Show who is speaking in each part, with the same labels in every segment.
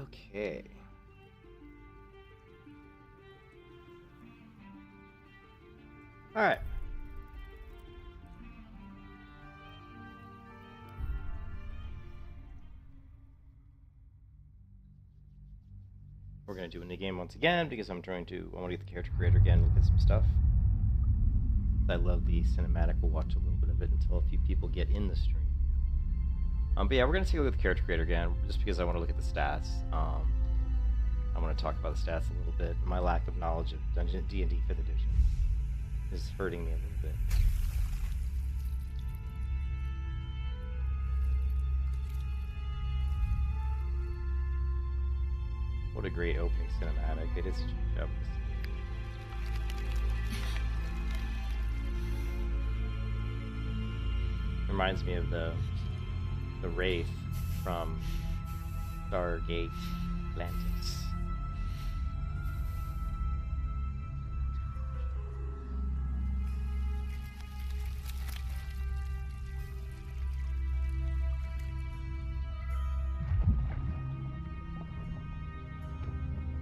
Speaker 1: Okay. All right. We're gonna do a new game once again because I want to get the character creator again, look at some stuff. I love the cinematic. We'll watch a little bit of it until a few people get in the stream. But yeah, we're gonna take a look at the character creator again, just because I want to look at the stats. I want to talk about the stats a little bit. My lack of knowledge of D&D 5th edition is hurting me a little bit. What a great opening cinematic. They did such a good job. Reminds me of the Wraith from Stargate Atlantis.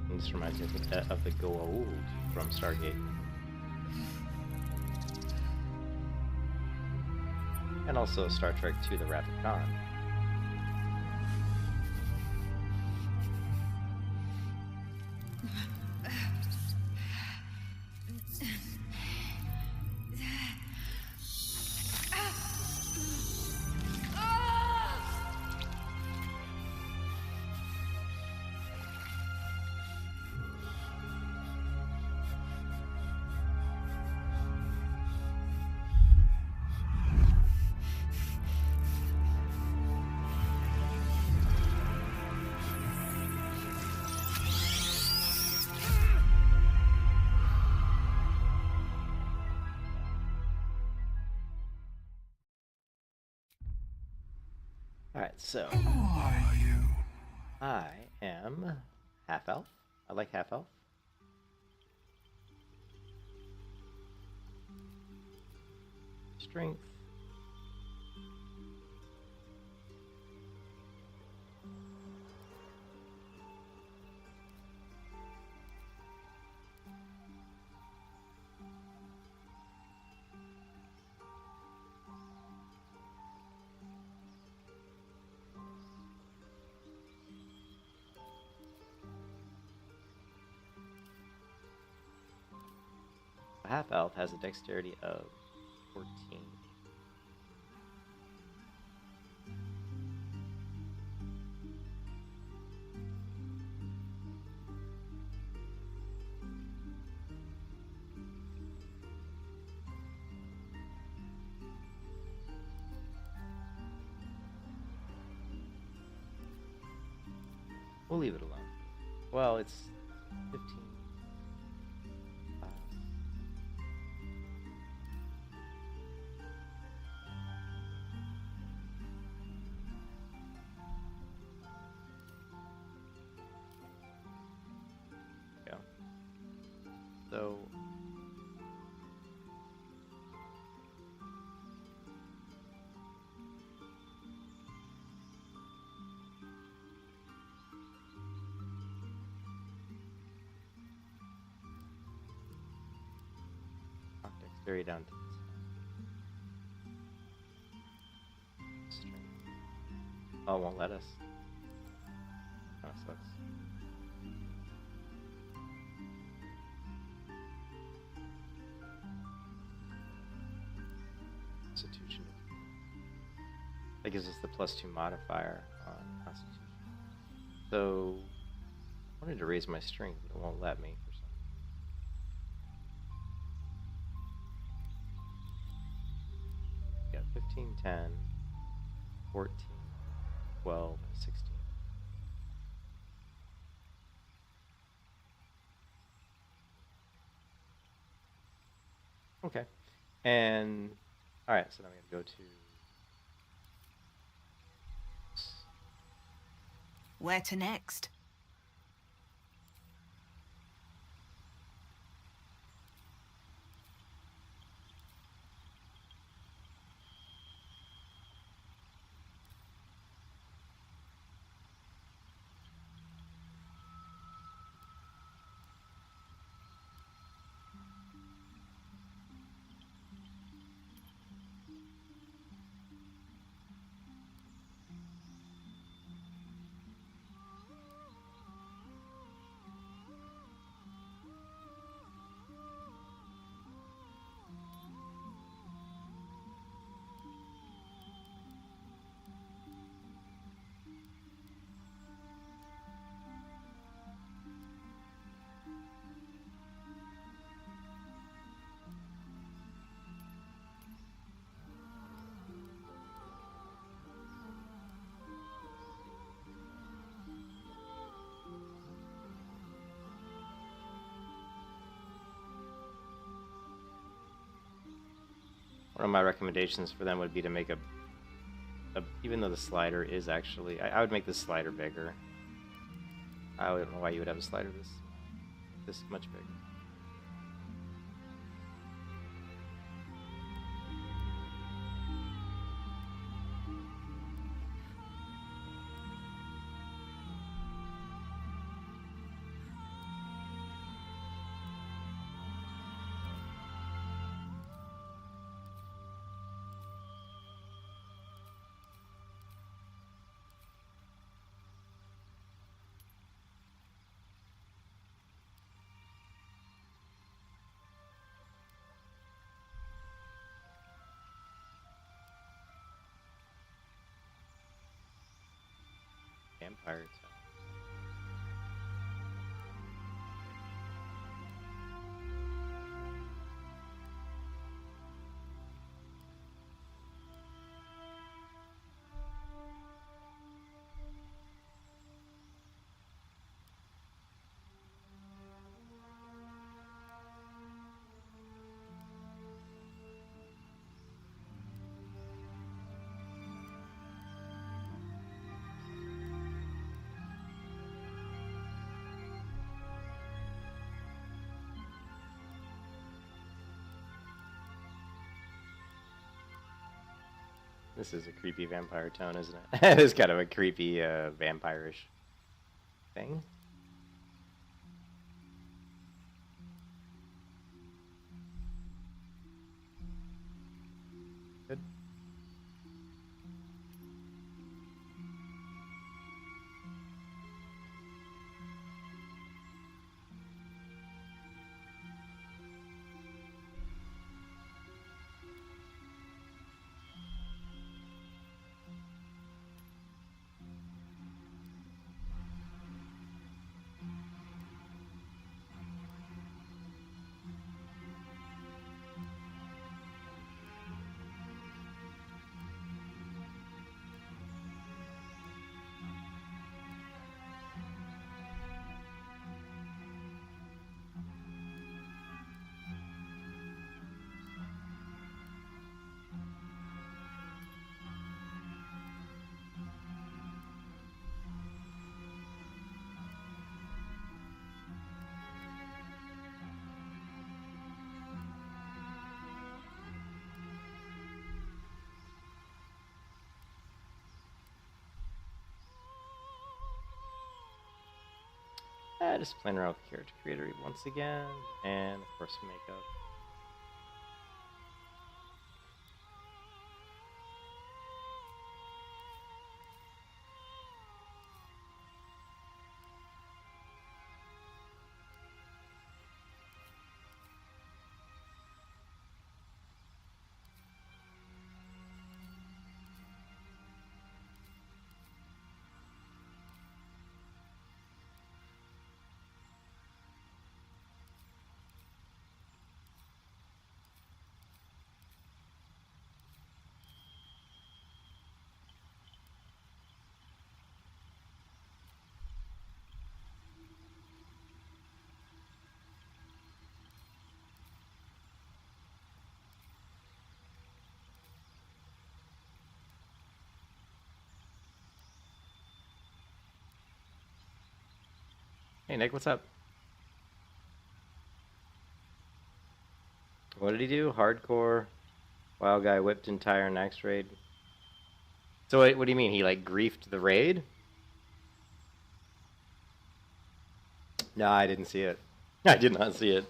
Speaker 1: And this reminds me of the Goa'uld from Stargate. And also Star Trek II, The Wrath of Khan. Alright, so
Speaker 2: Who are you?
Speaker 1: I am half-elf. I like half-elf. Strength. A half-elf has a dexterity of 14. We'll leave it alone. Well, it's 15. So knock dexterity down to 10. Strength. Oh, it won't let us. That sucks. Constitution. That gives us the +2 modifier on Constitution. So I wanted to raise my strength, but it won't let me for some reason. Got 15, 10, 14, 12, and 16. Okay. And alright, so then I'm going to go to...
Speaker 3: Where to next?
Speaker 1: One of my recommendations for them would be to make a even though the slider is actually, I would make the slider bigger. I don't know why you would have a slider this much bigger. Vampire Town. This is a creepy vampire town, isn't it? It is kind of a creepy, vampire-ish thing. Good. Just playing around with character creator once again, and of course makeup. Hey Nick, what's up? What did he do? Hardcore. Wild guy whipped entire next raid. So what do you mean? He like griefed the raid? No, I didn't see it. I did not see it.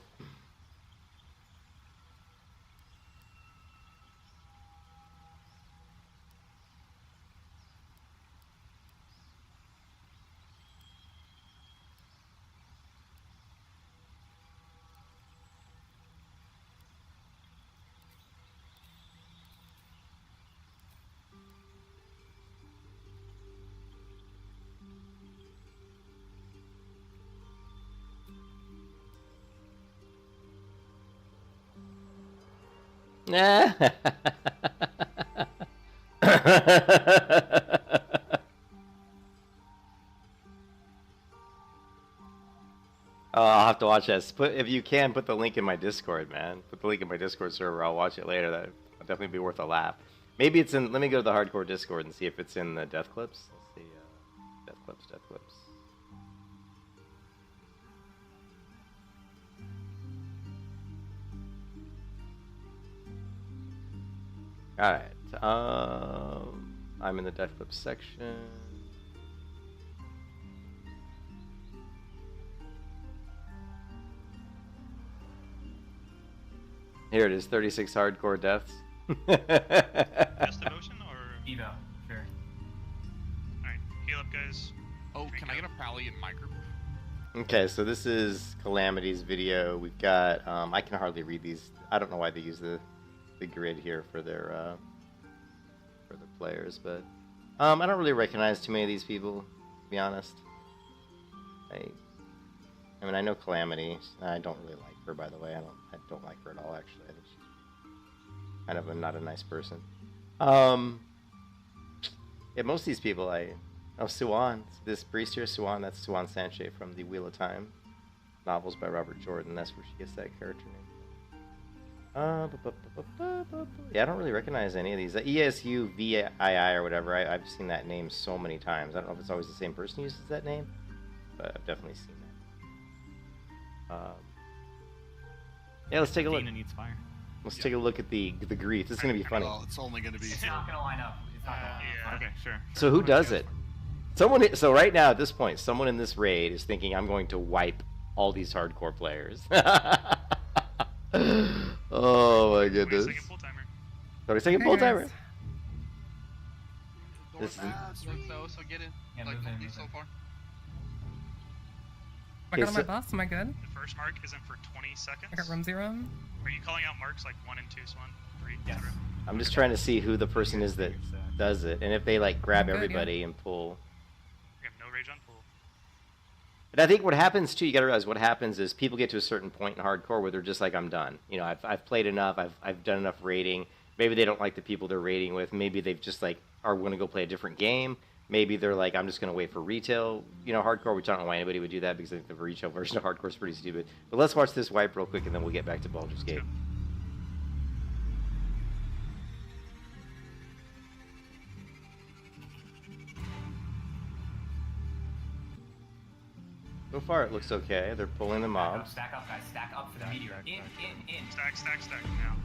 Speaker 1: Oh, I'll have to watch that. If you can, put the link in my Discord, man. Put the link in my Discord server. I'll watch it later. definitely be worth a lap. Maybe it's in. Let me go to the hardcore Discord and see if it's in the death clips. Let's see. Death clips. Death clips. All right. I'm in the death clips section. Here it is, 36 hardcore deaths.
Speaker 2: Just devotion or
Speaker 4: Evo, sure.
Speaker 2: alright, heal up guys.
Speaker 5: Oh, can I get a pally in my group?
Speaker 1: Okay, so this is Calamity's video. We've got, I can hardly read these. I don't know why they use the grid here for their players, but I don't really recognize too many of these people, to be honest. I mean, I know Calamity. I don't really like her, by the way. I don't like her at all, actually. I think she's kind of not a nice person. Yeah, most of these people, oh, Suwan. This priest here, Suwan. That's Suwan Sanche from the Wheel of Time novels by Robert Jordan. That's where she gets that character name. Yeah, I don't really recognize any of these. ESUVII or whatever. I've seen that name so many times. I don't know if it's always the same person who uses that name, but I've definitely seen that. Yeah, let's take a look.
Speaker 4: Dina needs fire.
Speaker 1: Let's take a look at the grief. This is gonna be funny.
Speaker 5: Well, it's only going to be.
Speaker 4: It's not gonna line up. It's not gonna line up.
Speaker 2: Yeah.
Speaker 4: Okay, sure.
Speaker 1: So who does it? Someone. So right now at this point, someone in this raid is thinking I'm going to wipe all these hardcore players. Oh my goodness.
Speaker 2: 20-second full timer.
Speaker 1: 30-second pull timer. This is-
Speaker 5: So get in.
Speaker 4: Yeah,
Speaker 5: Like,
Speaker 4: move in,
Speaker 5: at
Speaker 4: move
Speaker 5: least so
Speaker 4: in.
Speaker 5: far.
Speaker 6: I got on my bus, am I good?
Speaker 2: The first mark isn't for 20 seconds.
Speaker 6: I got room 0.
Speaker 2: Are you calling out marks like 1 and 2, Swan? 3,
Speaker 4: Yes.
Speaker 2: etc.?
Speaker 1: I'm just trying to see who the person is that does it, and if they like grab
Speaker 6: Good, yeah.
Speaker 1: everybody and pull.
Speaker 2: You have no rage on pull.
Speaker 1: But I think what happens too, you gotta realize what happens is people get to a certain point in hardcore where they're just like, I'm done. You know, I've played enough, I've done enough raiding. Maybe they don't like the people they're raiding with. Maybe they've just like are gonna go play a different game. Maybe they're like, I'm just gonna wait for retail, you know, hardcore, which I don't know why anybody would do that because I think the retail version of hardcore is pretty stupid. But let's watch this wipe real quick and then we'll get back to Baldur's Gate. So far, it looks okay. They're pulling the mobs.
Speaker 4: Stack up, guys. Stack up for the meteor. In.
Speaker 2: Stack, stack, stack now.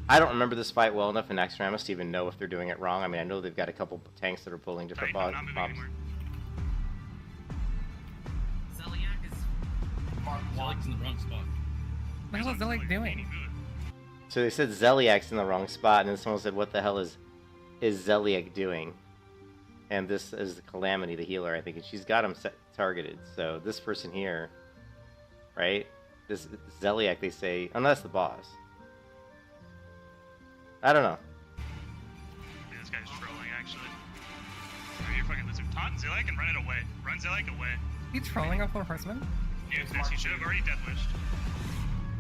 Speaker 1: I don't remember this fight well enough in Extramus to even know if they're doing it wrong. I mean, I know they've got a couple tanks that are pulling different
Speaker 2: Tight, I'm not moving
Speaker 1: mobs.
Speaker 2: anymore.
Speaker 4: Zeliak is Mark 1.
Speaker 7: in the wrong spot.
Speaker 6: What the hell is Zeliak
Speaker 2: Like,
Speaker 6: doing?
Speaker 2: any move.
Speaker 1: So they said Zeliak's in the wrong spot, and then someone said, what the hell is Zeliak doing? And this is the Calamity, the healer, I think, and she's got him targeted. So this person here, right? This Zeliak, they say, oh no, that's the boss. I don't know.
Speaker 2: Dude, this guy's trolling, actually. You're fucking lizard. Taunt Zilek and run it away. Run Zilek away.
Speaker 6: He trolling off 4 horsemen?
Speaker 2: Dude, this, you should have already death wished.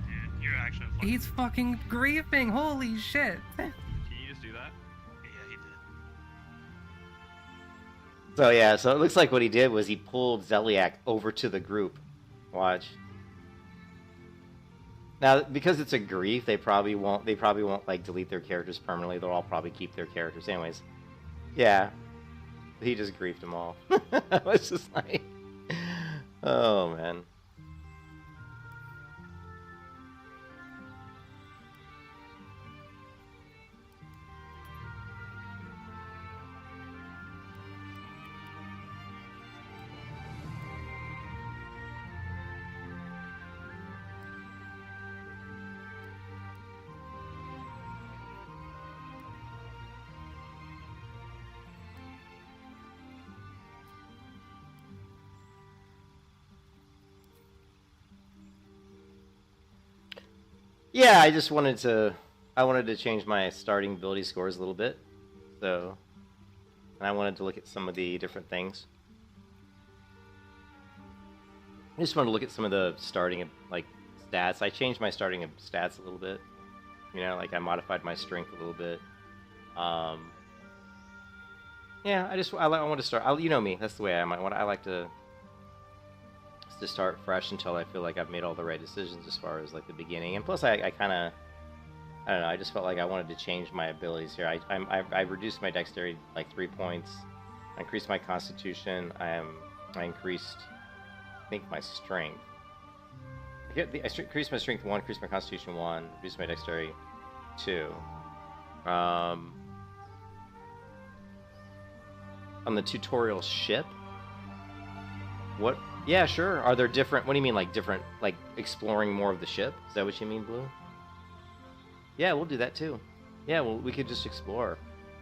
Speaker 2: Dude, you're actually a fucking...
Speaker 6: He's fucking griefing, holy shit!
Speaker 4: Can you just do that?
Speaker 2: Yeah, he did.
Speaker 1: So yeah, so it looks like what he did was he pulled Zeliak over to the group. Watch. Now, because it's a grief, they probably won't like delete their characters permanently. They'll all probably keep their characters anyways. Yeah. He just griefed them all. It's just like, oh man. Yeah, I just wanted to change my starting ability scores a little bit. So, and I wanted to look at some of the different things. I just wanted to look at some of the starting like stats. I changed my starting stats a little bit. You know, like I modified my strength a little bit. Yeah, I want to start. You know me. That's the way I am. I like to to start fresh until I feel like I've made all the right decisions as far as like the beginning. And plus, I kind of, I don't know, I just felt like I wanted to change my abilities here. I reduced my dexterity like 3 points. I increased my constitution. I increased, I think, my strength. I increased my strength 1, increased my constitution 1, reduced my dexterity 2. On the tutorial ship? What? Yeah, sure. Are there different, what do you mean, like different, like exploring more of the ship? Is that what you mean, Blue? Yeah, we'll do that too. Yeah, well, we could just explore.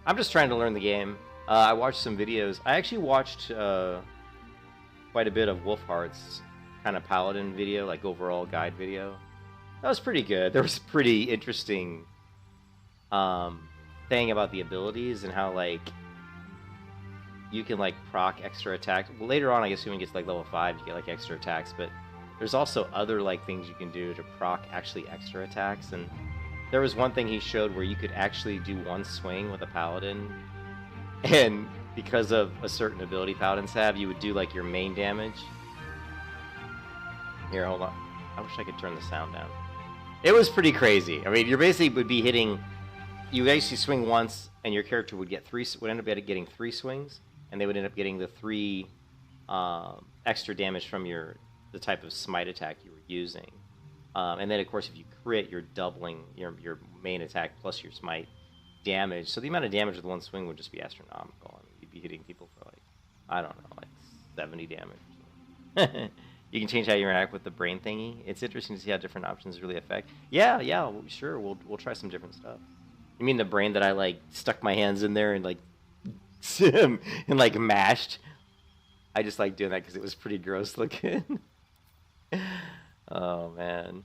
Speaker 1: I'm just trying to learn the game. I watched some videos. I actually watched quite a bit of Wolfheart's kind of Paladin video, like overall guide video. That was pretty good. There was a pretty interesting thing about the abilities and how like you can like proc extra attacks. Well, later on, I guess when you get to like level 5, you get like extra attacks, but there's also other like things you can do to proc actually extra attacks. And there was one thing he showed where you could actually do one swing with a paladin, and because of a certain ability paladins have, you would do like your main damage. Here, hold on. I wish I could turn the sound down. It was pretty crazy. I mean, you basically would be hitting. You actually swing once, and your character would get would end up getting 3 swings, and they would end up getting the 3 extra damage from the type of smite attack you were using. And then, of course, if you crit, you're doubling your main attack plus your smite damage. So the amount of damage with one swing would just be astronomical. I mean, you'd be hitting people for like, I don't know, like 70 damage. You can change how you interact with the brain thingy. It's interesting to see how different options really affect. Yeah, sure. We'll try some different stuff. You mean the brain that I like stuck my hands in there and like and like mashed? I just like doing that because it was pretty gross looking. Oh man.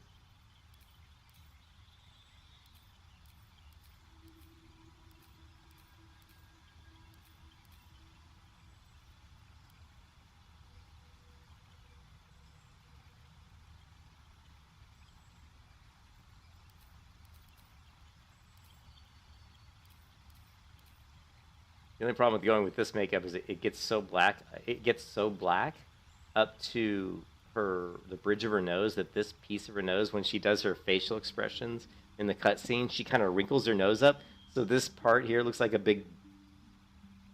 Speaker 1: The only problem with going with this makeup is it gets so black. It gets so black up to the bridge of her nose that this piece of her nose, when she does her facial expressions in the cutscene, she kind of wrinkles her nose up. So this part here looks like a big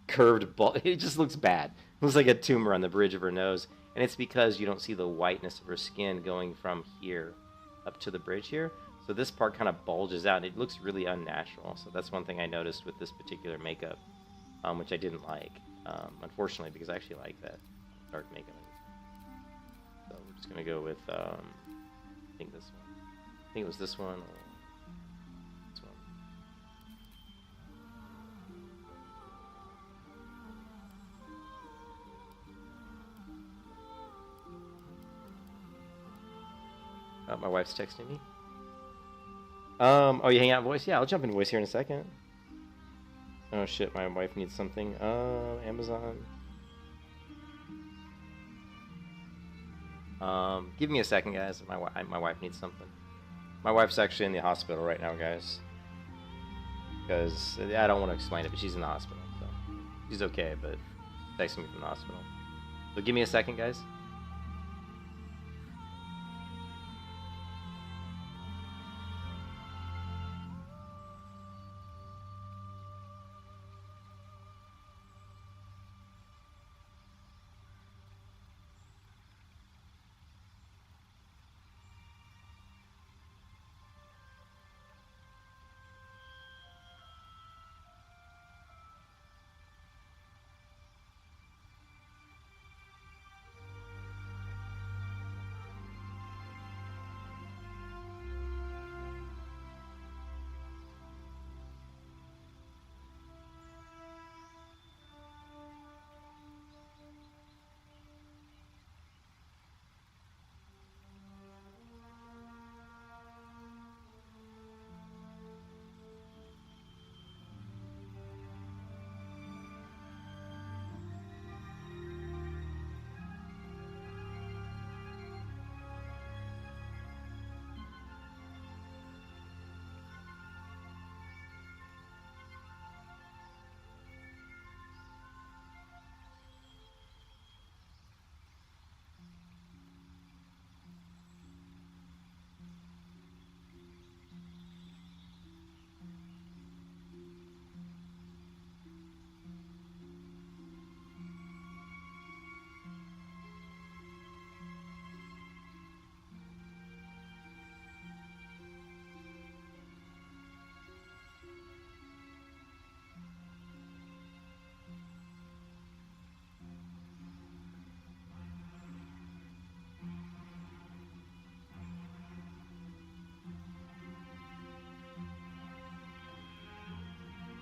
Speaker 1: curved ball. It just looks bad. It looks like a tumor on the bridge of her nose. And it's because you don't see the whiteness of her skin going from here up to the bridge here. So this part kind of bulges out. And it looks really unnatural. So that's one thing I noticed with this particular makeup, which I didn't like, unfortunately, because I actually like that dark makeup. So we're just going to go with, I think this one. I think it was this one or this one. Oh, my wife's texting me. Oh, you hang out in voice? Yeah, I'll jump in voice here in a second. Oh shit, my wife needs something. Amazon. Give me a second, guys. My wife needs something. My wife's actually in the hospital right now, guys. Because I don't want to explain it, but she's in the hospital, so she's okay. But texting me from the hospital. So give me a second, guys.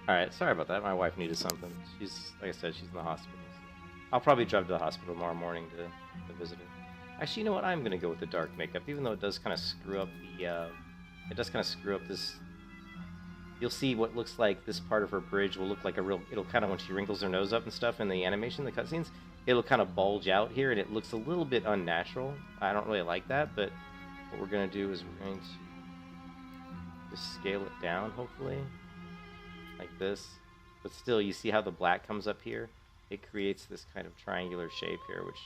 Speaker 1: Alright, sorry about that. My wife needed something. She's, like I said, she's in the hospital. So I'll probably drive to the hospital tomorrow morning to visit her. Actually, you know what? I'm going to go with the dark makeup, even though it does kind of screw up the, it does kind of screw up this. You'll see what looks like this part of her bridge will look like a real, it'll kind of, when she wrinkles her nose up and stuff in the animation, the cutscenes, it'll kind of bulge out here, and it looks a little bit unnatural. I don't really like that, but what we're going to do is we're going to just scale it down, hopefully. Like this, but still, you see how the black comes up here? It creates this kind of triangular shape here, which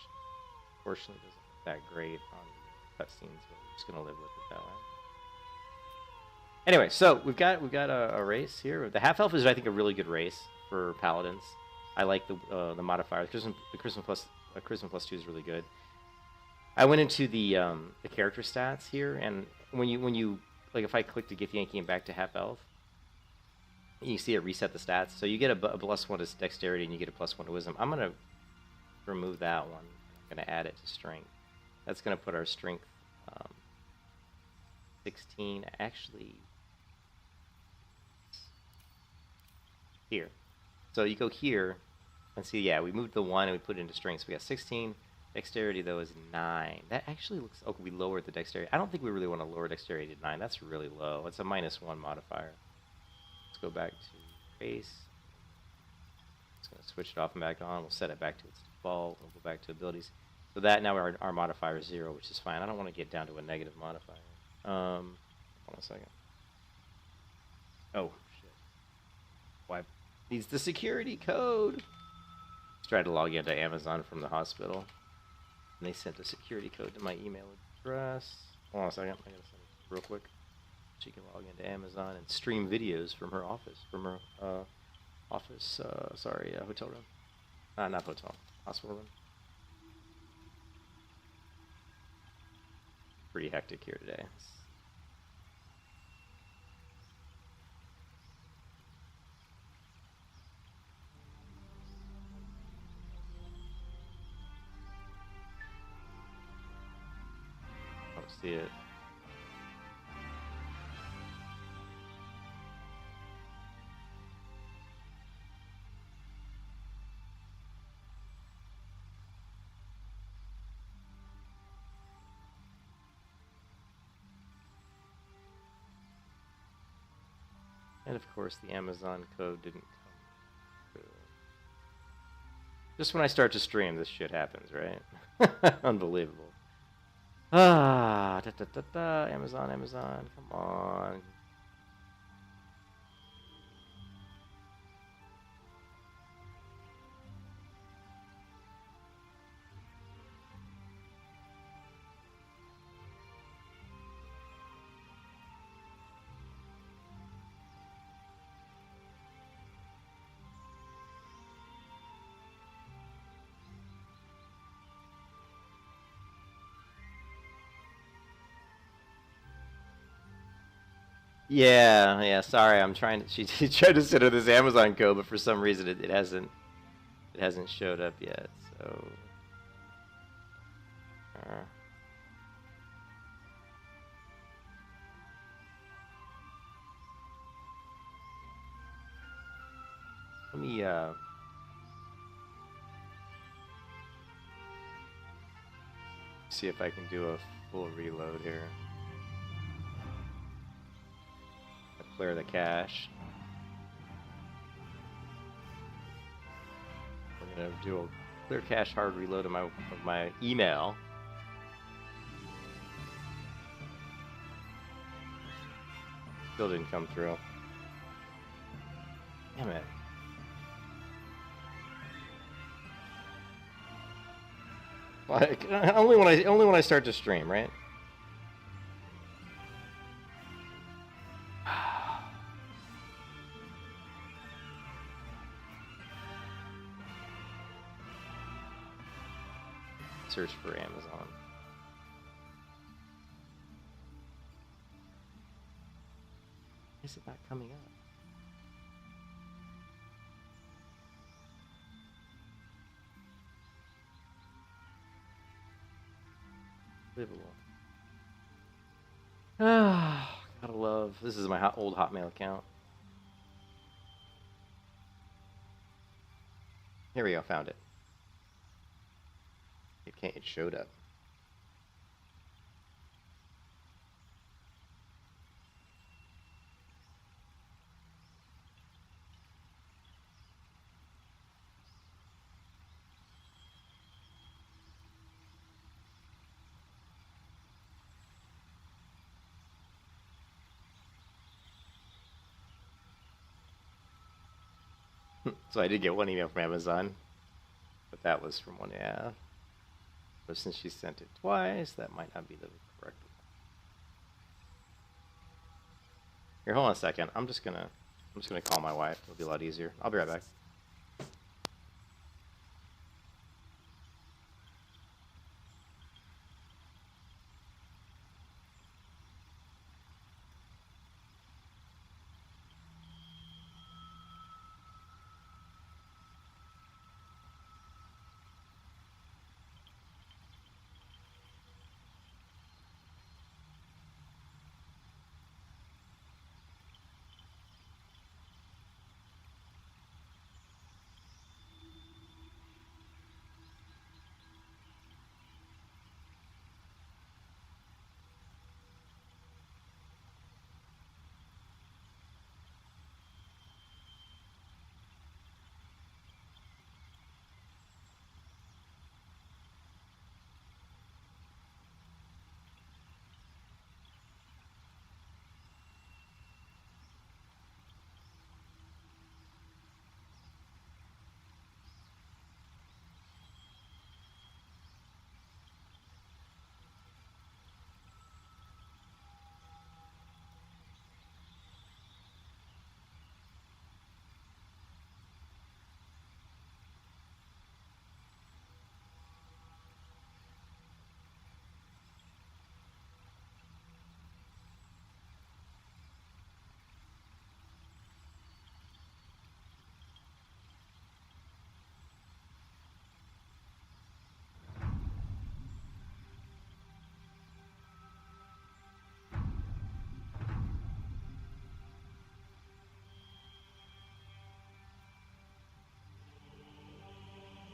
Speaker 1: fortunately doesn't look that great on the cutscenes, but we're just gonna live with it that way. Anyway, so we've got a race here. The half elf is, I think, a really good race for paladins. I like the modifier. The charisma plus 2 is really good. I went into the character stats here, and when you like, if I click to get Yankee and back to half elf, you see it reset the stats. So you get a +1 to dexterity, and you get a +1 to wisdom. I'm going to remove that one. I'm going to add it to strength. That's going to put our strength 16, actually, here. So you go here, and see, yeah, we moved the 1, and we put it into strength. So we got 16. Dexterity, though, is 9. That actually looks... Oh, we lowered the dexterity. I don't think we really want to lower dexterity to 9. That's really low. It's a -1 modifier. Let's go back to race. It's going to switch it off and back on. We'll set it back to its default. We'll go back to abilities. So that now our modifier is 0, which is fine. I don't want to get down to a negative modifier. Hold on a second. Oh, shit. Why? Needs the security code. Let's try to log into Amazon from the hospital. And they sent a security code to my email address. Hold on a second. I got to send it real quick. She can log into Amazon and stream videos from her office, hotel room. Not hotel, hospital room. Pretty hectic here today. I don't see it. And of course, the Amazon code didn't come through. Just when I start to stream, this shit happens, right? Unbelievable. Amazon, come on. Yeah. Sorry, I'm trying to. She tried to send her this Amazon code, but for some reason it hasn't showed up yet. So. Let me see if I can do a full reload here. Clear the cache. We're gonna do a clear cache hard reload of my email. Still didn't come through. Damn it. Like only when I start to stream, right? Search for Amazon. Is it not coming up? Livable. Ah, gotta love. This is my old Hotmail account. Here we go, found it. It showed up. So I did get one email from Amazon, but that was from one, yeah. But since she sent it twice, that might not be the correct one. Here, hold on a second. I'm just gonna call my wife. It'll be a lot easier. I'll be right back.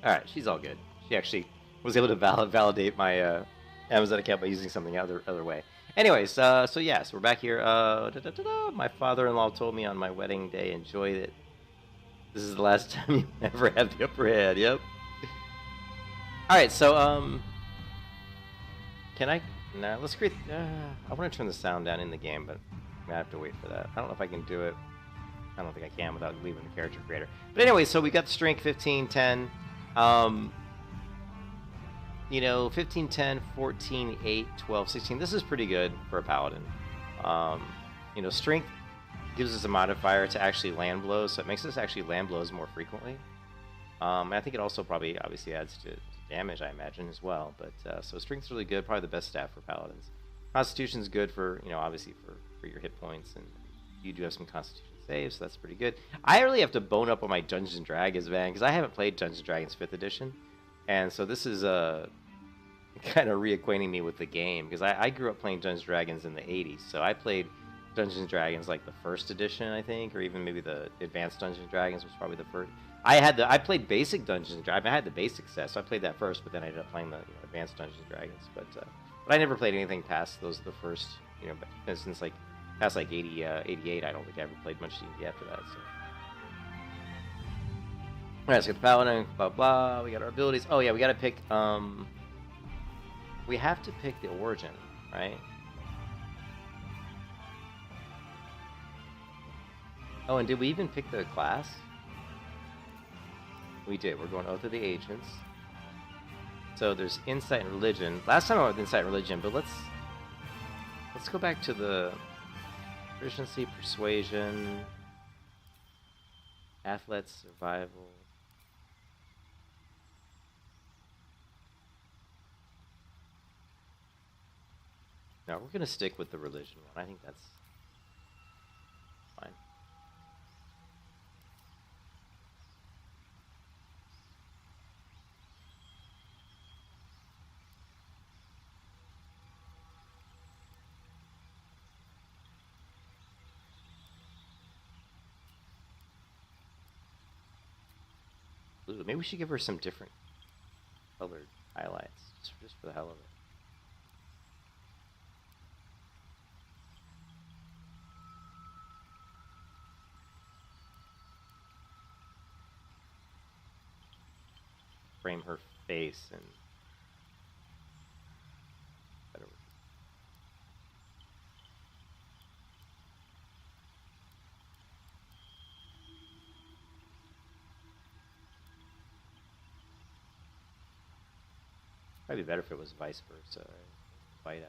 Speaker 1: All right, she's all good. She actually was able to validate my Amazon account by using something other way. Anyways, so yes, we're back here. My father-in-law told me on my wedding day, enjoy it. This is the last time you ever have the upper hand. Yep. All right, so can I? Nah, let's create. I want to turn the sound down in the game, but I have to wait for that. I don't know if I can do it. I don't think I can without leaving the character creator. But anyway, so we got the strength 15, 10. You know, 15, 10, 14, 8, 12, 16. This is pretty good for a paladin. You know, strength gives us a modifier to actually land blows, so it makes us actually land blows more frequently. I think it also probably obviously adds to damage, I imagine, as well. But so strength's really good, probably the best stat for paladins. Constitution's good for, you know, obviously for your hit points, and you do have some constitution saves, so that's pretty good. I really have to bone up on my Dungeons and Dragons, man, because I haven't played Dungeons and Dragons 5th edition, and so this is kind of reacquainting me with the game, because I grew up playing Dungeons and Dragons in the 80s, so I played Dungeons and Dragons like the 1st edition, I think, or even maybe the Advanced Dungeons and Dragons was probably the first. I played basic Dungeons and Dragons. I had the basic set, so I played that first, but then I ended up playing the Advanced Dungeons and Dragons. But I never played anything past the first, you know, since like past like 88. I don't think I ever played much D&D after that. So. All right, let's get the Paladin. Blah blah. We got our abilities. Oh yeah, we got to pick. We have to pick the origin, right? Oh, and did we even pick the class? We did. We're going Oath of the Ancients. So there's Insight and Religion. Last time I went with Insight and Religion, but let's go back to the Proficiency, Persuasion, Athletics, Survival. No, we're gonna stick with the Religion one. I think that's fine. blue. Maybe we should give her some different colored highlights, just for the hell of it. Frame her face and better. Probably better if it was vice versa. Right? White out.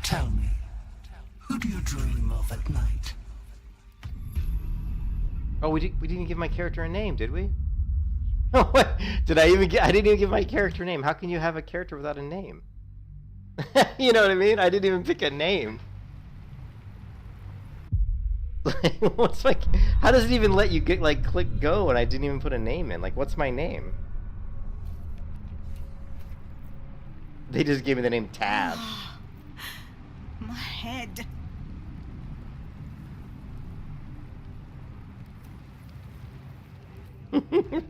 Speaker 7: Tell me, who do you dream of at night?
Speaker 1: Oh, we didn't even give my character a name, did we? Oh, what? Did I even I didn't even give my character a name. How can you have a character without a name? You know what I mean? I didn't even pick a name. Like, what's my? How does it even let you get like click go and I didn't even put a name in? Like, what's my name? They just gave me the name Tab.
Speaker 3: My head.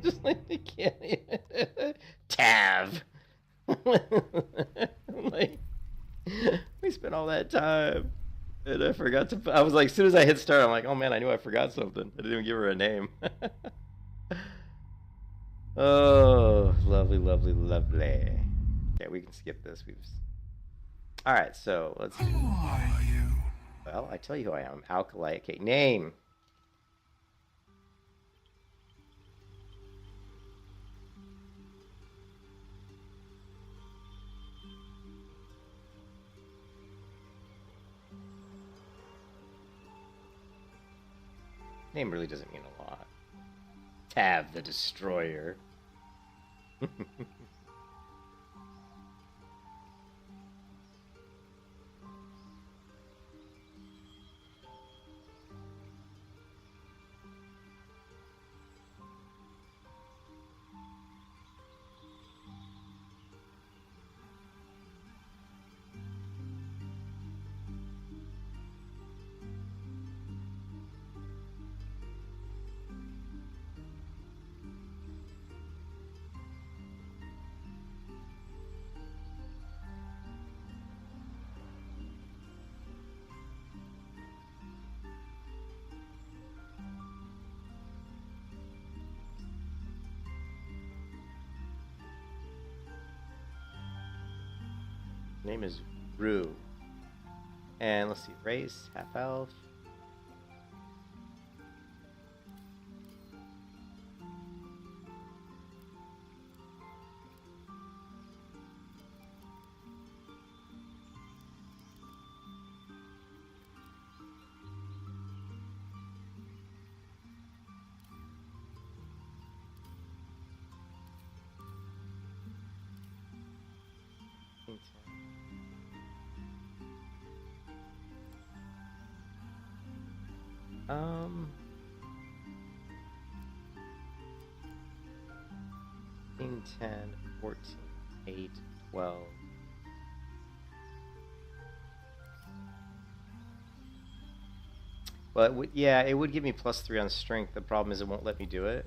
Speaker 1: Just like they can't even. Tav. Like, we spent all that time, and I forgot to. I was like, as soon as I hit start, I'm like, oh man, I knew I forgot something. I didn't even give her a name. Oh, lovely, lovely, lovely. Okay, we can skip this. All right, so let's do.
Speaker 7: Who are you?
Speaker 1: Well, I tell you who I am. Alkali. Okay, name. Name really doesn't mean a lot. Tav the Destroyer. Name is Rue. And let's see, race, half elf. Um, 10, 14, 8, 12. Well, yeah, it would give me +3 on strength. The problem is it won't let me do it.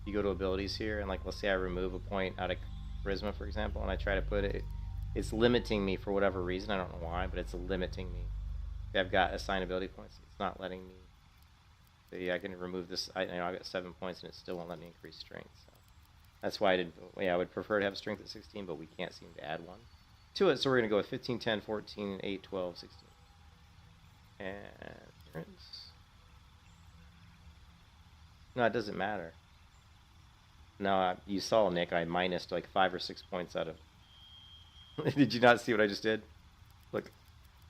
Speaker 1: You go to abilities here, and like, let's say I remove a point out of charisma, for example, and I try to put it, it's limiting me for whatever reason. I don't know why, but it's limiting me. I've got assigned ability points. It's not letting me. So yeah, I can remove this. I got 7 points, and it still won't let me increase strength. So that's why I did. Yeah, I would prefer to have strength at 16, but we can't seem to add one to it. So we're gonna go with 15, 10, 14, 8, 12, 16, and appearance. No, it doesn't matter. No, you saw, Nick. I minused like 5 or 6 points out of. Did you not see what I just did? Look,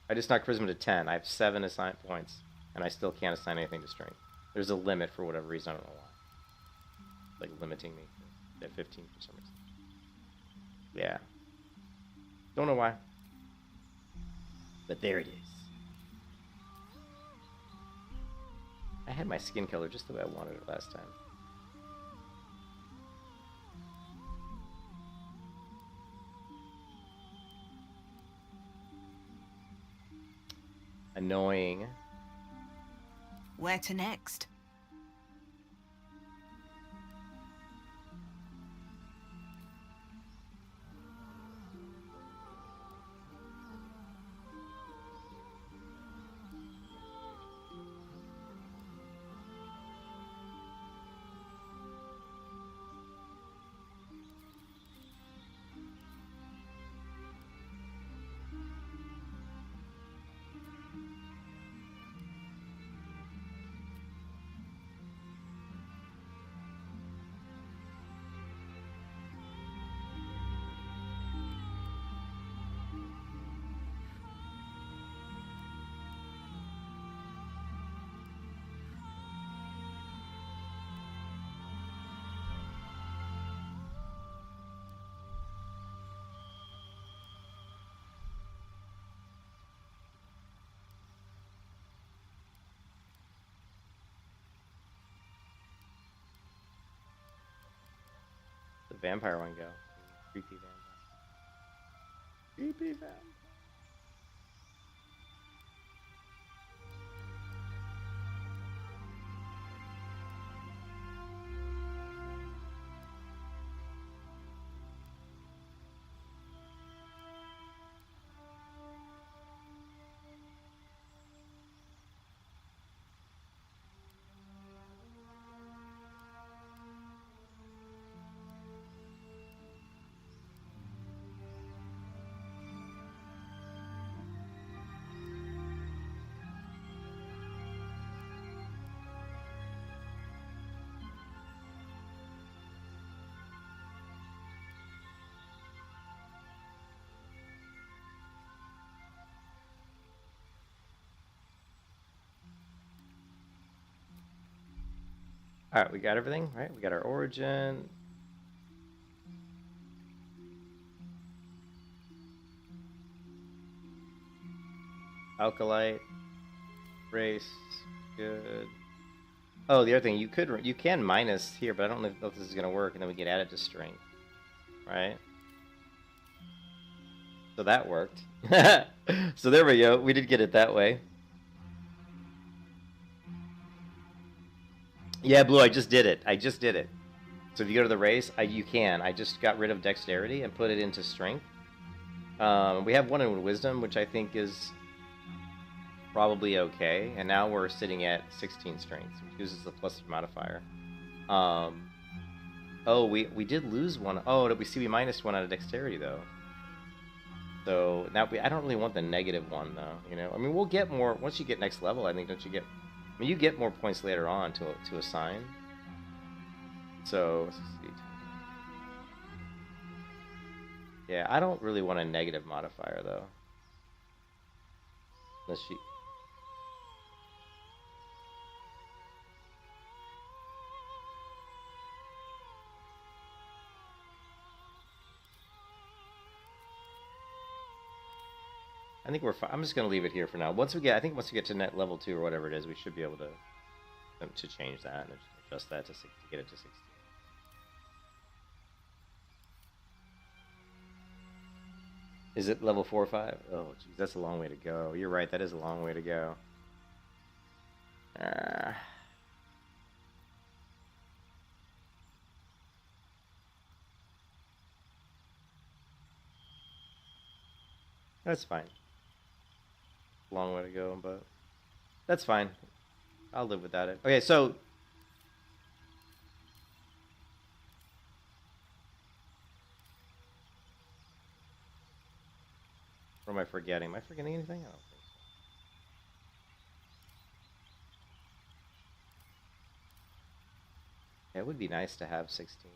Speaker 1: I just knocked charisma to 10. I have 7 assigned points, and I still can't assign anything to strength. There's a limit for whatever reason. I don't know why. Like limiting me at 15 for some reason. Yeah. Don't know why. But there it is. I had my skin color just the way I wanted it last time. Annoying.
Speaker 3: Where to next?
Speaker 1: The vampire one go. Creepy vampire. Creepy vampire. Alright, we got everything, right? We got our origin. Alkalite. Race. Good. Oh, the other thing, you can minus here, but I don't know if this is gonna work, and then we can add it to strength. Right? So that worked. So there we go. We did get it that way. Yeah, Blue, I just did it. I just did it. So if you go to the race, you can. I just got rid of dexterity and put it into strength. We have one in wisdom, which I think is probably okay. And now we're sitting at 16 strength, which uses the plus modifier. Oh, we did lose one. Oh, did we see we minus one out of dexterity, though? So now I don't really want the negative one, though. You know, I mean, we'll get more once you get next level. I think, don't you get? I mean, you get more points later on to assign. So let's see. Yeah, I don't really want a negative modifier though. Unless she. I think we're fine. I'm just gonna leave it here for now. Once we get to net level 2 or whatever it is, we should be able to change that and adjust that to get it to 16. Is it level 4 or 5? Oh, geez, that's a long way to go. You're right, that is a long way to go. That's fine. Long way to go, but that's fine. I'll live without it. Okay, so what am I forgetting? Am I forgetting anything? I don't think so. It would be nice to have 16.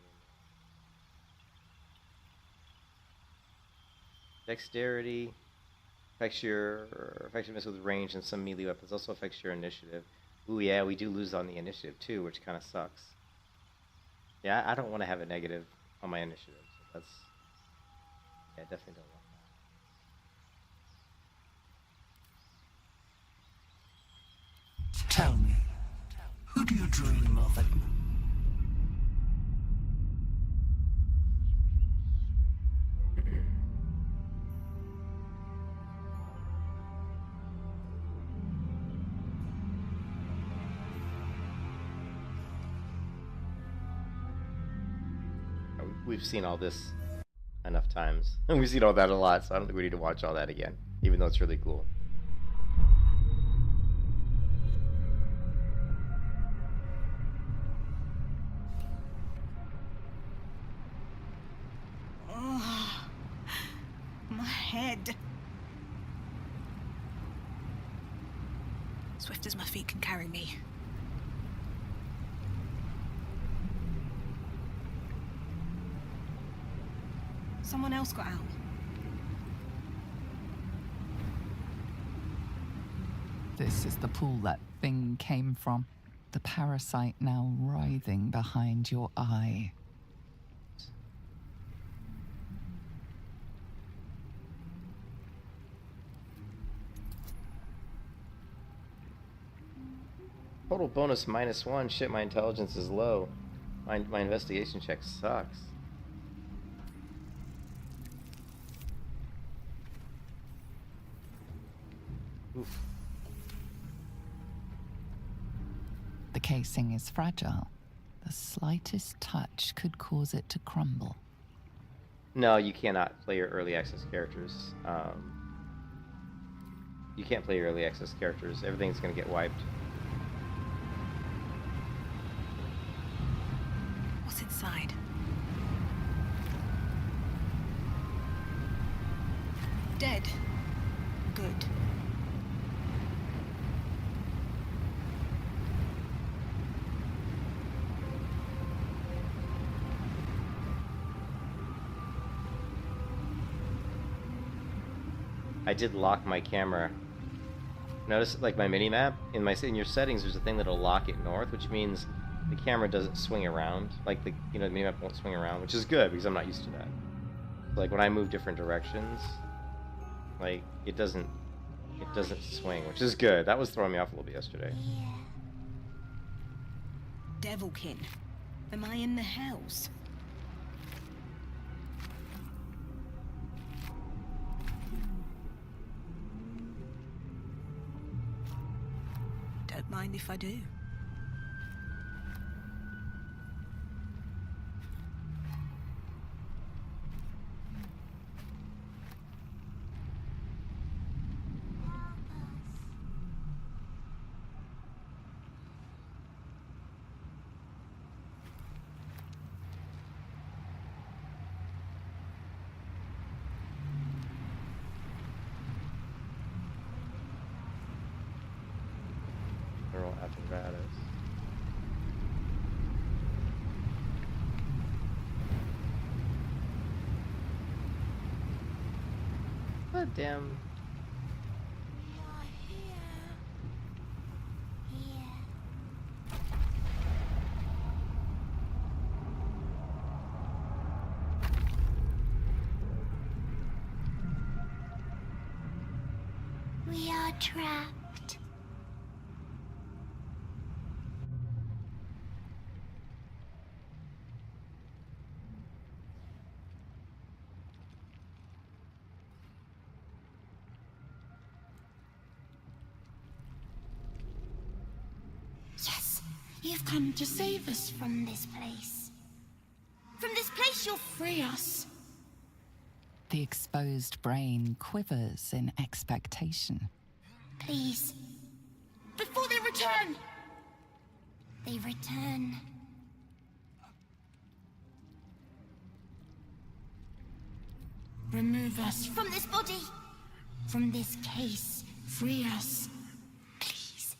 Speaker 1: Dexterity affects your miss with range and some melee weapons. Also affects your initiative. Ooh, yeah, we do lose on the initiative too, which kind of sucks. Yeah, I don't want to have a negative on my initiative, so that's... Yeah, definitely don't want that.
Speaker 7: Tell me, who do you dream of at night?
Speaker 1: We've seen all this enough times. And we've seen all that a lot, so I don't think we need to watch all that again, even though it's really cool.
Speaker 3: Oh, my head. Swift as my feet can carry me. Someone else got out.
Speaker 8: This is the pool that thing came from. The parasite now writhing behind your eye.
Speaker 1: Total bonus -1. Shit, my intelligence is low. My investigation check sucks. Oof.
Speaker 8: The casing is fragile. The slightest touch could cause it to crumble.
Speaker 1: No, you cannot play your early access characters. You can't play your early access characters. Everything's gonna get wiped.
Speaker 3: What's inside? Dead. Good.
Speaker 1: I did lock my camera. Notice, like, my mini map in your settings, there's a thing that'll lock it north, which means the camera doesn't swing around. Like, the mini map won't swing around, which is good because I'm not used to that. So, like, when I move different directions, like, it doesn't swing, which is good. That was throwing me off a little bit yesterday.
Speaker 3: Devilkin. Am I in the hells? Don't mind if I do.
Speaker 1: Neural apparatus. God damn.
Speaker 9: We are trapped. Yes, you've come to save us from this place. From this place, you'll free us.
Speaker 8: The exposed brain quivers in expectation.
Speaker 9: Please. Before they return! They return. Remove us from this body. From this case. Free us. Please.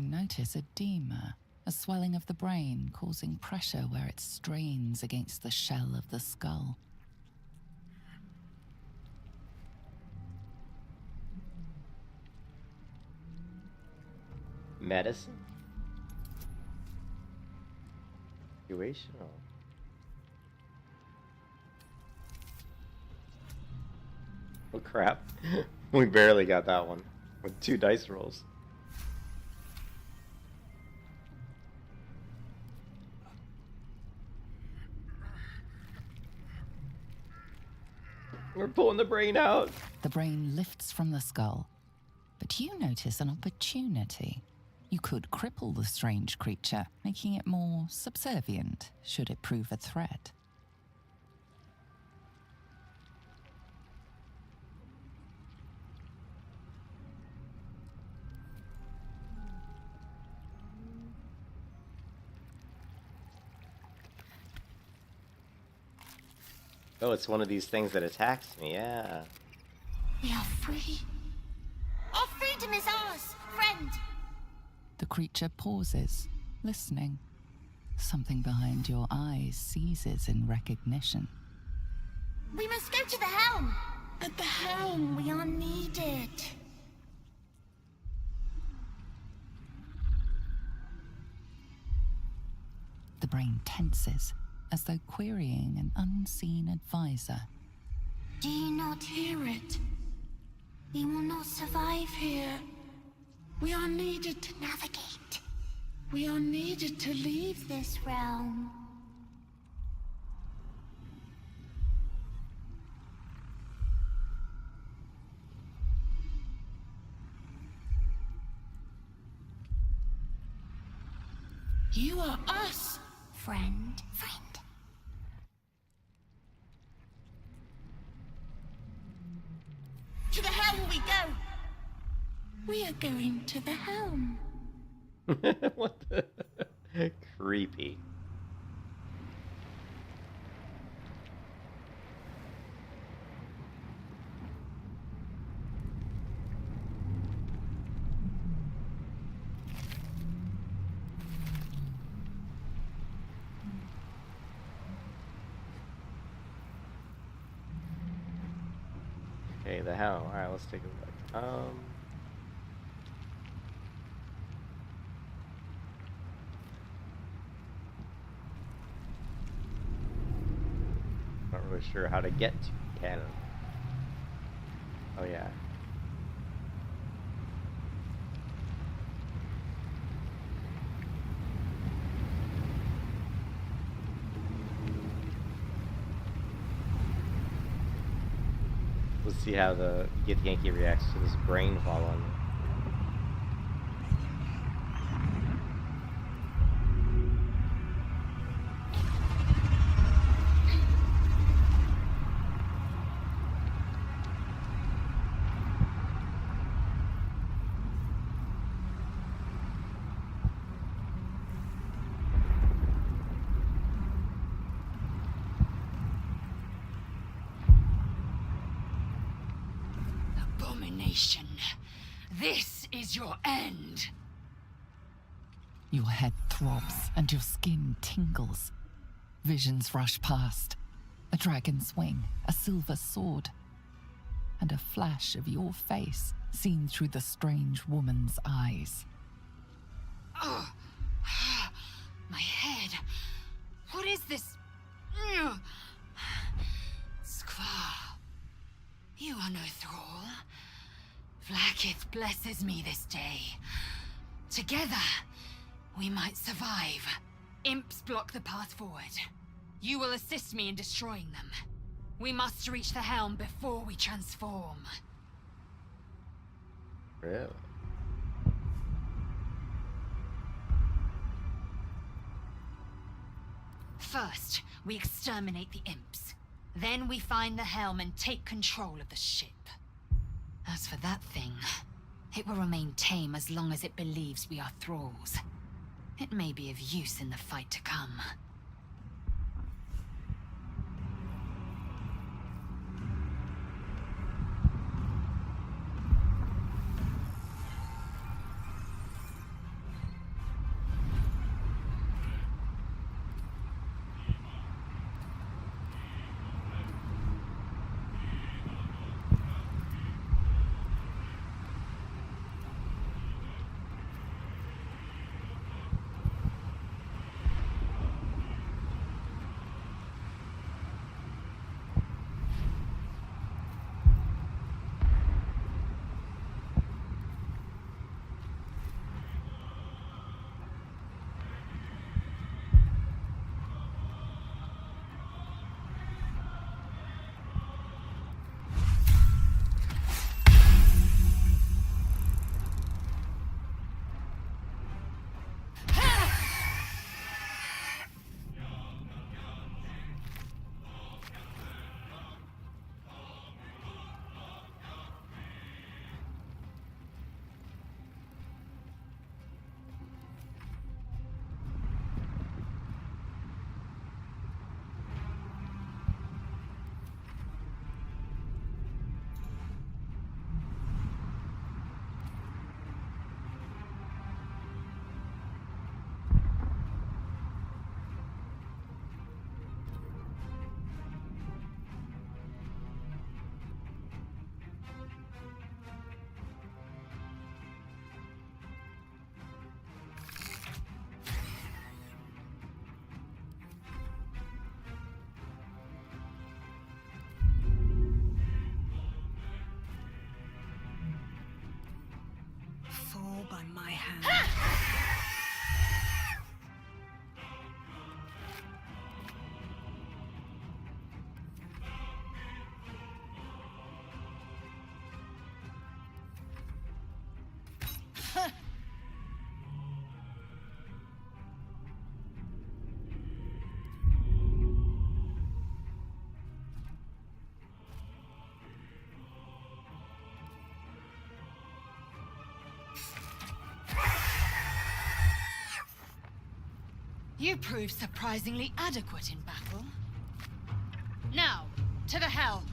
Speaker 8: You notice edema, a swelling of the brain causing pressure where it strains against the shell of the skull.
Speaker 1: Medicine? Situational. Oh crap. We barely got that one with 2 dice rolls. We're pulling the brain out.
Speaker 8: The brain lifts from the skull, but you notice an opportunity. You could cripple the strange creature, making it more subservient should it prove a threat.
Speaker 1: Oh, it's one of these things that attacks me, yeah.
Speaker 9: We are free. Our freedom is ours, friend.
Speaker 8: The creature pauses, listening. Something behind your eyes seizes in recognition.
Speaker 9: We must go to the helm. At the helm, we are needed.
Speaker 8: The brain tenses, as though querying an unseen advisor.
Speaker 9: Do you not hear it? We will not survive here. We are needed to navigate. We are needed to leave this realm. You are us, friend. To the helm we go. We are going to the helm.
Speaker 1: What the? Creepy. Okay, the helm. All right, let's take a look. Not really sure how to get to Canada. Oh yeah. Let's see how the Yankee reacts to this brain following.
Speaker 3: Abomination. This is your end.
Speaker 8: Your head throbs and your skin tingles. Visions rush past. A dragon's wing, a silver sword, and a flash of your face seen through the strange woman's eyes.
Speaker 3: Oh, my head. What is this? Skvar. You are no thrall. Vlaakith blesses me this day. Together, we might survive. Imps block the path forward. You will assist me in destroying them. We must reach the helm before we transform.
Speaker 1: Really?
Speaker 3: First, we exterminate the imps. Then we find the helm and take control of the ship. As for that thing, it will remain tame as long as it believes we are thralls. It may be of use in the fight to come.
Speaker 10: all by my hand.
Speaker 3: You proved surprisingly adequate in battle. Now, to the helm.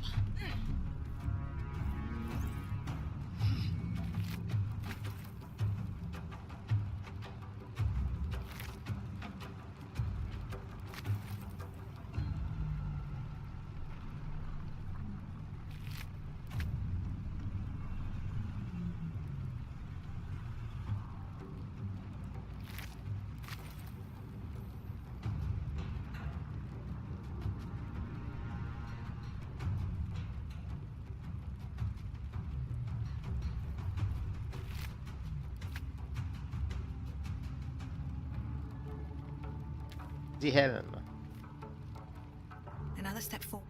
Speaker 1: The helm.
Speaker 10: Another step forward.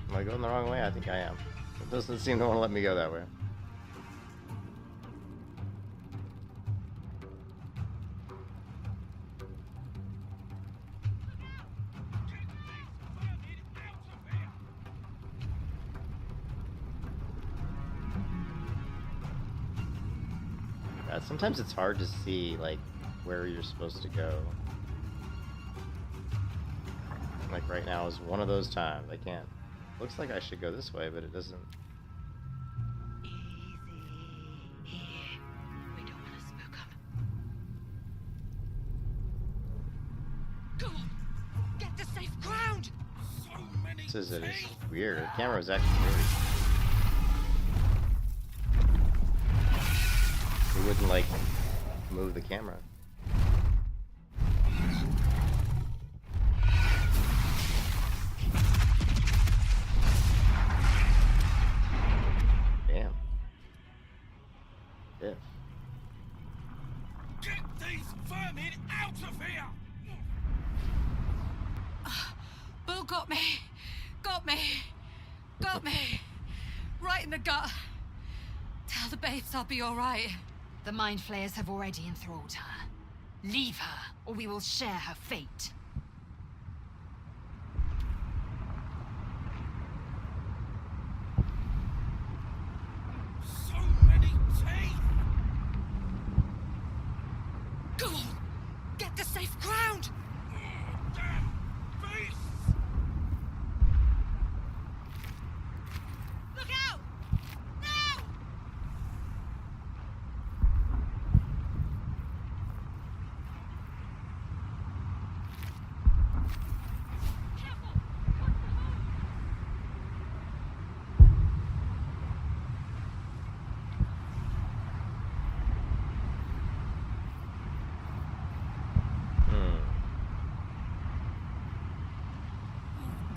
Speaker 1: Am I going the wrong way? I think I am. It doesn't seem to want to let me go that way. Sometimes it's hard to see, like, where you're supposed to go. Like, right now is one of those times. I can't. Looks like I should go this way, but it doesn't.
Speaker 3: Easy. Here. We don't want to spook 'em. Go on! Get to safe ground!
Speaker 7: So many
Speaker 1: This is it. It's
Speaker 7: teeth.
Speaker 1: weird. The camera was actually weird. It wouldn't, like, move the camera. Damn. Diff.
Speaker 7: Get these vermin out of here!
Speaker 3: Bull got me! Got me! Got me! Right in the gut. Tell the babes I'll be alright. The Mind Flayers have already enthralled her. Leave her, or we will share her fate.
Speaker 7: So many teeth!
Speaker 3: Go on! Get to safe ground!
Speaker 7: Damn beasts!
Speaker 3: Look out! No!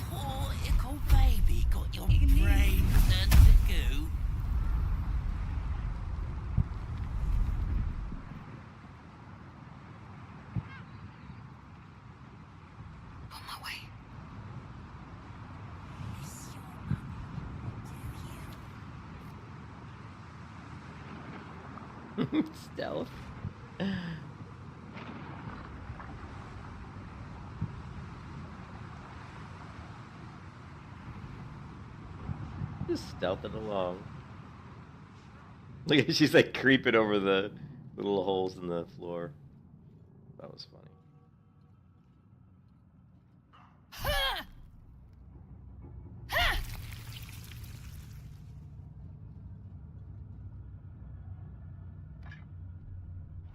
Speaker 7: Poor ickle baby got your brain turned to goo.
Speaker 3: On my way.
Speaker 1: Stealth. Just stealthing along. Look at she's like creeping over the little holes in the floor. That was funny.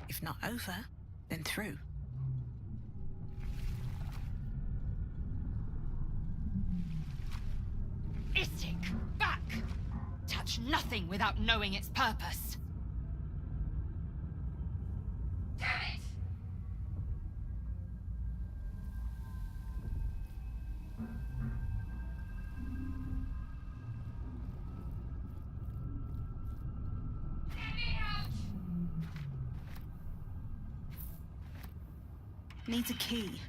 Speaker 10: If not over, then through.
Speaker 3: Istik, back! Touch nothing without knowing its purpose. Damn it! Let me out!
Speaker 10: Needs a key.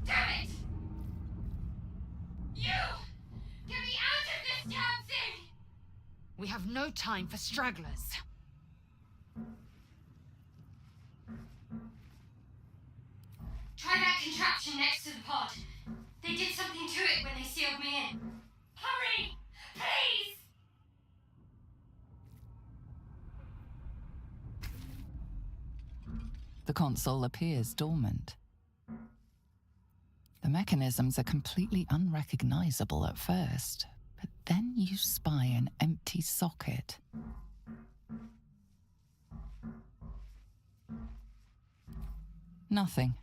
Speaker 3: Damn it! You! Get me out of this damn thing! We have no time for stragglers. Try that contraption next to the pod. They did something to it when they sealed me in. Hurry! Please!
Speaker 8: The console appears dormant. The mechanisms are completely unrecognizable at first, but then you spy an empty socket. Nothing.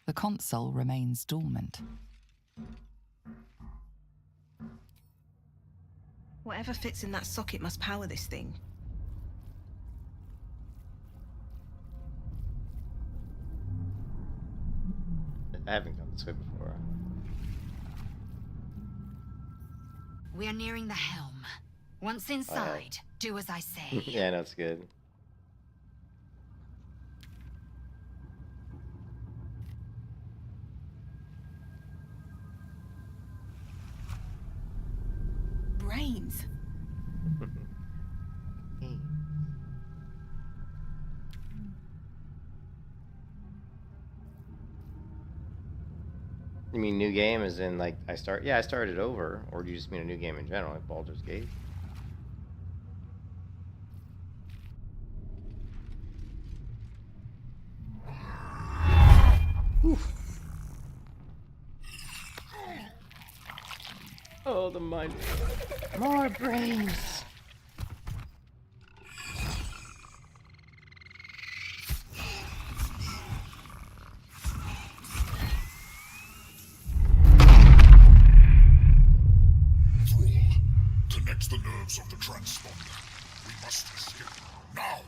Speaker 8: The console remains dormant.
Speaker 10: Whatever fits in that socket must power this thing.
Speaker 1: I haven't gone this way before.
Speaker 3: We are nearing the helm. Once inside, do as I say.
Speaker 1: Yeah, that's good.
Speaker 10: Brains.
Speaker 1: You mean new game as in like I started over, or do you just mean a new game in general, like Baldur's Gate? Oof. Oh, the mind. More brains.
Speaker 11: Connect the nerves of the transponder. We must escape now.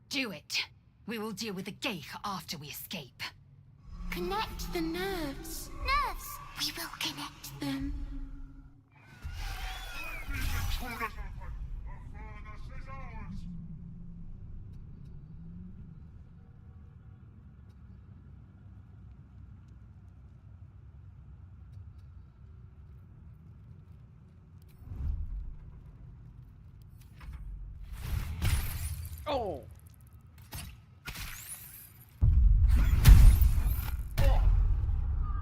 Speaker 3: Do it. We will deal with the Geich after we escape.
Speaker 9: Connect the nerves. Nerves! We will connect them.
Speaker 1: Oh!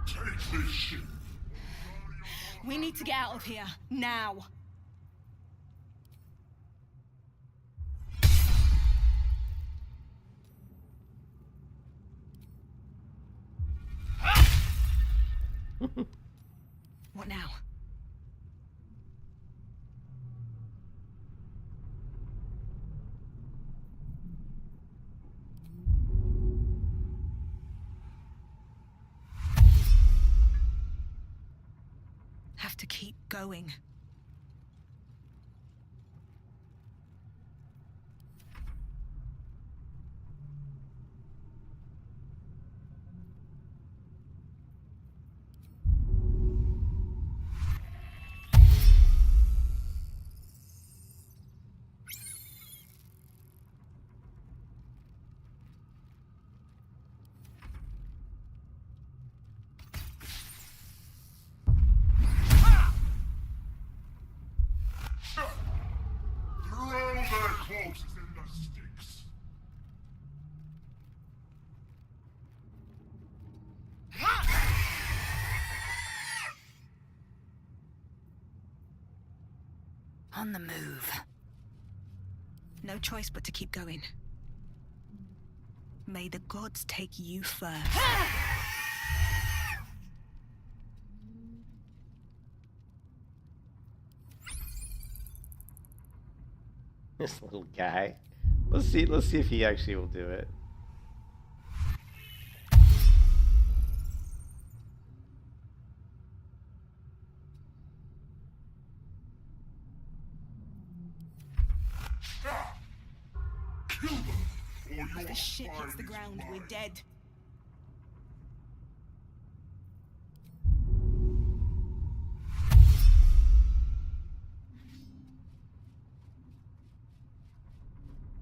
Speaker 11: Take this ship.
Speaker 10: We need to get out of here, now. What now? Have to keep going.
Speaker 11: Throw their corpses in the sticks.
Speaker 3: On the move.
Speaker 10: No choice but to keep going. May the gods take you first.
Speaker 1: This little guy. Let's see if he actually will do it.
Speaker 10: If this shit hits the ground, we're dead.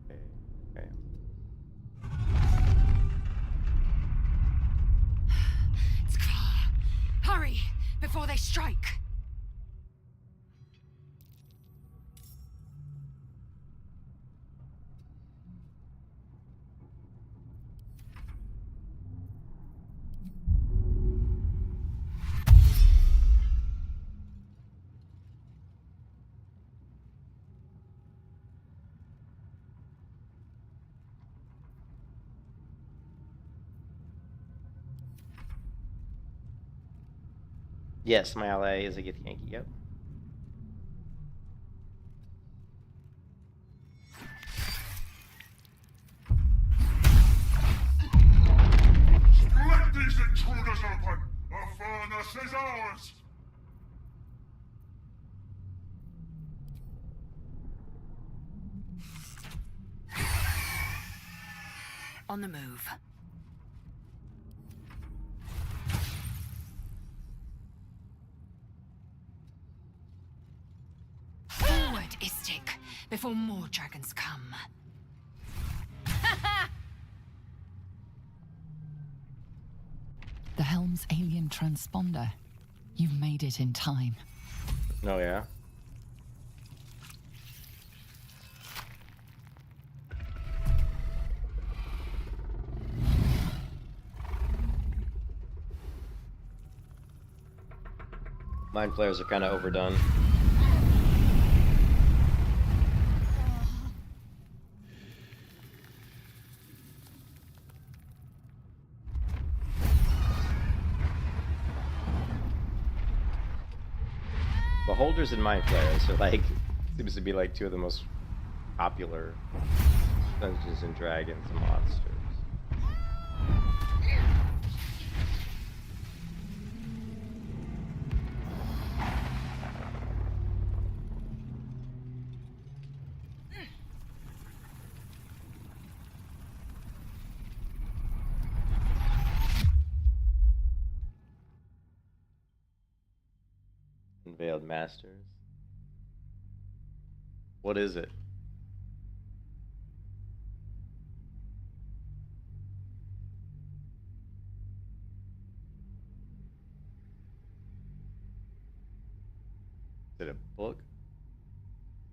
Speaker 1: Okay.
Speaker 3: It's clear. Hurry, before they strike.
Speaker 1: Yes, my ally is a Gith Yankee, yep.
Speaker 11: Split these intruders open! The furnace is ours!
Speaker 3: On the move. Forward, Istik, before more dragons come.
Speaker 8: The helm's alien transponder. You've made it in time.
Speaker 1: Oh, yeah? Mind flares are kind of overdone. Beholders and mind flares are like, seems to be like two of the most popular Dungeons and Dragons monsters. Unveiled Masters. What is it? Is it a book?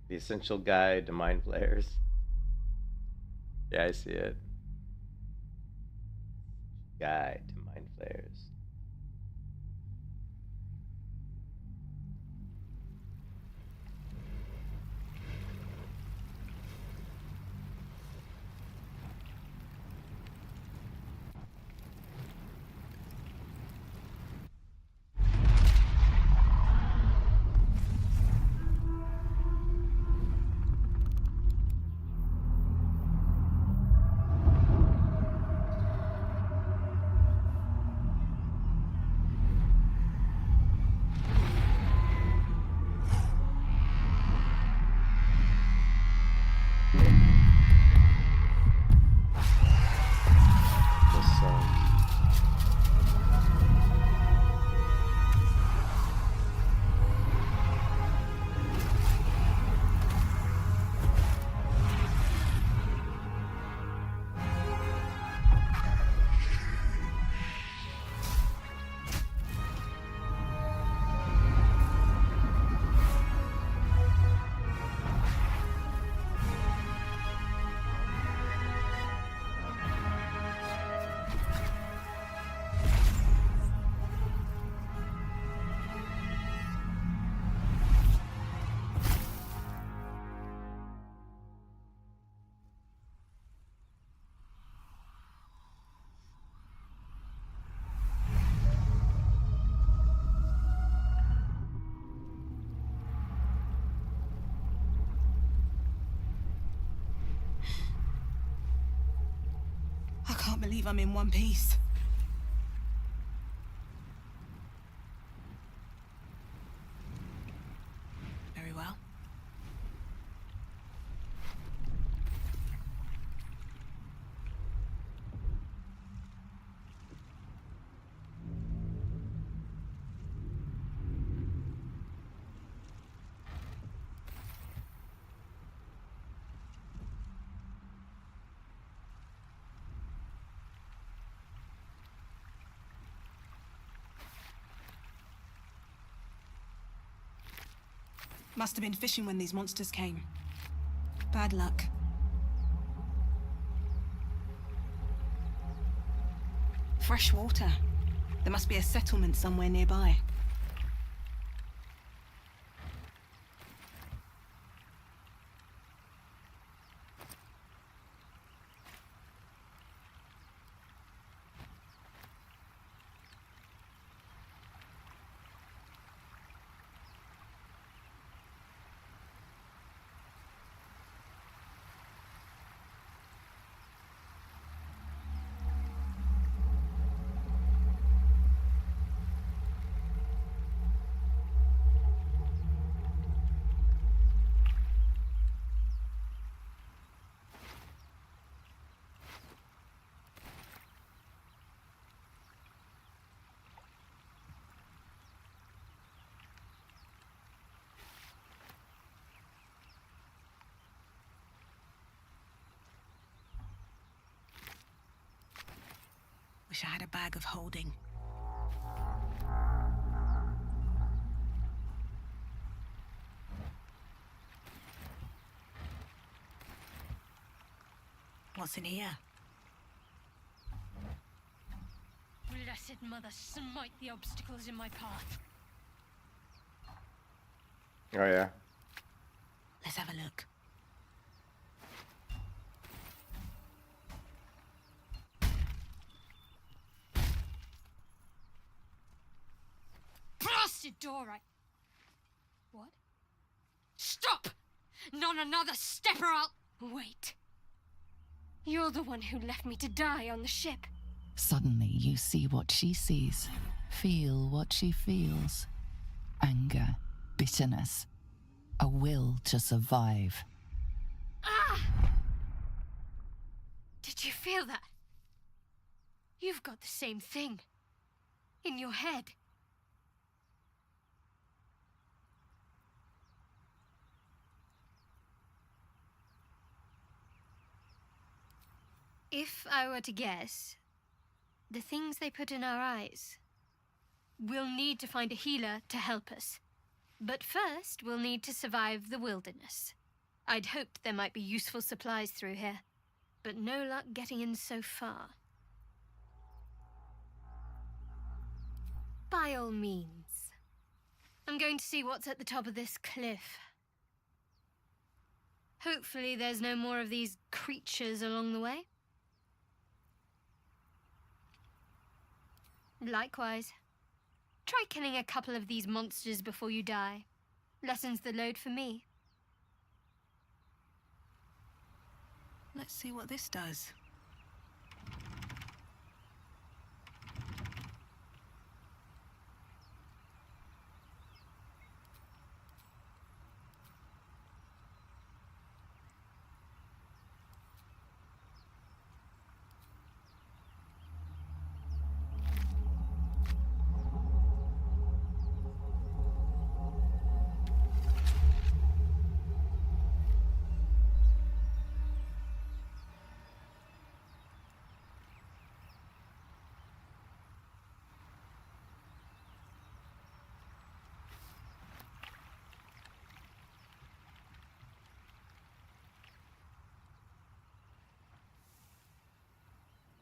Speaker 1: The Essential Guide to Mind Flayers. Yeah, I see it. Guide to Mind Flayers.
Speaker 10: I can't believe I'm in one piece. Very well. Must have been fishing when these monsters came. Bad luck. Fresh water. There must be a settlement somewhere nearby. Wish I had a bag of holding. What's in here?
Speaker 9: Blessed Mother, smite the obstacles in my path.
Speaker 1: Oh yeah.
Speaker 10: Let's have a look.
Speaker 9: Blasted door, What? Stop! Not another step or I'll... Wait. You're the one who left me to die on the ship.
Speaker 8: Suddenly, you see what she sees, feel what she feels. Anger, bitterness, a will to survive.
Speaker 9: Ah! Did you feel that? You've got the same thing. In your head. If I were to guess, the things they put in our eyes, we'll need to find a healer to help us. But first, we'll need to survive the wilderness. I'd hoped there might be useful supplies through here, but no luck getting in so far. By all means. I'm going to see what's at the top of this cliff. Hopefully there's no more of these creatures along the way. Likewise. Try killing a couple of these monsters before you die. Lessens the load for me.
Speaker 10: Let's see what this does.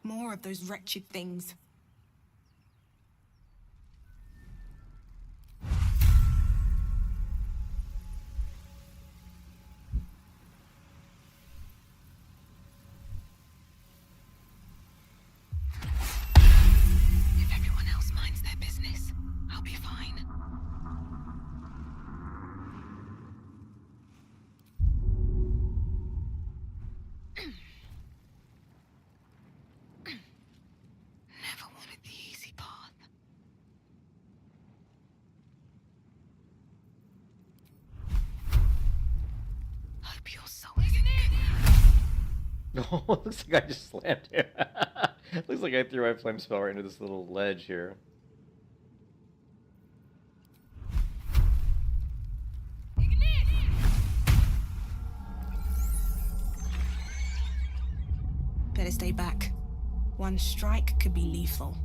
Speaker 10: More of those wretched things. If everyone else minds their business, I'll be fine. Never wanted the easy path. Hope your soul isn't good.
Speaker 1: Oh, looks like I just slammed him. Looks like I threw my flame spell right into this little ledge here.
Speaker 10: Better stay back. One strike could be lethal.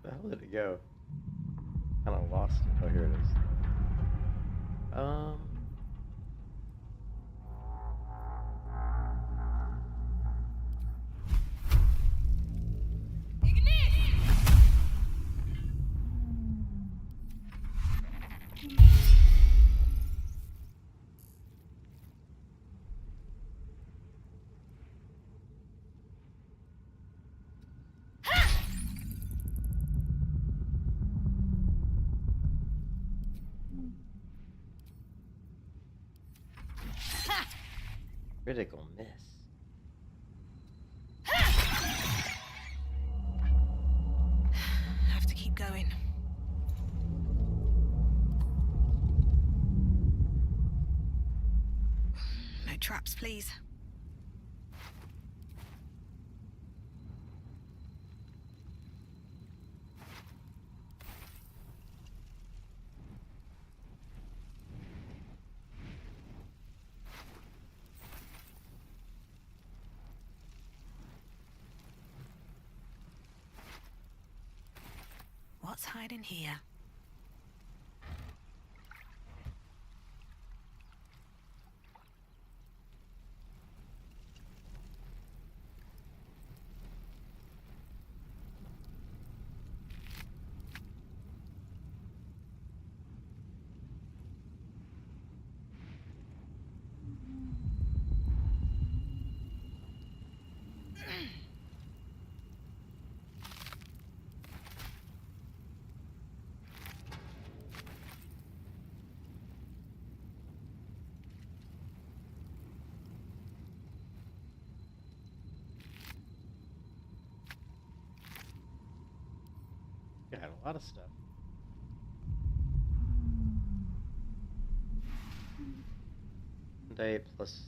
Speaker 1: The hell did it go? Kind of lost it. Oh, here it is. Critical miss.
Speaker 10: Have to keep going. No traps, please. What's hiding here?
Speaker 1: Got a lot of stuff. Day plus.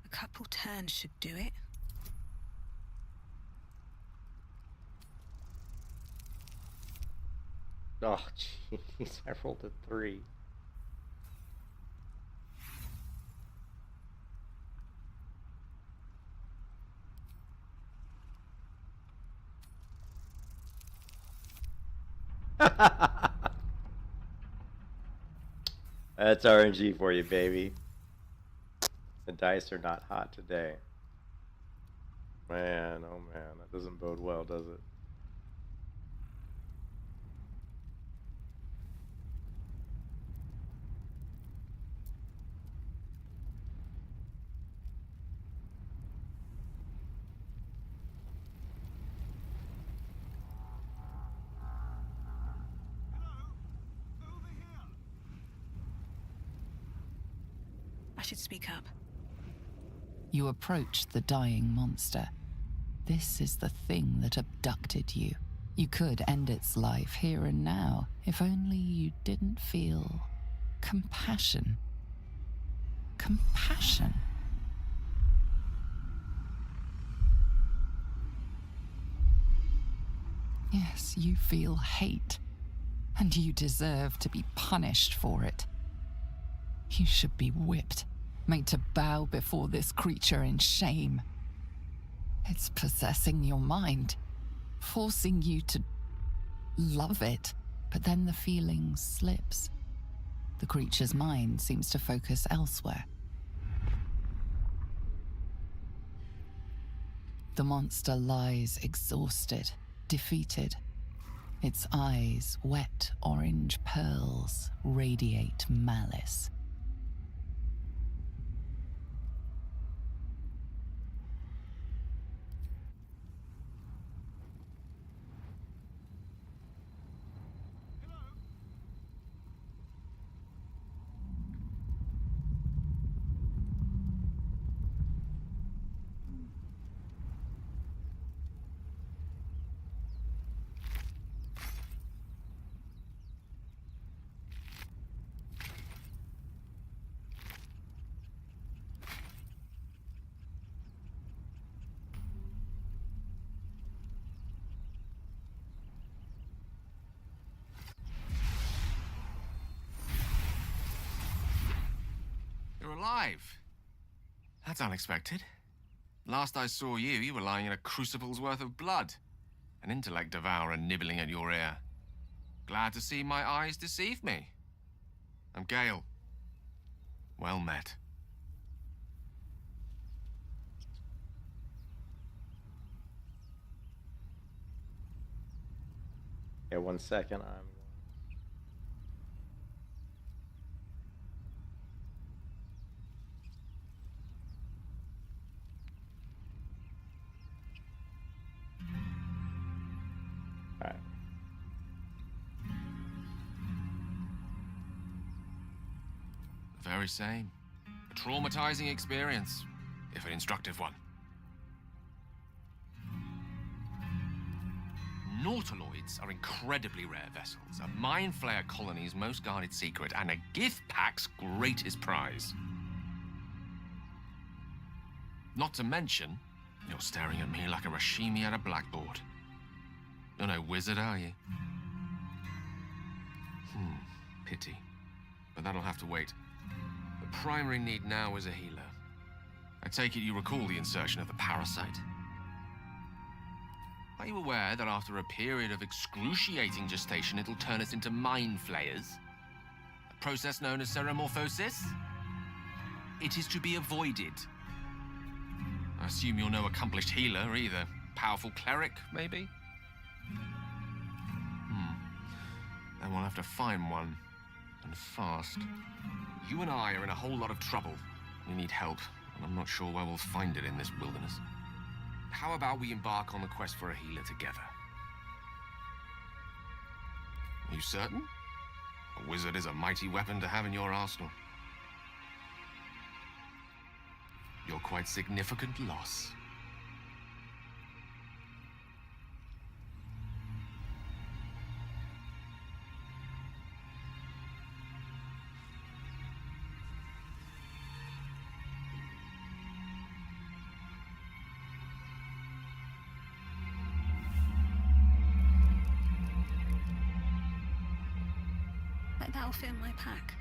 Speaker 10: A couple turns should do it.
Speaker 1: Oh, jeez, I rolled a 3. That's RNG for you, baby. The dice are not hot today. Man, oh man, that doesn't bode well, does it?
Speaker 10: I should speak up.
Speaker 8: You approach the dying monster. This is the thing that abducted you. You could end its life here and now, if only you didn't feel compassion. Compassion. Yes, you feel hate, and you deserve to be punished for it. You should be whipped, made to bow before this creature in shame. It's possessing your mind, forcing you to love it, but then the feeling slips. The creature's mind seems to focus elsewhere. The monster lies exhausted, defeated. Its eyes, wet orange pearls, radiate malice.
Speaker 12: alive. That's unexpected. Last I saw you, you were lying in a crucible's worth of blood. An intellect devourer nibbling at your ear. Glad to see my eyes deceive me. I'm Gale. Well met.
Speaker 1: Yeah, 1 second. Alright.
Speaker 12: The very same. A traumatizing experience, if an instructive one. Nautiloids are incredibly rare vessels, a mind flayer colony's most guarded secret, and a gift pack's greatest prize. Not to mention, you're staring at me like a Rashimi at a blackboard. You're no wizard, are you? Pity. But that'll have to wait. The primary need now is a healer. I take it you recall the insertion of the parasite? Are you aware that after a period of excruciating gestation, it'll turn us into mind flayers? A process known as ceremorphosis? It is to be avoided. I assume you're no accomplished healer either. Powerful cleric, maybe? Then we'll have to find one. And fast. You and I are in a whole lot of trouble. We need help, and I'm not sure where we'll find it in this wilderness. How about we embark on the quest for a healer together? Are you certain? A wizard is a mighty weapon to have in your arsenal. You're quite significant loss.
Speaker 10: That'll fit in my pack.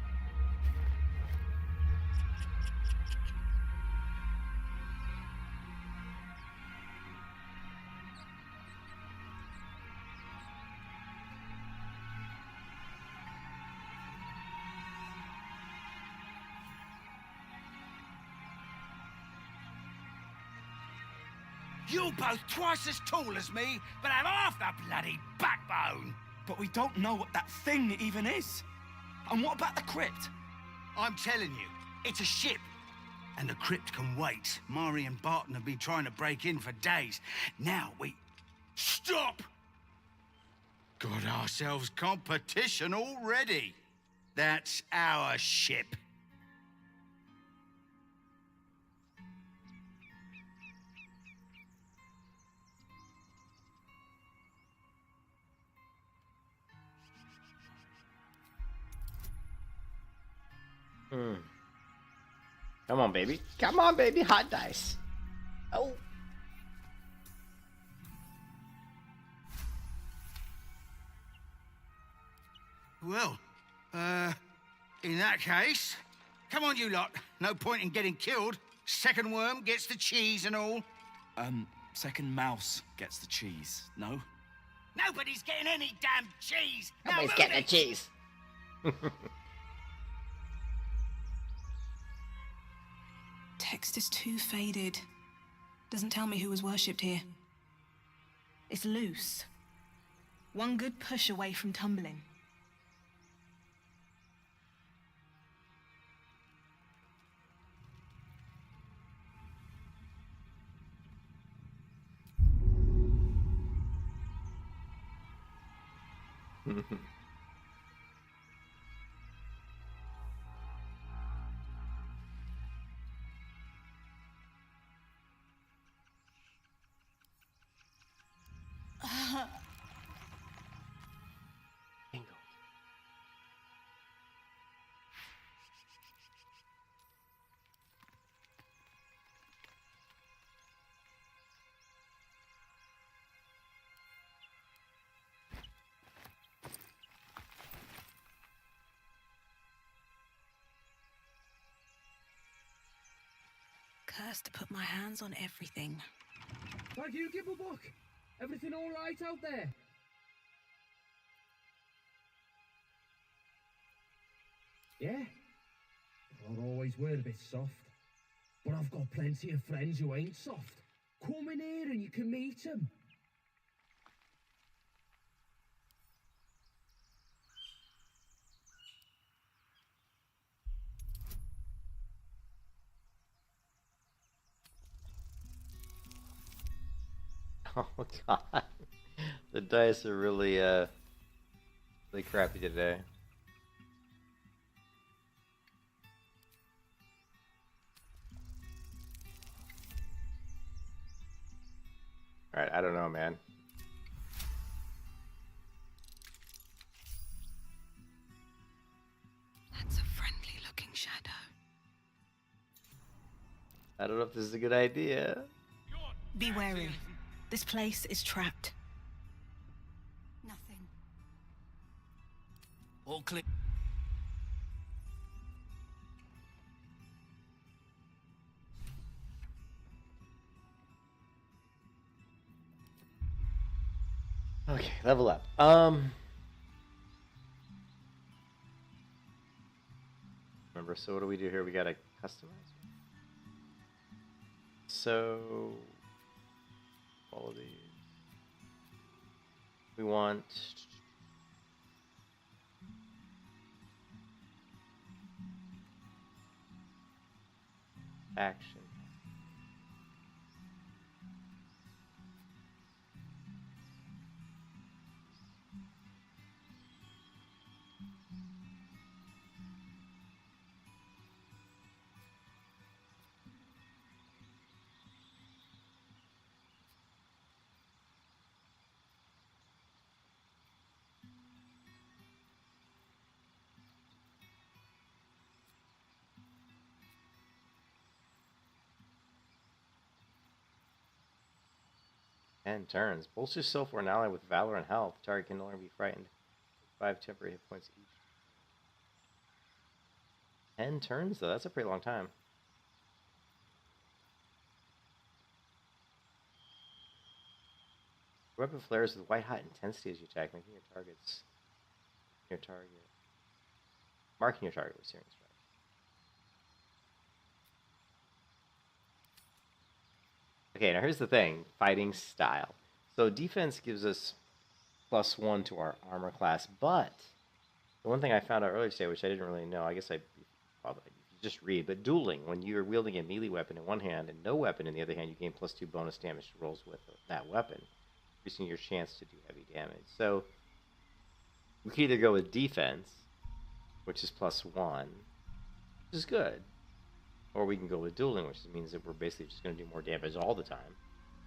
Speaker 7: You're both twice as tall as me, but have half the bloody backbone.
Speaker 13: But we don't know what that thing even is. And what about the crypt?
Speaker 7: I'm telling you, it's a ship. And the crypt can wait. Mari and Barton have been trying to break in for days. Now we... Stop! Got ourselves competition already. That's our ship.
Speaker 1: Come on, baby. Come on, baby. Hot dice. Oh.
Speaker 7: Well, in that case, come on, you lot. No point in getting killed. Second worm gets the cheese and all.
Speaker 13: Second mouse gets the cheese, no?
Speaker 7: Nobody's getting any damn cheese.
Speaker 1: Nobody's getting the cheese.
Speaker 10: Text is too faded. Doesn't tell me who was worshipped here. It's loose. One good push away from tumbling. just to put my hands on everything.
Speaker 14: Like you, Gibblebuck. Everything all right out there? Yeah? I'll always were a bit soft. But I've got plenty of friends who ain't soft. Come in here and you can meet them.
Speaker 1: Oh god. The dice are really really crappy today. Alright, I don't know, man.
Speaker 10: That's a friendly looking shadow.
Speaker 1: I don't know if this is a good idea.
Speaker 10: Be wary. This place is trapped.
Speaker 3: Nothing.
Speaker 13: All clear.
Speaker 1: Okay, level up. Remember, so what do we do here? We gotta customize. So all of these. We want action. And turns. Bolster yourself or an ally with valor and health. Target can no longer be frightened. 5 temporary hit points each. 10 turns though, that's a pretty long time. Weapon flares with white hot intensity as you attack, making your target marking your target with searing strike. Okay, now here's the thing, fighting style. So defense gives us +1 to our armor class, but the one thing I found out earlier today, which I didn't really know, I guess I probably just read, but dueling, when you're wielding a melee weapon in one hand and no weapon in the other hand, you gain +2 bonus damage to rolls with that weapon, increasing your chance to do heavy damage. So we can either go with defense, which is +1, which is good, or we can go with dueling, which means that we're basically just going to do more damage all the time,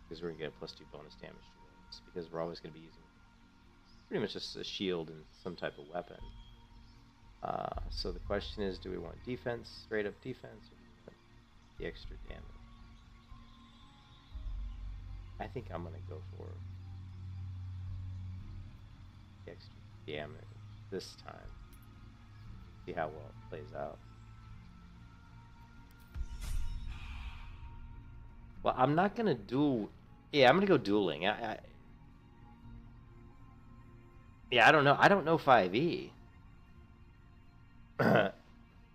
Speaker 1: because we're going to get a +2 bonus damage to rolls, because we're always going to be using pretty much just a shield and some type of weapon. So the question is, do we want defense, straight up defense, or do we want the extra damage? I think I'm going to go for the extra damage this time. See how well it plays out. Well, I'm not going to do... Yeah, I'm going to go dueling. Yeah, I don't know. I don't know 5e.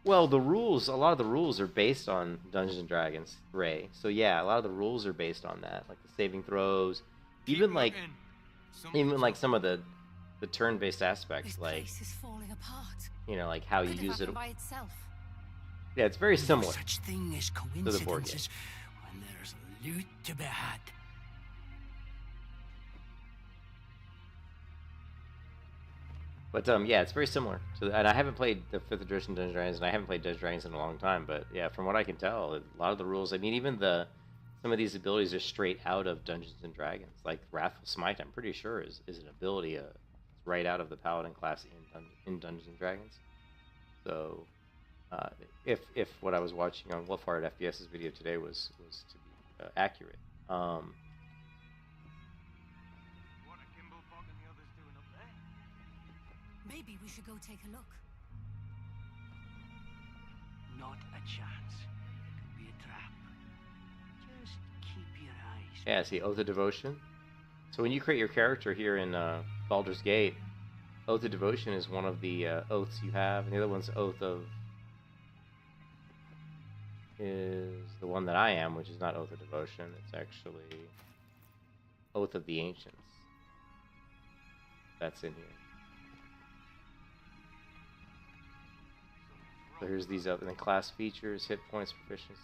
Speaker 1: Well, the rules, a lot of the rules are based on Dungeons and Dragons, Ray. So yeah, a lot of the rules are based on that, like the saving throws, even like some of the turn-based aspects, like
Speaker 3: Is falling apart.
Speaker 1: you know, like how you use it.
Speaker 3: By itself.
Speaker 1: Yeah, it's very similar
Speaker 7: Such thing as
Speaker 1: to the board game.
Speaker 7: coincidences when there's loot to be had.
Speaker 1: But yeah, it's very similar to, and I haven't played the 5th edition Dungeons and Dragons, and I haven't played Dungeons and Dragons in a long time. But yeah, from what I can tell, a lot of the rules. I mean, even some of these abilities are straight out of Dungeons and Dragons. Like Wrathful Smite, I'm pretty sure is an ability right out of the Paladin class in Dungeons and Dragons. So if what I was watching on Wolfhard FPS's video today was to be accurate.
Speaker 3: Maybe we should go take a look.
Speaker 7: Not a chance. It could be a trap.
Speaker 1: Yeah, see, Oath of Devotion. So when you create your character here in Baldur's Gate, Oath of Devotion is one of the oaths you have, and the other one's Oath of... is the one that I am, which is not Oath of Devotion. It's actually Oath of the Ancients. That's in here. So here's these up, and then class features, hit points, proficiencies.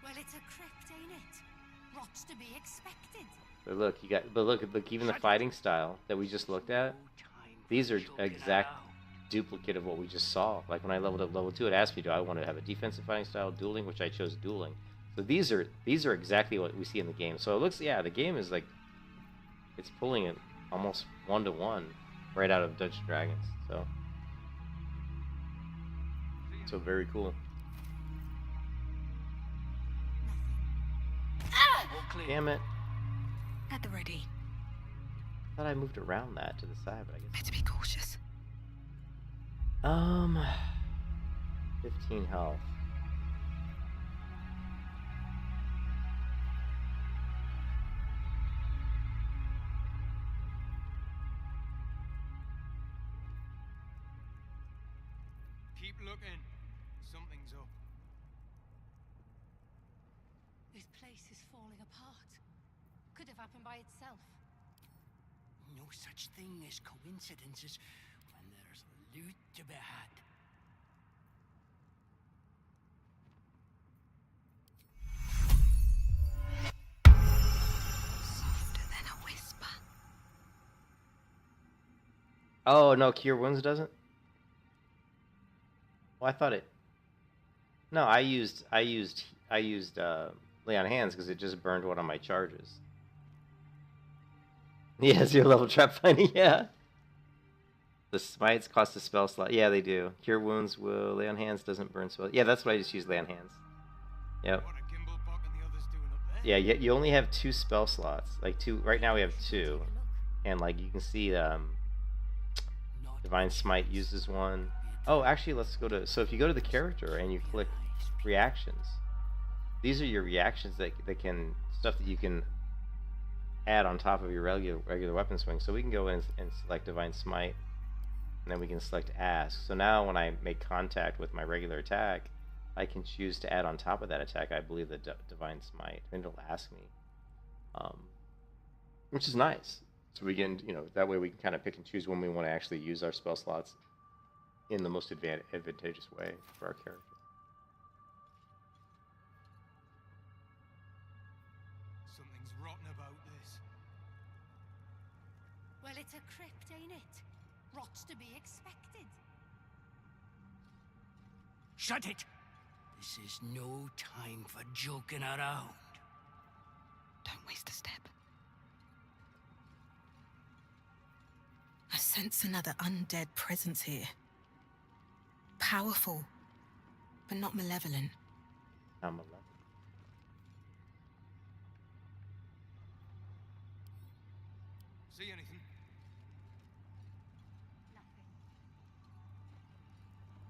Speaker 3: Well, it's a crypt, ain't it? What's to be expected?
Speaker 1: But look, look, even the fighting style that we just looked at, these are exact duplicate of what we just saw. Like when I leveled up level 2, it asked me, do I want to have a defensive fighting style, dueling, which I chose dueling. So these are exactly what we see in the game. So it looks, yeah, the game is like, it's pulling it almost 1-to-1 right out of Dungeons & Dragons. So very cool. Damn it.
Speaker 10: At the ready.
Speaker 1: Thought I moved around that to the side, but I guess.
Speaker 10: Better be cautious.
Speaker 1: 15 health.
Speaker 7: Keep looking. Something's up.
Speaker 3: This place is falling apart. Could have happened by itself.
Speaker 7: No such thing as coincidences when there's loot to be had.
Speaker 10: Softer than a whisper.
Speaker 1: Oh no, Cure Wounds doesn't? Well, I thought it. No, I used Lay on Hands because it just burned one of my charges. Yeah, 0 level trap finding, yeah. The smites cost a spell slot. Yeah, they do. Cure Wounds will Lay on Hands doesn't burn spells. Yeah, that's what I just used, Lay on Hands. Yep. Yeah, you only have 2 spell slots. Like 2 right now we have 2. And like you can see Divine Smite uses one. Oh, actually, let's go to... So if you go to the character and you click reactions, these are your reactions that can... Stuff that you can add on top of your regular weapon swing. So we can go in and select Divine Smite, and then we can select Ask. So now when I make contact with my regular attack, I can choose to add on top of that attack, I believe, the Divine Smite, and it'll ask me. Which is nice. So we can, that way we can kind of pick and choose when we want to actually use our spell slots in the most advantageous way for our character.
Speaker 7: Something's rotten about this.
Speaker 3: Well, it's a crypt, ain't it? What's to be expected?
Speaker 7: Shut it! This is no time for joking around.
Speaker 10: Don't waste a step. I sense another undead presence here. Powerful, but not malevolent.
Speaker 1: Not malevolent.
Speaker 7: See anything?
Speaker 3: Nothing.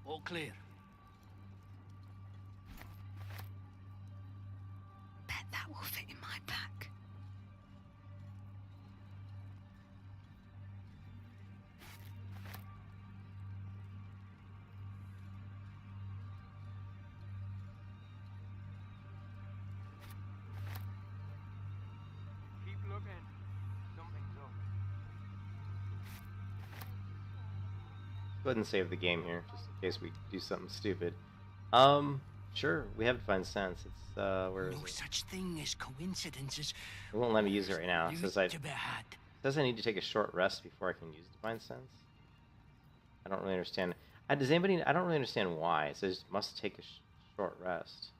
Speaker 7: All clear.
Speaker 10: Bet that will fit in my pack.
Speaker 7: Keep looking. Something's up.
Speaker 1: Go ahead and save the game here, just in case we do something stupid. Sure, we have Divine Sense. It's, where is
Speaker 7: No
Speaker 1: it?
Speaker 7: such thing as coincidences.
Speaker 1: It won't let me use it right now. It says
Speaker 7: Loot to be had.
Speaker 1: I need to take a short rest before I can use Divine Sense. I don't really understand. Does anybody? I don't really understand why. It says must take a short rest.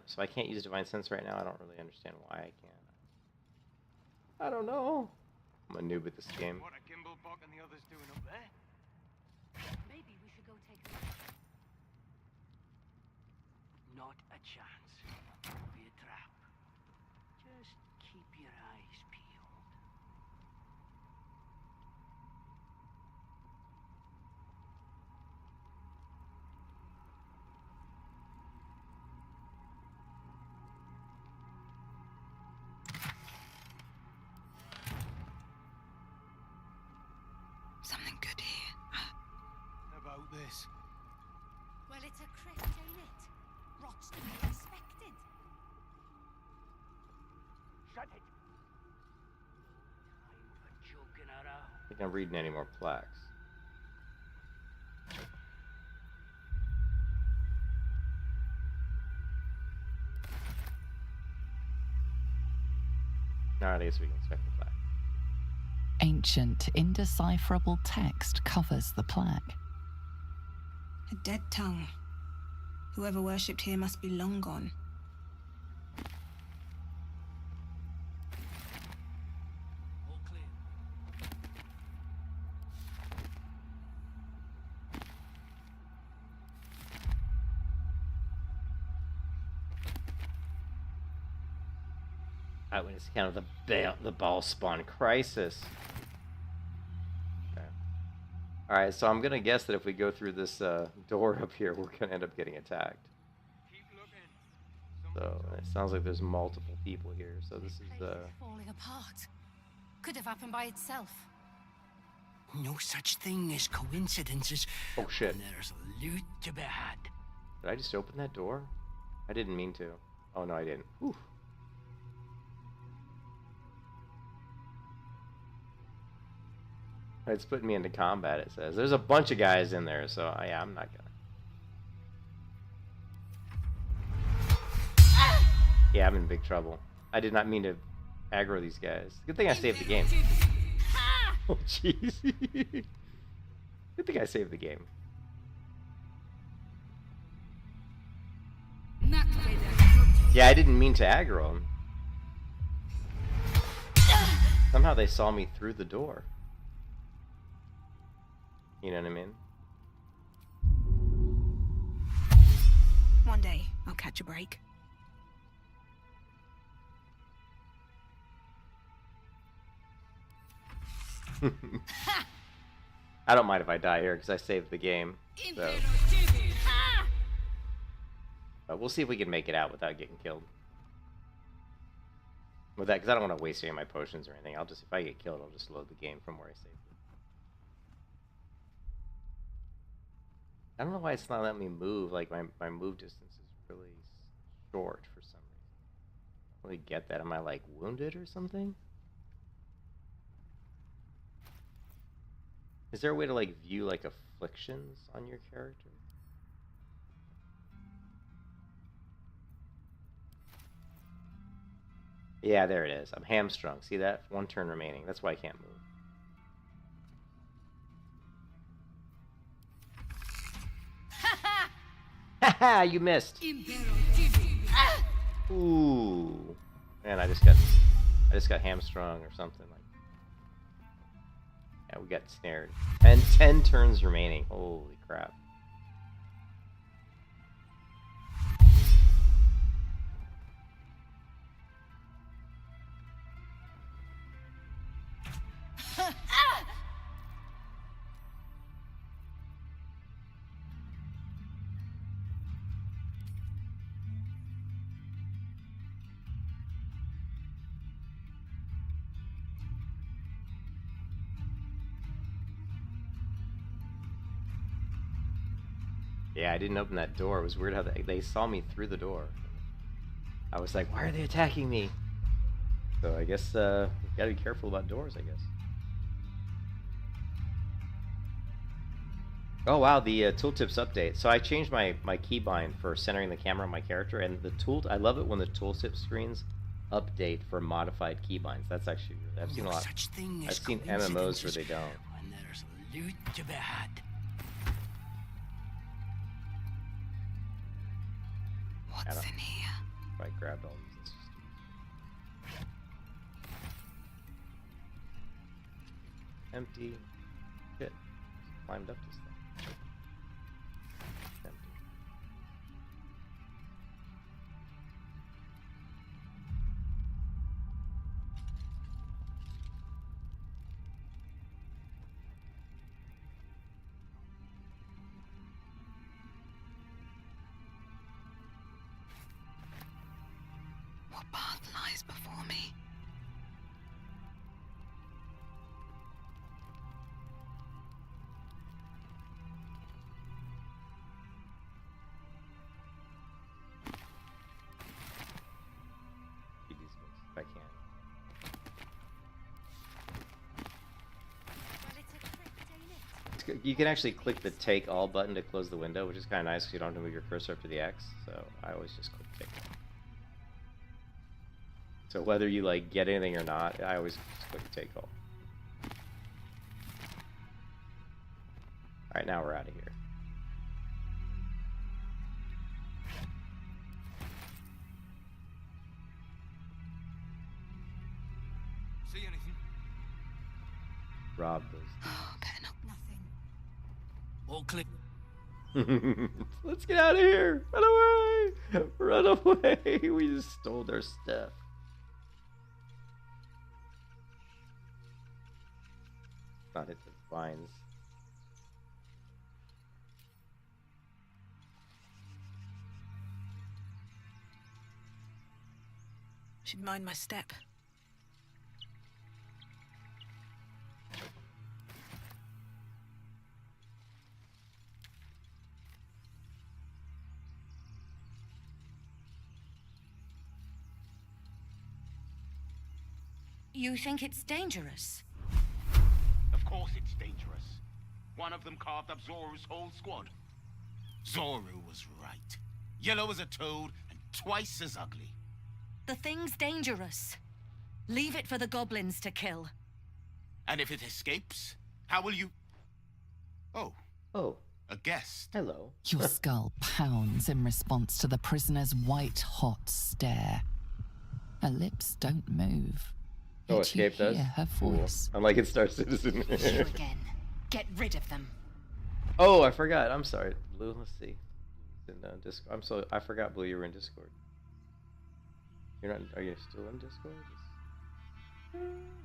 Speaker 1: So I can't use Divine Sense right now. I don't really understand why I can't. I don't know. I'm a noob at this game.
Speaker 7: What are Gimblebuck and the others doing up there?
Speaker 3: Maybe we should go take a look.
Speaker 7: Not a chance. It'll be a trap. Just keep your eyes peeled.
Speaker 10: good here.
Speaker 7: About this.
Speaker 3: Well, it's a crypt, ain't it? Rots to be expected.
Speaker 7: Shut it. Time for joking around.
Speaker 1: I think I'm reading any more plaques. Alright, I guess we can inspect the plaque.
Speaker 8: Ancient, indecipherable text covers the plaque.
Speaker 10: A dead tongue. Whoever worshipped here must be long gone.
Speaker 13: All clear.
Speaker 1: Eyewitness account of the ball spawn crisis. Okay. Alright, so I'm gonna guess that if we go through this door up here, we're gonna end up getting attacked. So it sounds like there's multiple people here. So this is
Speaker 3: Falling apart. Could have happened by itself.
Speaker 7: No such thing as coincidences.
Speaker 1: Oh shit.
Speaker 7: And there's loot to be had.
Speaker 1: Did I just open that door? I didn't mean to. Oh no, I didn't. Whew. It's putting me into combat, it says. There's a bunch of guys in there, so yeah, I'm not gonna. Yeah, I'm in big trouble. I did not mean to aggro these guys. Good thing I saved the game. Oh, jeez. Good thing I saved the game. Yeah, I didn't mean to aggro them. Somehow they saw me through the door. You know what I mean?
Speaker 10: One day, I'll catch a break.
Speaker 1: I don't mind if I die here because I saved the game. So. But we'll see if we can make it out without getting killed. With that, because I don't want to waste any of my potions or anything. I'll just, if I get killed, I'll just load the game from where I saved it. I don't know why it's not letting me move. Like my move distance is really short for some reason. I don't really get that. Am I like wounded or something? Is there a way to like view like afflictions on your character? Yeah, there it is. I'm hamstrung. See that? One turn remaining. That's why I can't move. Haha, you missed. Ooh. Man, I just got hamstrung or something like. Yeah, we got snared. And 10 turns remaining. Holy crap. Yeah, I didn't open that door. It was weird how they saw me through the door. I was like, why are they attacking me? So I guess you gotta be careful about doors, I guess. Oh wow, the tooltips update. So I changed my keybind for centering the camera on my character, and the I love it when the tooltip screens update for modified keybinds. That's actually I've seen a lot. I've seen MMOs where they don't.
Speaker 7: And there's loot to be had.
Speaker 3: What's in here?
Speaker 1: If I grabbed all these. Empty. Shit. Climbed up this thing. Empty.
Speaker 3: What path lies before me?
Speaker 1: you can actually click the take all button to close the window, which is kind of nice because you don't have to move your cursor up to the X. So I always just click take all. So whether you like get anything or not, I always just click take all. All right, now we're out of here.
Speaker 13: See anything?
Speaker 1: Rob those.
Speaker 3: Oh, better not. Nothing.
Speaker 13: All clear.
Speaker 1: Let's get out of here! Run away! Run away! We just stole their stuff. Not hit the vines.
Speaker 10: Should mind my step.
Speaker 3: You think it's dangerous?
Speaker 15: Of course it's dangerous. One of them carved up Zoru's whole squad. Zoru was right. Yellow as a toad and twice as ugly.
Speaker 3: The thing's dangerous. Leave it for the goblins to kill.
Speaker 15: And if it escapes, how will you... Oh.
Speaker 1: Oh.
Speaker 15: A guest.
Speaker 1: Hello.
Speaker 8: Your skull pounds in response to the prisoner's white-hot stare. Her lips don't move.
Speaker 1: Oh,
Speaker 8: Yet you
Speaker 1: escape does?
Speaker 8: hear her voice.
Speaker 1: Cool. Unlike in Star Citizen.
Speaker 3: You again. Get rid of them.
Speaker 1: Oh, I forgot. I'm sorry, Blue. Let's see. In Discord. I forgot, Blue. You were in Discord. You're not. Are you still in Discord?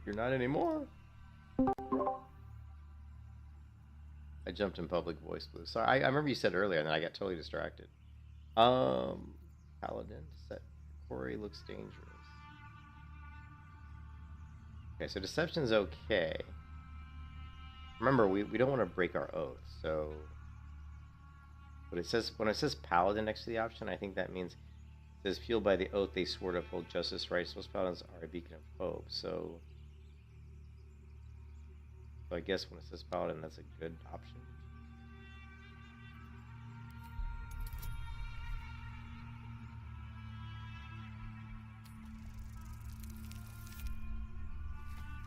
Speaker 1: You're not anymore. I jumped in public voice, Blue. Sorry. I remember you said earlier, and then I got totally distracted. Paladin set. Quarry looks dangerous. Okay, so deception's okay. Remember, we don't want to break our oath, so... But it says, when it says Paladin next to the option, I think that means it says fueled by the oath they swore to uphold justice, right? Most Paladins are a beacon of hope, so I guess when it says Paladin, that's a good option.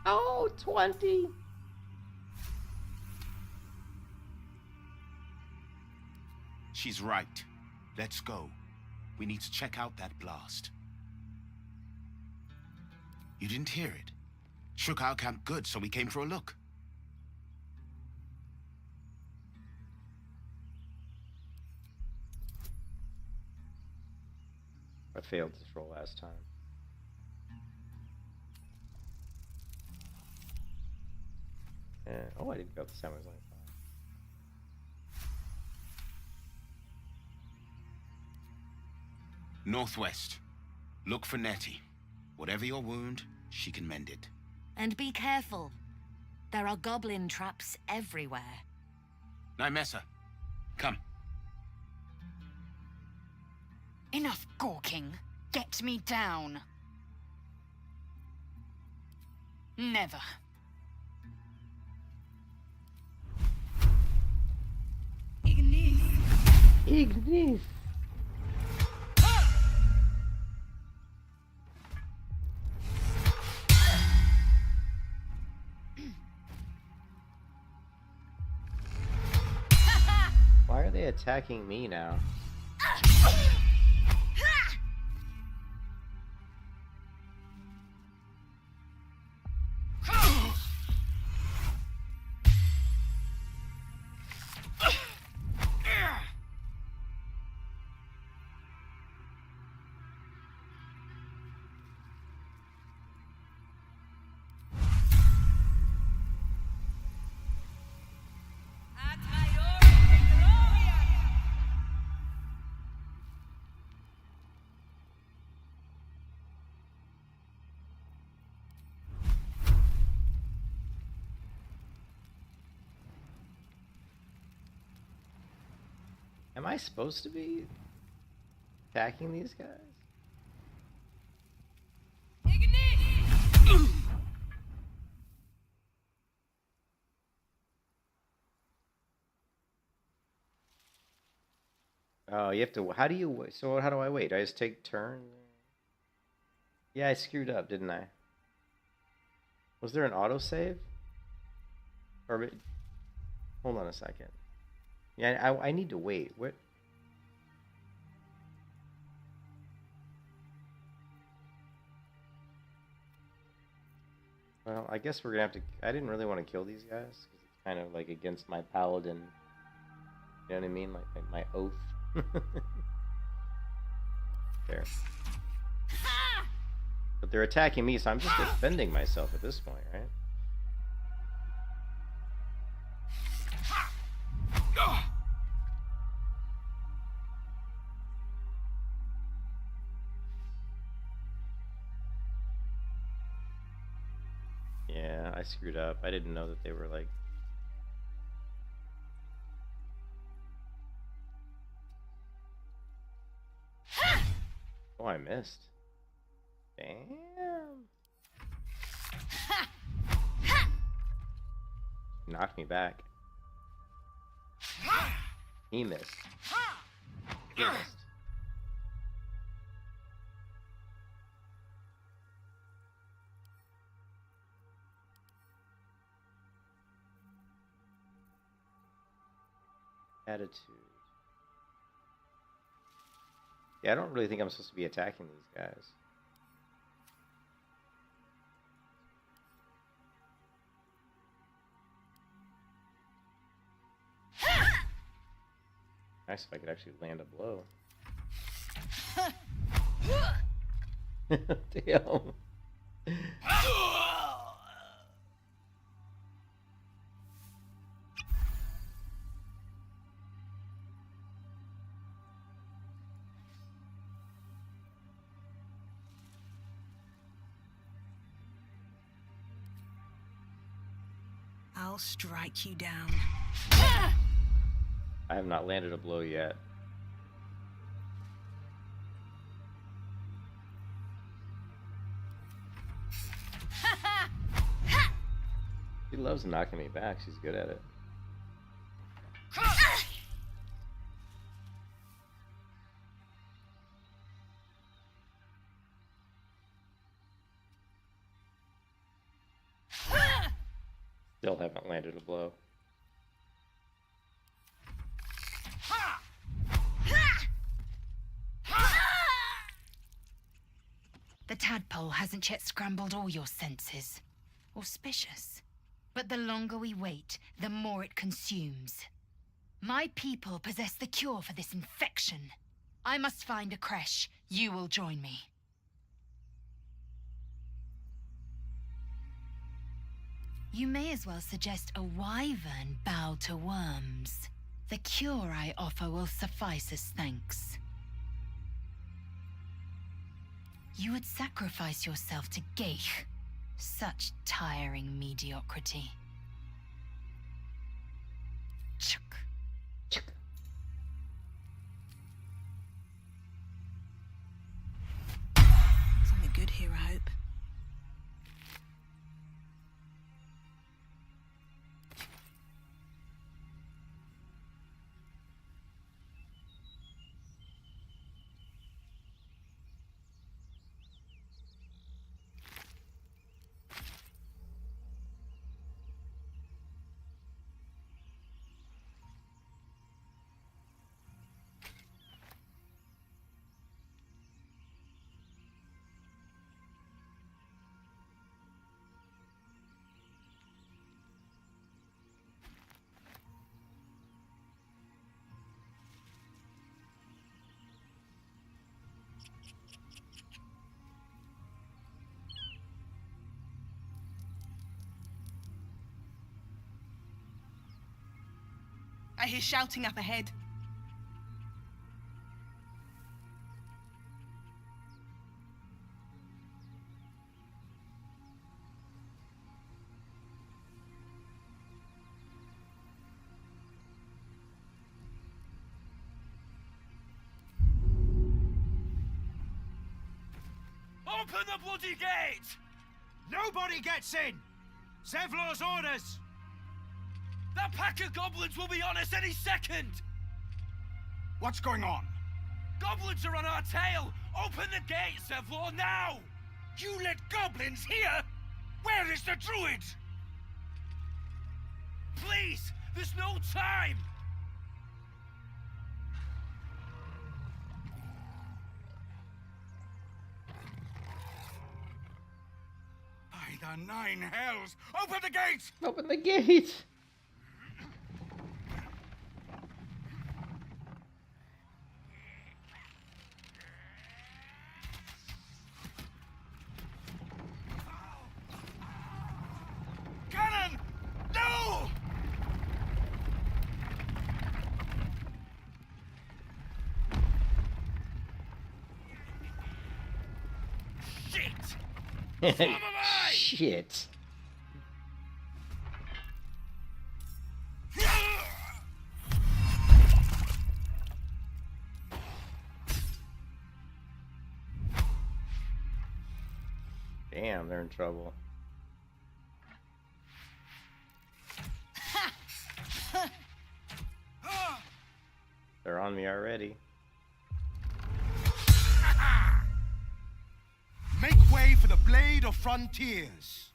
Speaker 1: Oh, 20!
Speaker 15: She's right. Let's go. We need to check out that blast. You didn't hear it? Shook our camp good, so we came for a look.
Speaker 1: I failed this roll last time. Yeah. Oh, I didn't go up this time. I was only 5.
Speaker 15: Northwest. Look for Nettie. Whatever your wound, she can mend it.
Speaker 3: And be careful. There are goblin traps everywhere.
Speaker 15: Nymessa, come.
Speaker 3: Enough gawking. Get me down. Never.
Speaker 1: Ignis. Why are they attacking me now? Am I supposed to be attacking these guys? Oh, you have to. How do you? So how do I wait? I just take turns. Yeah, I screwed up, didn't I? Was there an autosave? Or hold on a second. Yeah, I need to wait. What? Well, I guess we're gonna have to. I didn't really want to kill these guys because it's kind of like against my paladin. You know what I mean? Like my oath. There. But they're attacking me, so I'm just defending myself at this point, right? Yeah, I screwed up. I didn't know that they were like... Oh, I missed. Damn. Knocked me back. He missed. He missed. Attitude. Yeah, I don't really think I'm supposed to be attacking these guys. Nice if I could actually land a blow. Damn.
Speaker 10: I'll strike you down.
Speaker 1: I have not landed a blow yet. She loves knocking me back. She's good at it. Still haven't landed a blow.
Speaker 3: The tadpole hasn't yet scrambled all your senses. Auspicious. But the longer we wait, the more it consumes. My people possess the cure for this infection. I must find a creche. You will join me. You may as well suggest a wyvern bow to worms. The cure I offer will suffice as thanks. You would sacrifice yourself to Geich. Such tiring mediocrity. Chuk. Chuk.
Speaker 10: Something good here, I hope. I hear shouting up ahead.
Speaker 13: Open the bloody gate!
Speaker 7: Nobody gets in! Zevlor's orders!
Speaker 13: That pack of goblins will be on us any second!
Speaker 7: What's going on?
Speaker 13: Goblins are on our tail! Open the gate, Sevlor, now!
Speaker 7: You let goblins here? Where is the druid?
Speaker 13: Please! There's no time!
Speaker 7: By the 9 hells! Open the gate!
Speaker 1: Open the gate!
Speaker 7: Cannon! No! Shit!
Speaker 1: Shit. Damn, they're in trouble. They're on me already.
Speaker 7: Make way for the Blade of Frontiers.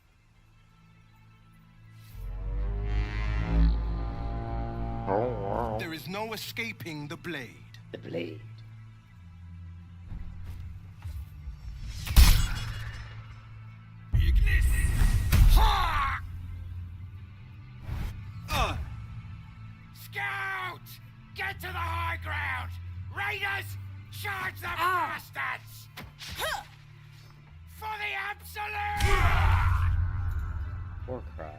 Speaker 7: There is no escaping the Blade.
Speaker 1: The Blade.
Speaker 7: Ignis! Scout! Get to the high ground! Raiders! Charge the bastards! For the absolute!
Speaker 1: War cry.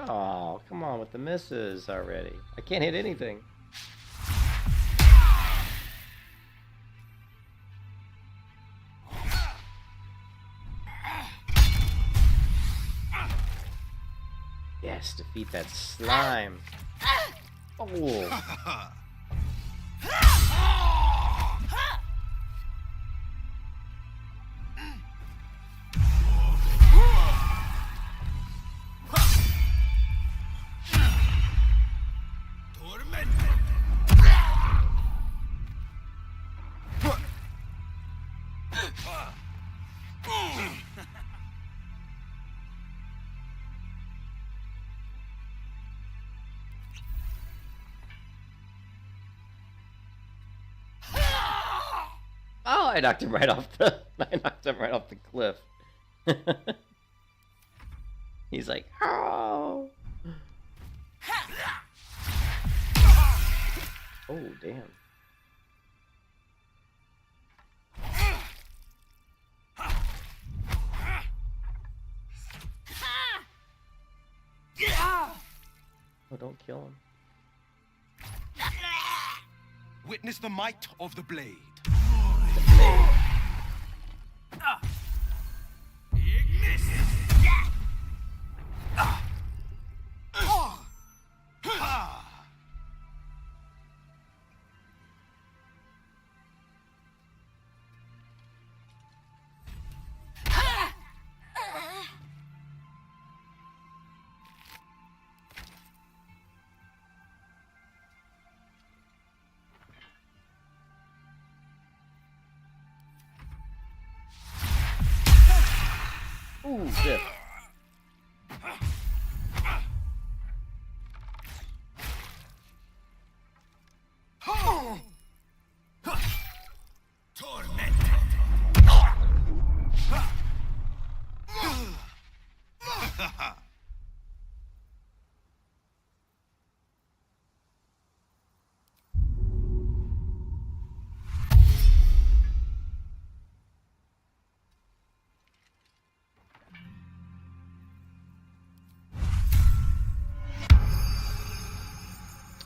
Speaker 1: Oh, come on with the misses already. I can't hit anything. Yes, defeat that slime. Oh. Oh, I knocked him right off the cliff. He's like, oh. Oh, damn. Oh, don't kill him.
Speaker 7: Witness the might of the Blade.
Speaker 1: Ooh, shit.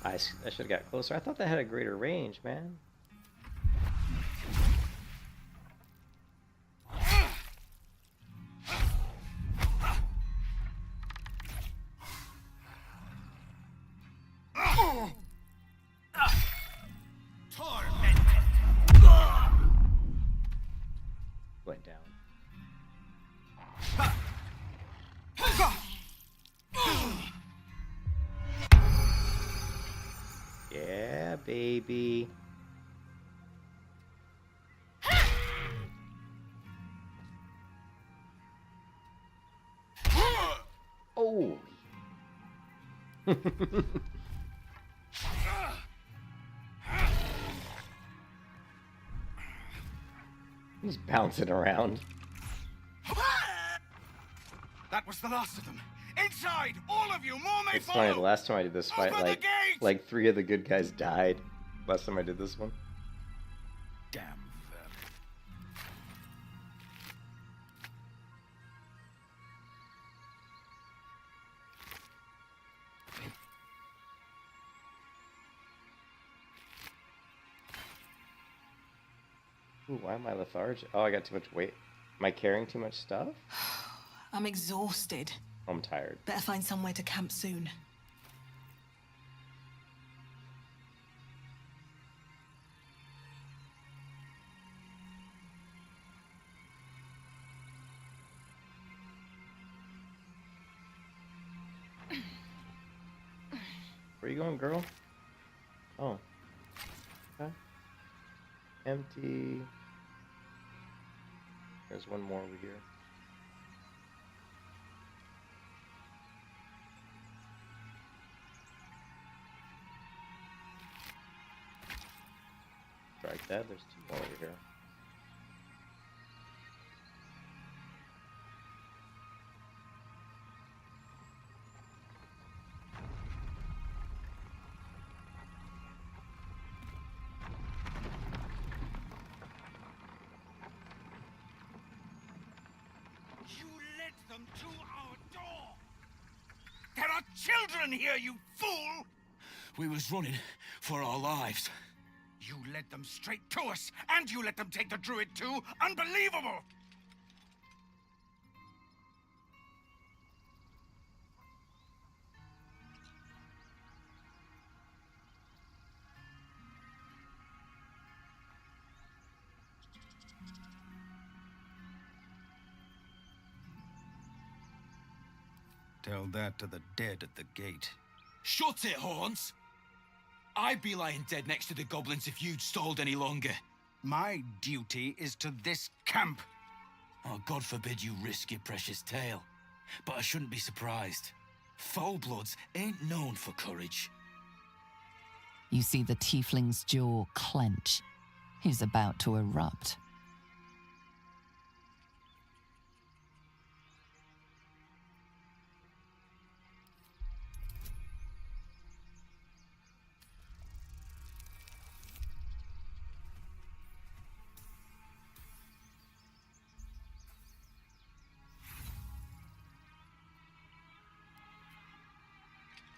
Speaker 1: I should have got closer. I thought that had a greater range, man. Yeah, baby. Oh. He's bouncing around.
Speaker 7: That was the last of them. Inside, all of you. More may
Speaker 1: It's
Speaker 7: follow.
Speaker 1: funny, the last time I did this fight,
Speaker 7: Open the gate!
Speaker 1: like 3 of the good guys died. Last time I did this one.
Speaker 7: Damn vermin.
Speaker 1: Ooh, why am I lethargic? Oh, I got too much weight. Am I carrying too much stuff?
Speaker 10: I'm exhausted.
Speaker 1: I'm tired.
Speaker 10: Better find somewhere to camp soon.
Speaker 1: Where you going, girl? Oh. Okay. Empty. There's one more over here. Strike that. There's 2 more over here.
Speaker 7: You led them to our door. There are children here, you fool!
Speaker 13: We was running for our lives.
Speaker 7: You led them straight to us, and you let them take the druid too. Unbelievable! Tell that to the dead at the gate.
Speaker 13: Shut it, Horns! I'd be lying dead next to the goblins if you'd stalled any longer.
Speaker 7: My duty is to this camp.
Speaker 13: Oh, God forbid you risk your precious tail. But I shouldn't be surprised. Foul-bloods ain't known for courage.
Speaker 8: You see the tiefling's jaw clench. He's about to erupt.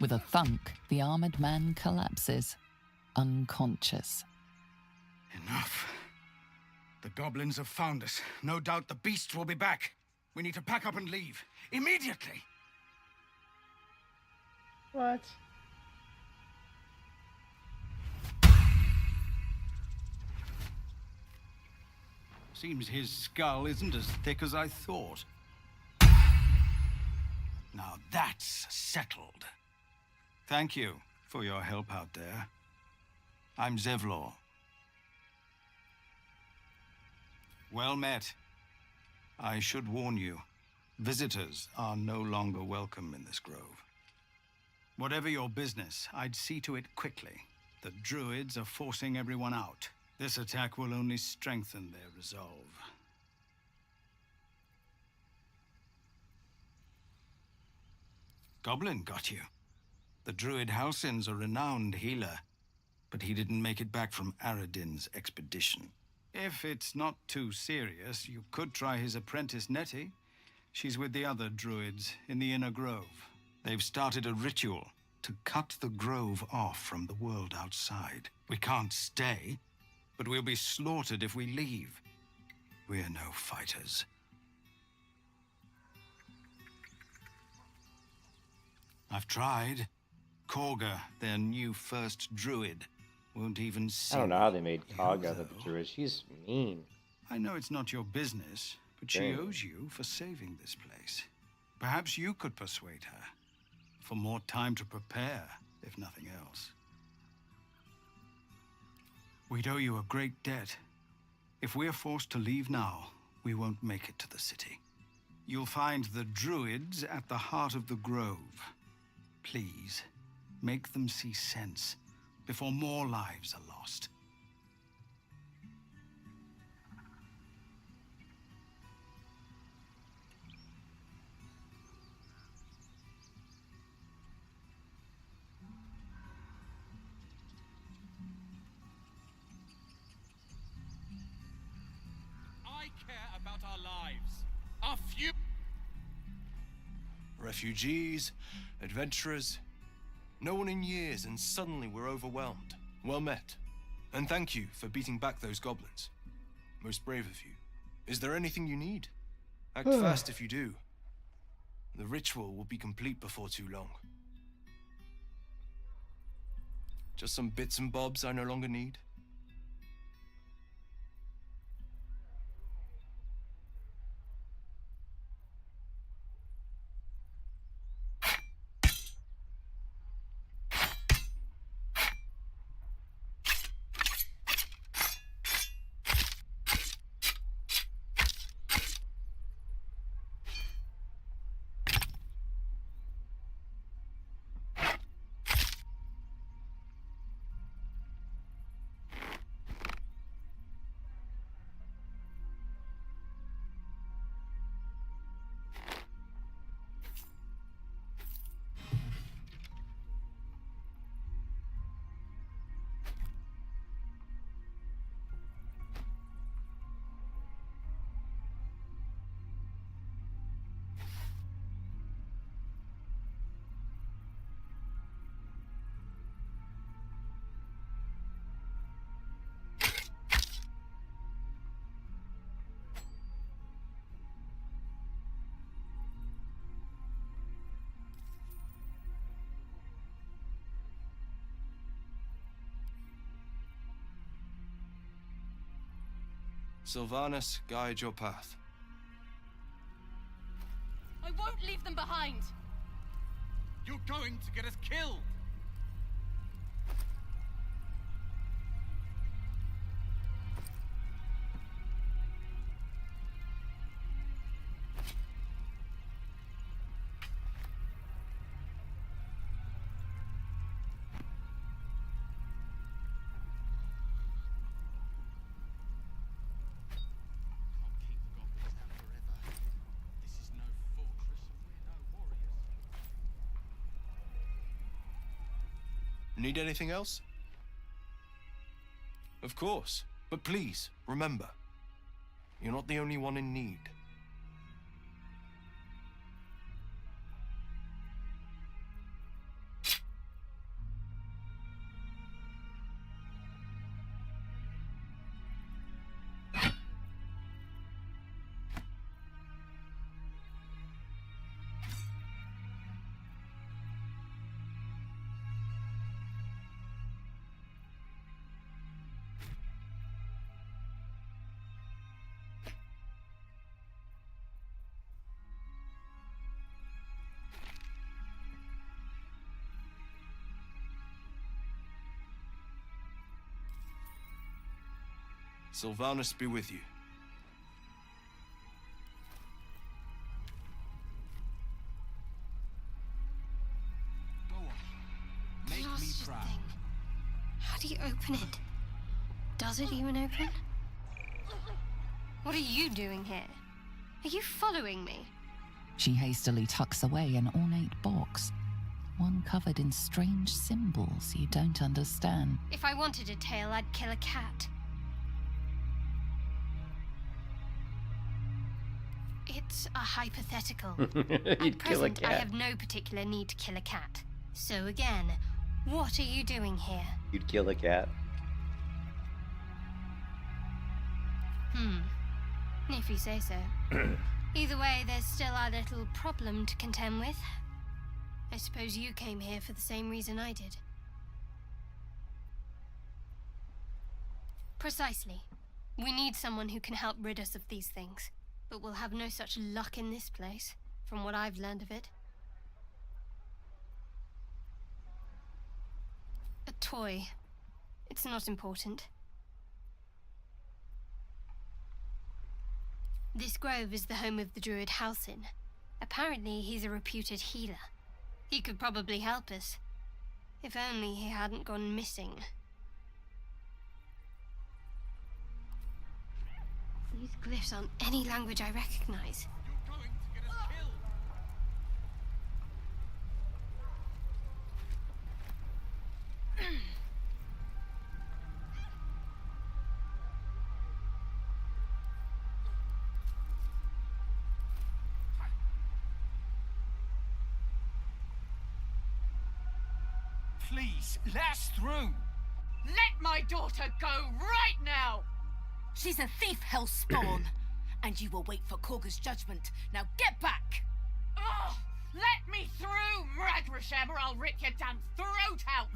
Speaker 8: With a thunk, the armored man collapses, unconscious.
Speaker 7: Enough. The goblins have found us. No doubt the beasts will be back. We need to pack up and leave. Immediately!
Speaker 1: What?
Speaker 7: Seems his skull isn't as thick as I thought. Now that's settled. Thank you for your help out there. I'm Zevlor. Well met. I should warn you, visitors are no longer welcome in this grove. Whatever your business, I'd see to it quickly. The druids are forcing everyone out. This attack will only strengthen their resolve. Goblin got you. The druid Halsin's a renowned healer, but he didn't make it back from Aradin's expedition. If it's not too serious, you could try his apprentice Nettie. She's with the other druids in the inner grove. They've started a ritual to cut the grove off from the world outside. We can't stay, but we'll be slaughtered if we leave. We're no fighters. I've tried. Korga, their new first druid, won't even see.
Speaker 1: I don't know how they made Kaga the druid. She's mean.
Speaker 7: I know it's not your business, but she
Speaker 1: Dang.
Speaker 7: owes you for saving this place. Perhaps you could persuade her. For more time to prepare, if nothing else. We'd owe you a great debt. If we're forced to leave now, we won't make it to the city. You'll find the druids at the heart of the grove. Please, make them see sense before more lives are lost.
Speaker 16: I care about our lives. Our few
Speaker 17: Refugees, adventurers, no one in years, and suddenly we're overwhelmed. Well met. And thank you for beating back those goblins. Most brave of you. Is there anything you need? Act fast if you do. The ritual will be complete before too long. Just some bits and bobs I no longer need? Sylvanas, guide your path.
Speaker 18: I won't leave them behind!
Speaker 16: You're going to get us killed!
Speaker 17: Need anything else? Of course, but please, remember, you're not the only one in need. Sylvanas be with you.
Speaker 16: Go on. Make me proud.
Speaker 9: How do you open it? Does it even open?
Speaker 18: What are you doing here? Are you following me?
Speaker 8: She hastily tucks away an ornate box, one covered in strange symbols you don't understand.
Speaker 18: If I wanted a tail, I'd kill a cat. It's a hypothetical.
Speaker 1: You'd
Speaker 18: At
Speaker 1: kill a
Speaker 18: present, I
Speaker 1: cat.
Speaker 18: have no particular need to kill a cat. So again, what are you doing here?
Speaker 1: You'd kill a cat.
Speaker 18: If you say so. Either way, there's still our little problem to contend with. I suppose you came here for the same reason I did. Precisely. We need someone who can help rid us of these things. But we'll have no such luck in this place, from what I've learned of it. A toy. It's not important. This grove is the home of the druid Halsin. Apparently, he's a reputed healer. He could probably help us. If only he hadn't gone missing. These glyphs aren't any language I recognize.
Speaker 7: Please, let us through.
Speaker 19: Let my daughter go right now!
Speaker 3: She's a thief, hellspawn, and you will wait for Korga's judgment. Now get back!
Speaker 19: Oh, let me through, Mragrashem, or I'll rip your damn throat out!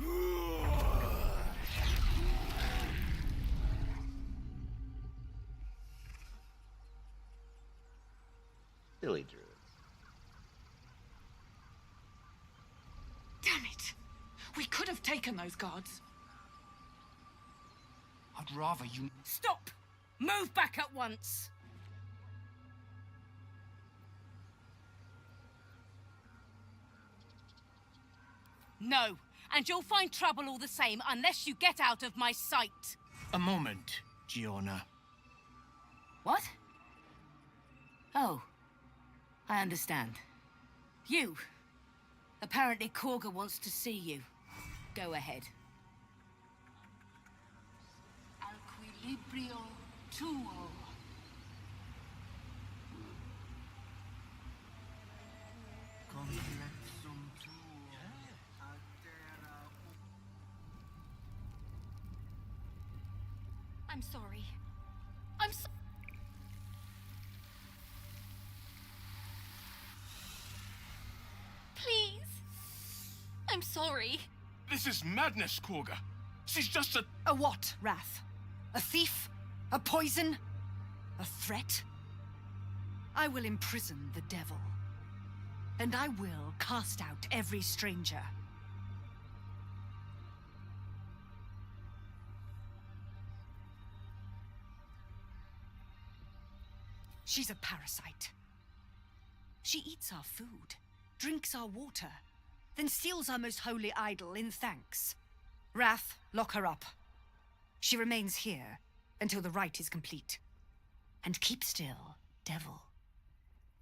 Speaker 1: Silly druids.
Speaker 19: Damn it! We could have taken those guards.
Speaker 7: I'd rather you...
Speaker 3: Stop! Move back at once! No, and you'll find trouble all the same unless you get out of my sight.
Speaker 7: A moment, Giona.
Speaker 3: What? Oh, I understand. You. Apparently Korga wants to see you. Go ahead. Equilibrio tuo.
Speaker 18: I'm sorry. I'm so... Please. I'm sorry.
Speaker 17: This is madness, Korga. She's just a...
Speaker 3: A what, Wrath? A thief? A poison? A threat? I will imprison the devil. And I will cast out every stranger. She's a parasite. She eats our food, drinks our water, then steals our most holy idol in thanks. Wrath, lock her up. She remains here until the rite is complete. And keep still, devil.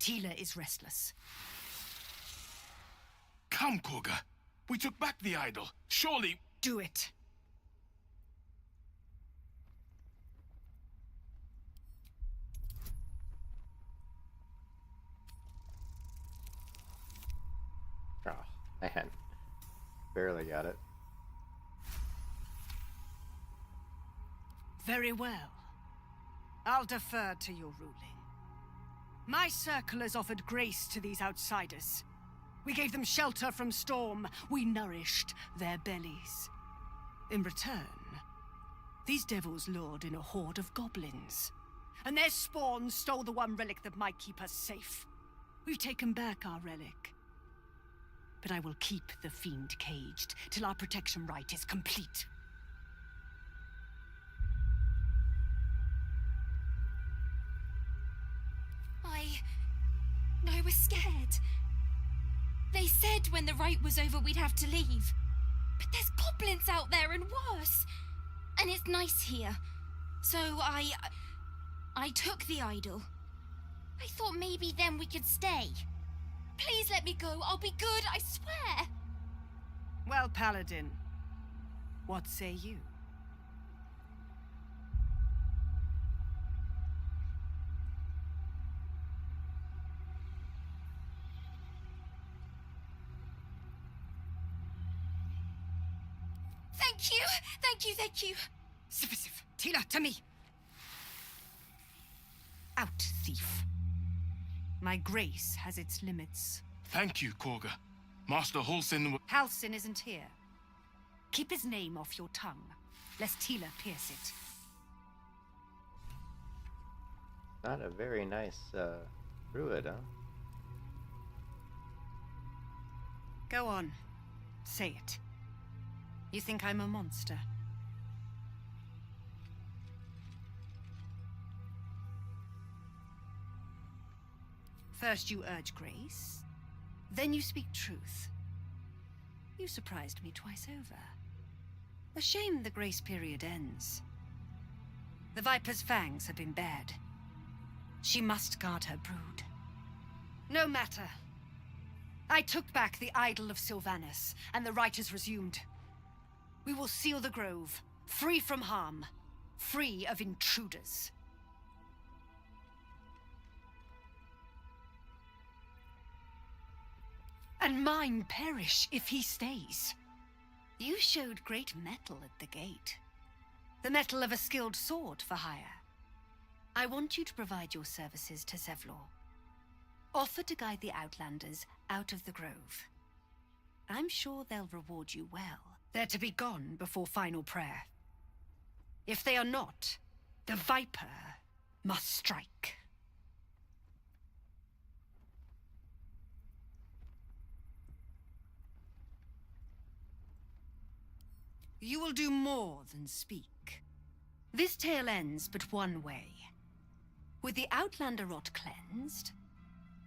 Speaker 3: Tila is restless.
Speaker 17: Come, Korga. We took back the idol. Surely...
Speaker 3: Do it.
Speaker 1: Oh, man. Barely got it.
Speaker 3: Very well. I'll defer to your ruling. My circle has offered grace to these outsiders. We gave them shelter from storm. We nourished their bellies. In return, these devils lured in a horde of goblins. And their spawn stole the one relic that might keep us safe. We've taken back our relic. But I will keep the fiend caged till our protection rite is complete.
Speaker 18: I was scared. They said when the rite was over we'd have to leave. But there's goblins out there and worse. And it's nice here. So I took the idol. I thought maybe then we could stay. Please let me go. I'll be good, I swear.
Speaker 3: Well, Paladin, what say you?
Speaker 18: Thank you! Thank you, thank you!
Speaker 3: Sif, Tila, to me! Out, thief. My grace has its limits.
Speaker 17: Thank you, Korga. Master Halsin...
Speaker 3: Halsin isn't here. Keep his name off your tongue, lest Tila pierce it.
Speaker 1: Not a very nice, druid, huh?
Speaker 3: Go on. Say it. You think I'm a monster?
Speaker 20: First you urge grace, then you speak truth. You surprised me twice over. A shame the grace period ends. The Viper's fangs have been bared. She must guard her brood. No matter. I took back the idol of Sylvanus, and the rite is resumed. We will seal the grove, free from harm, free of intruders. And mine perish if he stays. You showed great mettle at the gate. The mettle of a skilled sword for hire. I want you to provide your services to Zevlor. Offer to guide the Outlanders out of the grove. I'm sure they'll reward you well. They're to be gone before final prayer. If they are not, the Viper must strike. You will do more than speak. This tale ends but one way. With the Outlander rot cleansed,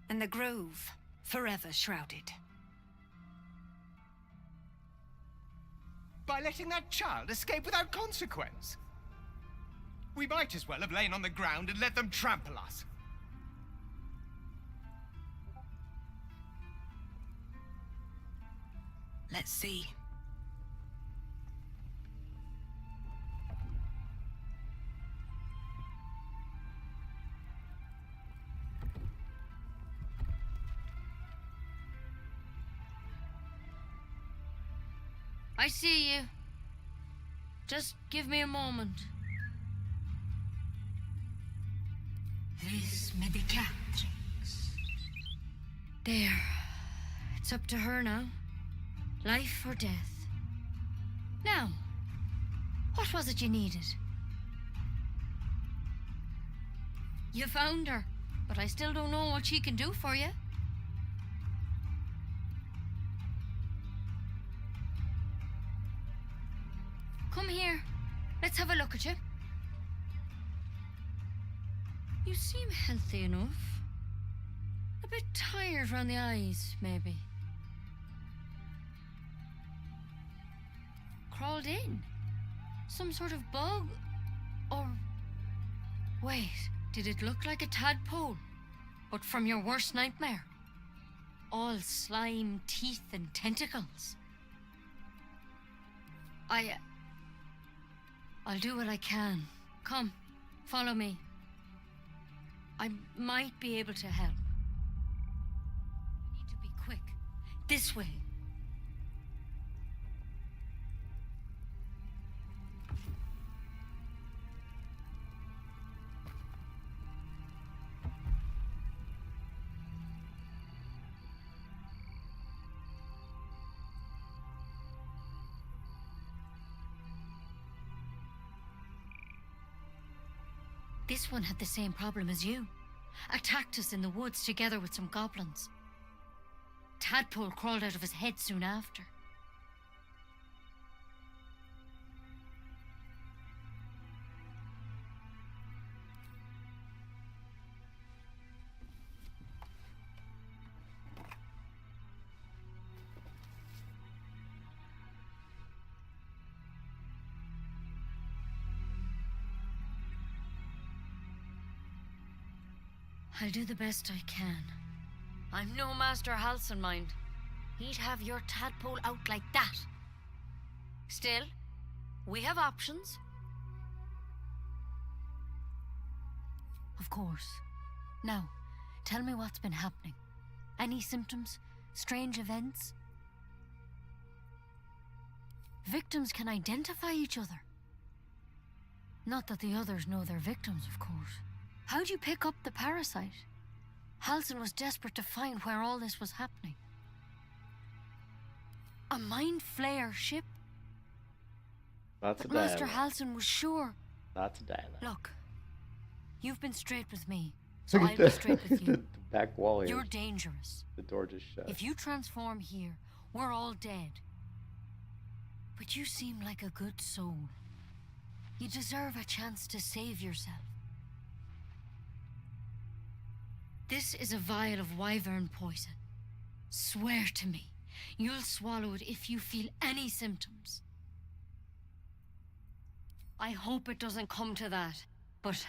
Speaker 20: and the grove forever shrouded.
Speaker 21: By letting that child escape without consequence? We might as well have lain on the ground and let them trample us.
Speaker 10: Let's see.
Speaker 22: I see you. Just give me a moment.
Speaker 3: This may be Catrix.
Speaker 22: There. It's up to her now. Life or death. Now, what was it you needed? You found her, but I still don't know what she can do for you. Come here. Let's have a look at you. You seem healthy enough. A bit tired around the eyes, maybe. Crawled in? Some sort of bug? Or... Wait, did it look like a tadpole? But from your worst nightmare? All slime, teeth, and tentacles. I'll do what I can. Come, follow me. I might be able to help. You need to be quick. This way. This one had the same problem as you. Attacked us in the woods together with some goblins. Tadpole crawled out of his head soon after. I'll do the best I can. I'm no Master Halcyon, mind. He'd have your tadpole out like that. Still, we have options. Of course. Now, tell me what's been happening. Any symptoms? Strange events? Victims can identify each other. Not that the others know they're victims, of course. How'd you pick up the parasite? Halcyon was desperate to find where all this was happening. A mind flayer ship?
Speaker 1: That's a
Speaker 22: But Master
Speaker 1: dialogue.
Speaker 22: Halcyon was sure.
Speaker 1: That's a dialogue.
Speaker 22: Look, you've been straight with me, so
Speaker 1: Look
Speaker 22: I'll
Speaker 1: at
Speaker 22: be
Speaker 1: the,
Speaker 22: straight with you.
Speaker 1: the back wall here.
Speaker 22: You're dangerous.
Speaker 1: The door just shut.
Speaker 22: If you transform here, we're all dead. But you seem like a good soul. You deserve a chance to save yourself. This is a vial of wyvern poison. Swear to me, you'll swallow it if you feel any symptoms. I hope it doesn't come to that, but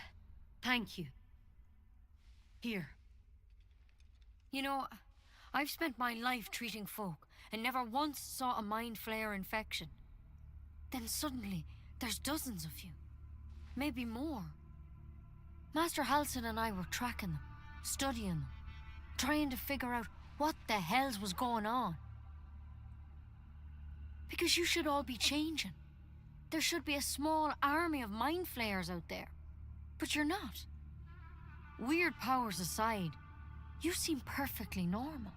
Speaker 22: thank you. Here. You know, I've spent my life treating folk and never once saw a mind flayer infection. Then suddenly, there's dozens of you. Maybe more. Master Halsin and I were tracking them, studying them, trying to figure out what the hells was going on. Because you should all be changing. There should be a small army of mind flayers out there. But you're not. Weird powers aside, you seem perfectly normal.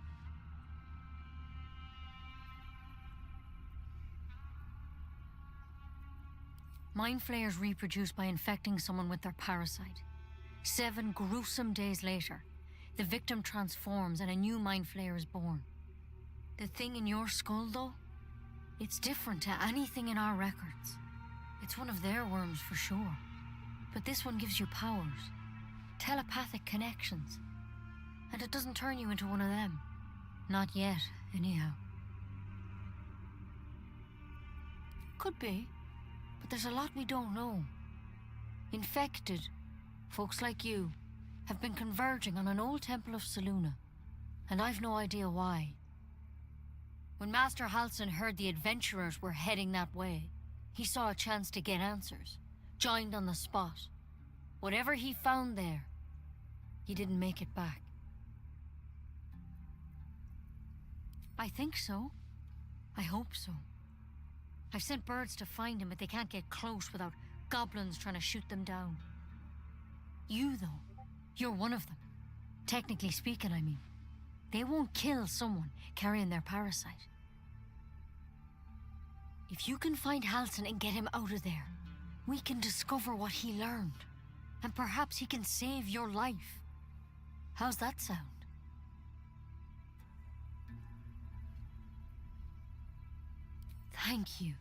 Speaker 22: Mind flayers reproduce by infecting someone with their parasite. 7 gruesome days later, the victim transforms and a new mind flayer is born. The thing in your skull, though, it's different to anything in our records. It's one of their worms for sure. But this one gives you powers, telepathic connections. And it doesn't turn you into one of them. Not yet, anyhow. Could be, but there's a lot we don't know. Infected, folks like you, have been converging on an old temple of Selûne, and I've no idea why. When Master Halsin heard the adventurers were heading that way, he saw a chance to get answers, joined on the spot. Whatever he found there, he didn't make it back. I think so. I hope so. I've sent birds to find him, but they can't get close without goblins trying to shoot them down. You, though, you're one of them. Technically speaking, I mean. They won't kill someone carrying their parasite. If you can find Halsin and get him out of there, we can discover what he learned. And perhaps he can save your life. How's that sound? Thank you.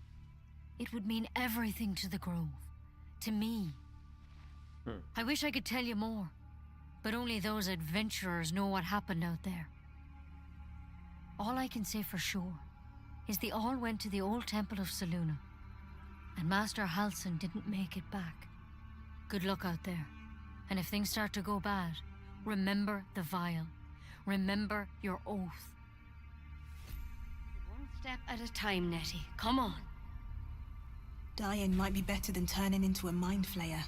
Speaker 22: It would mean everything to the Grove. To me. I wish I could tell you more, but only those adventurers know what happened out there. All I can say for sure is they all went to the old temple of Selûne, and Master Halsin didn't make it back. Good luck out there, and if things start to go bad, remember the vial. Remember your oath. One step at a time, Nettie. Come on.
Speaker 10: Dying might be better than turning into a mind flayer.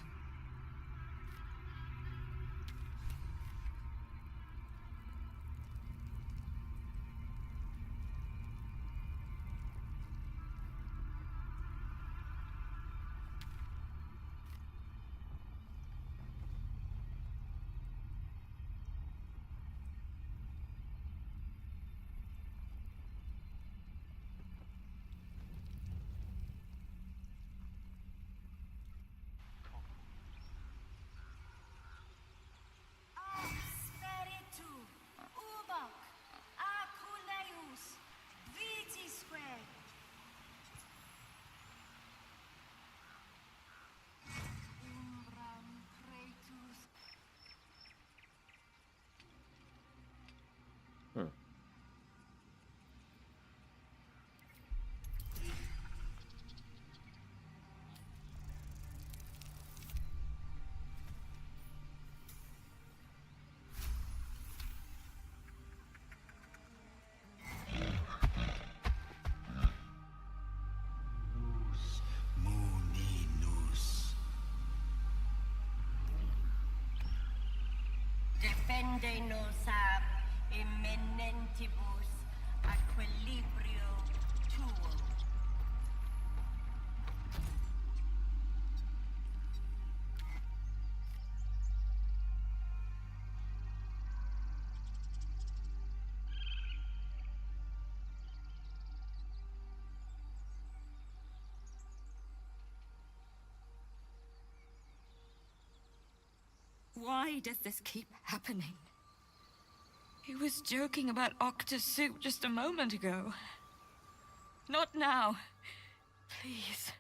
Speaker 5: Defende-nos ab imminentibus equilibrio tuo.
Speaker 22: Why does this keep happening? He was joking about Octa's suit just a moment ago. Not now. Please.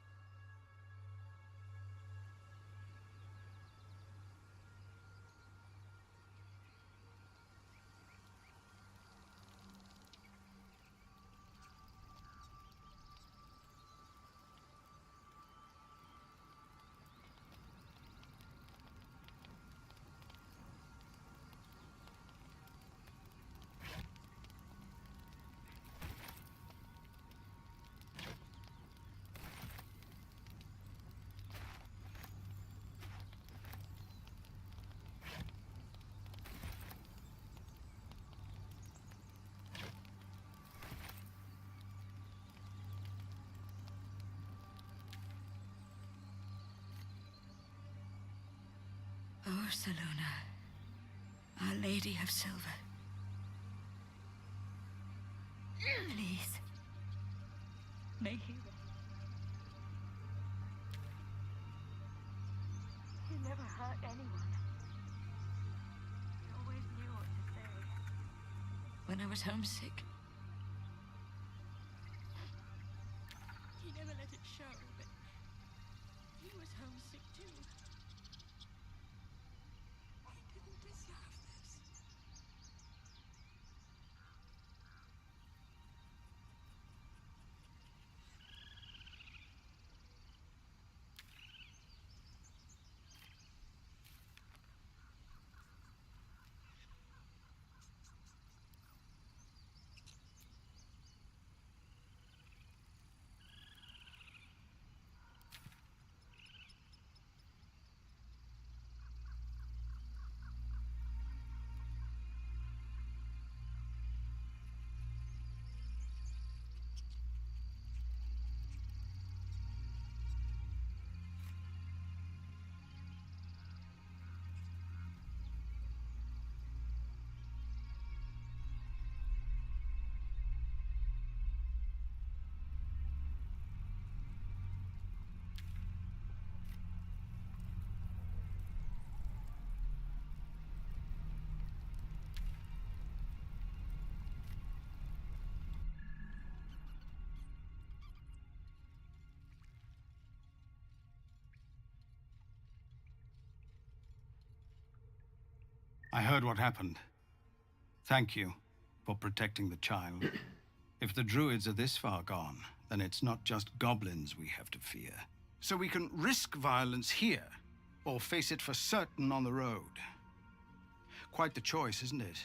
Speaker 4: Oh, Salona, Our Lady of Silver. Please. May he rest. He never hurt anyone. He always knew what to say. When I was homesick, he never let it show, but he was homesick too. He didn't deserve this.
Speaker 7: I heard what happened. Thank you for protecting the child. If the druids are this far gone, then it's not just goblins we have to fear. So we can risk violence here, or face it for certain on the road. Quite the choice, isn't it?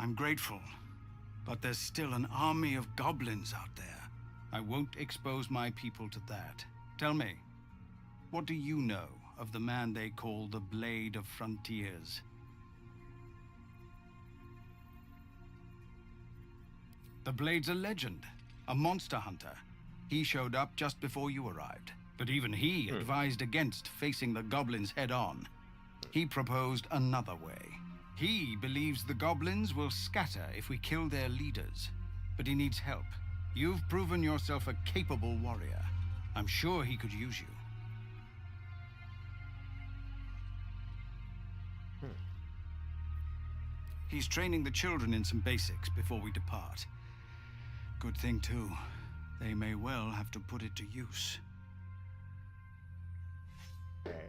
Speaker 7: I'm grateful, but there's still an army of goblins out there. I won't expose my people to that. Tell me, what do you know of the man they call the Blade of Frontiers? The Blade's a legend, a monster hunter. He showed up just before you arrived, but even he advised against facing the goblins head-on. He proposed another way. He believes the goblins will scatter if we kill their leaders, but he needs help. You've proven yourself a capable warrior. I'm sure he could use you. He's training the children in some basics before we depart. Good thing, too. They may well have to put it to use.
Speaker 1: Okay.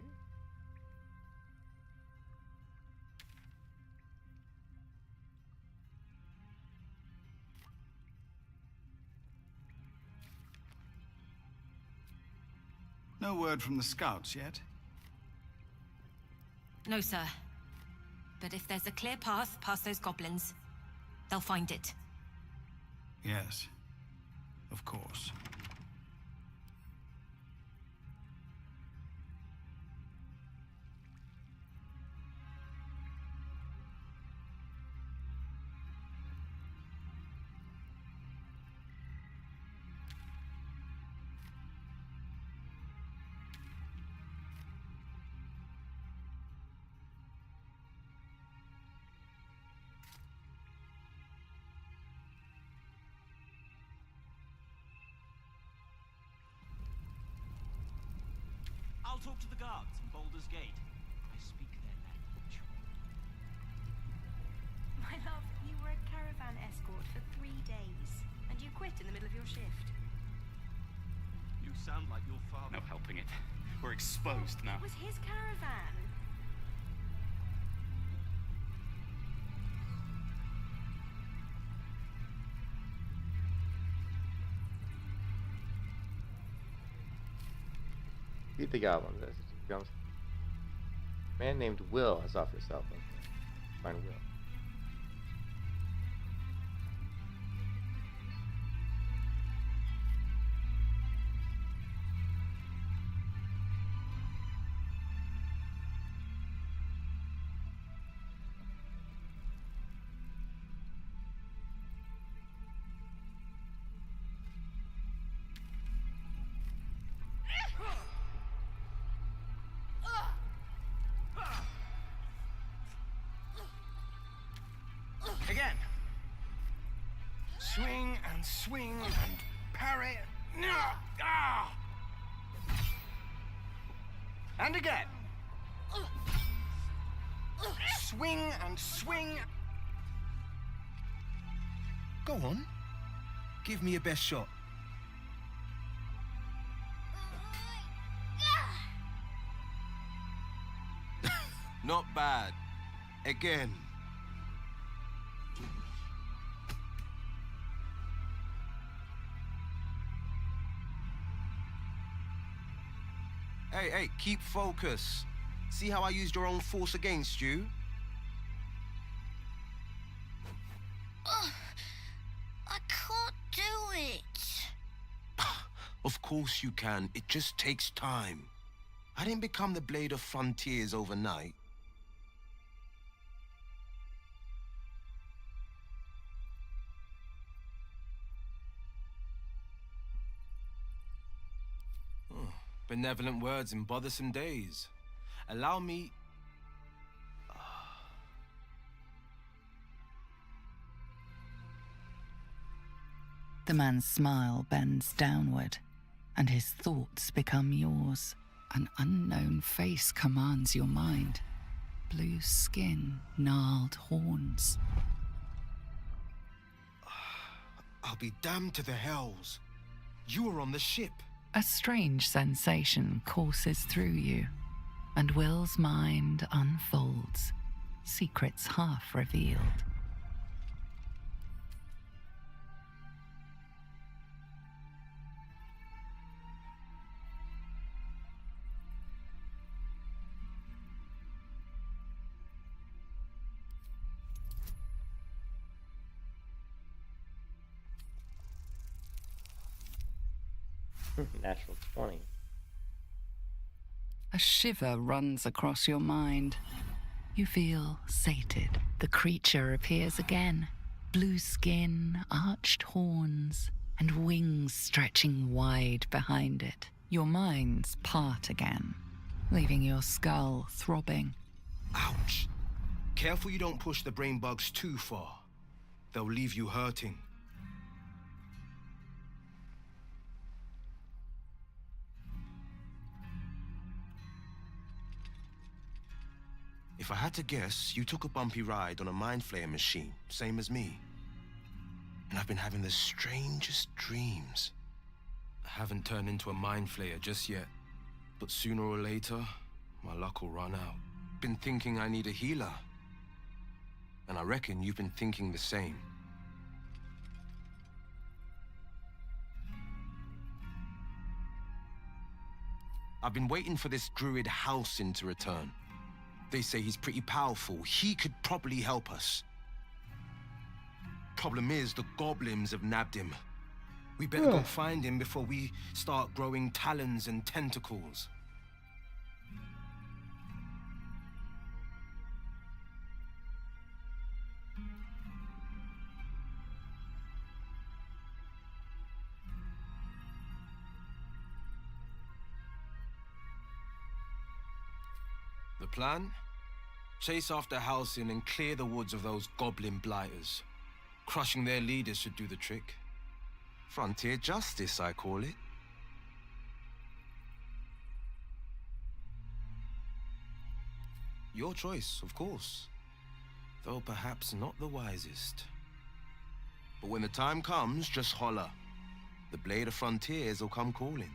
Speaker 7: No word from the scouts yet?
Speaker 6: No, sir. But if there's a clear path past those goblins, they'll find it.
Speaker 7: Yes, of course.
Speaker 23: I'll talk to the guards in Baldur's Gate. I speak their language.
Speaker 24: My love, you were a caravan escort for 3 days, and you quit in the middle of your shift.
Speaker 23: You sound like your father.
Speaker 25: No helping it. We're exposed now.
Speaker 24: It was his caravan.
Speaker 1: Beat the goblins as it becomes. Man named Will has off yourself. Find Will.
Speaker 7: Swing and swing and parry. Ah! And again. Swing and swing.
Speaker 17: Go on. Give me your best shot. Not bad. Again. Hey, keep focus. See how I used your own force against you?
Speaker 9: I can't do it.
Speaker 17: Of course you can. It just takes time. I didn't become the Blade of Frontiers overnight. Benevolent words in bothersome days. Allow me...
Speaker 8: The man's smile bends downward, and his thoughts become yours. An unknown face commands your mind. Blue skin, gnarled horns.
Speaker 17: I'll be damned to the hells. You were on the ship.
Speaker 8: A strange sensation courses through you, and Will's mind unfolds, secrets half revealed.
Speaker 1: Natural 20.
Speaker 8: A shiver runs across your mind. You feel sated. The creature appears again. Blue skin, arched horns, and wings stretching wide behind it. Your minds part again, leaving your skull throbbing.
Speaker 17: Ouch! Careful you don't push the brain bugs too far. They'll leave you hurting. If I had to guess, you took a bumpy ride on a mind flayer machine, same as me. And I've been having the strangest dreams. I haven't turned into a mind flayer just yet. But sooner or later, my luck will run out. Been thinking I need a healer. And I reckon you've been thinking the same. I've been waiting for this druid Halcyon to return. They say he's pretty powerful. He could probably help us. Problem is, the goblins have nabbed him. We better go find him before we start growing talons and tentacles. The plan? Chase after Halcyon and clear the woods of those goblin blighters. Crushing their leaders should do the trick. Frontier justice, I call it. Your choice, of course. Though perhaps not the wisest. But when the time comes, just holler. The Blade of Frontiers will come calling.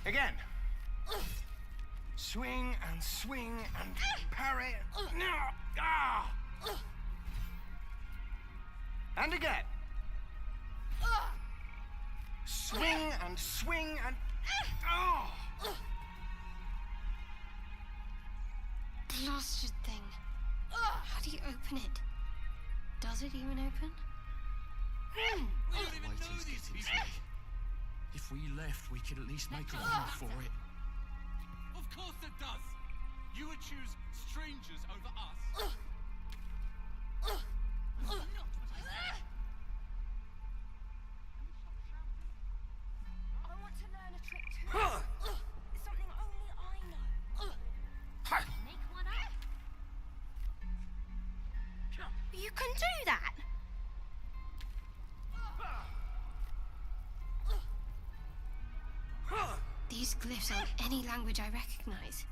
Speaker 7: Again. Swing and swing and parry. Ah! And again. Swing and swing and... Oh!
Speaker 22: Blasted thing. How do you open it? Does it even open?
Speaker 16: We don't even know these people. If we left, we could at least make a run for it. Of course it does. You would choose strangers over us.
Speaker 4: I want to learn a trick too. It's something only I know. Make one up.
Speaker 9: can do that. These glyphs aren't any language I recognize.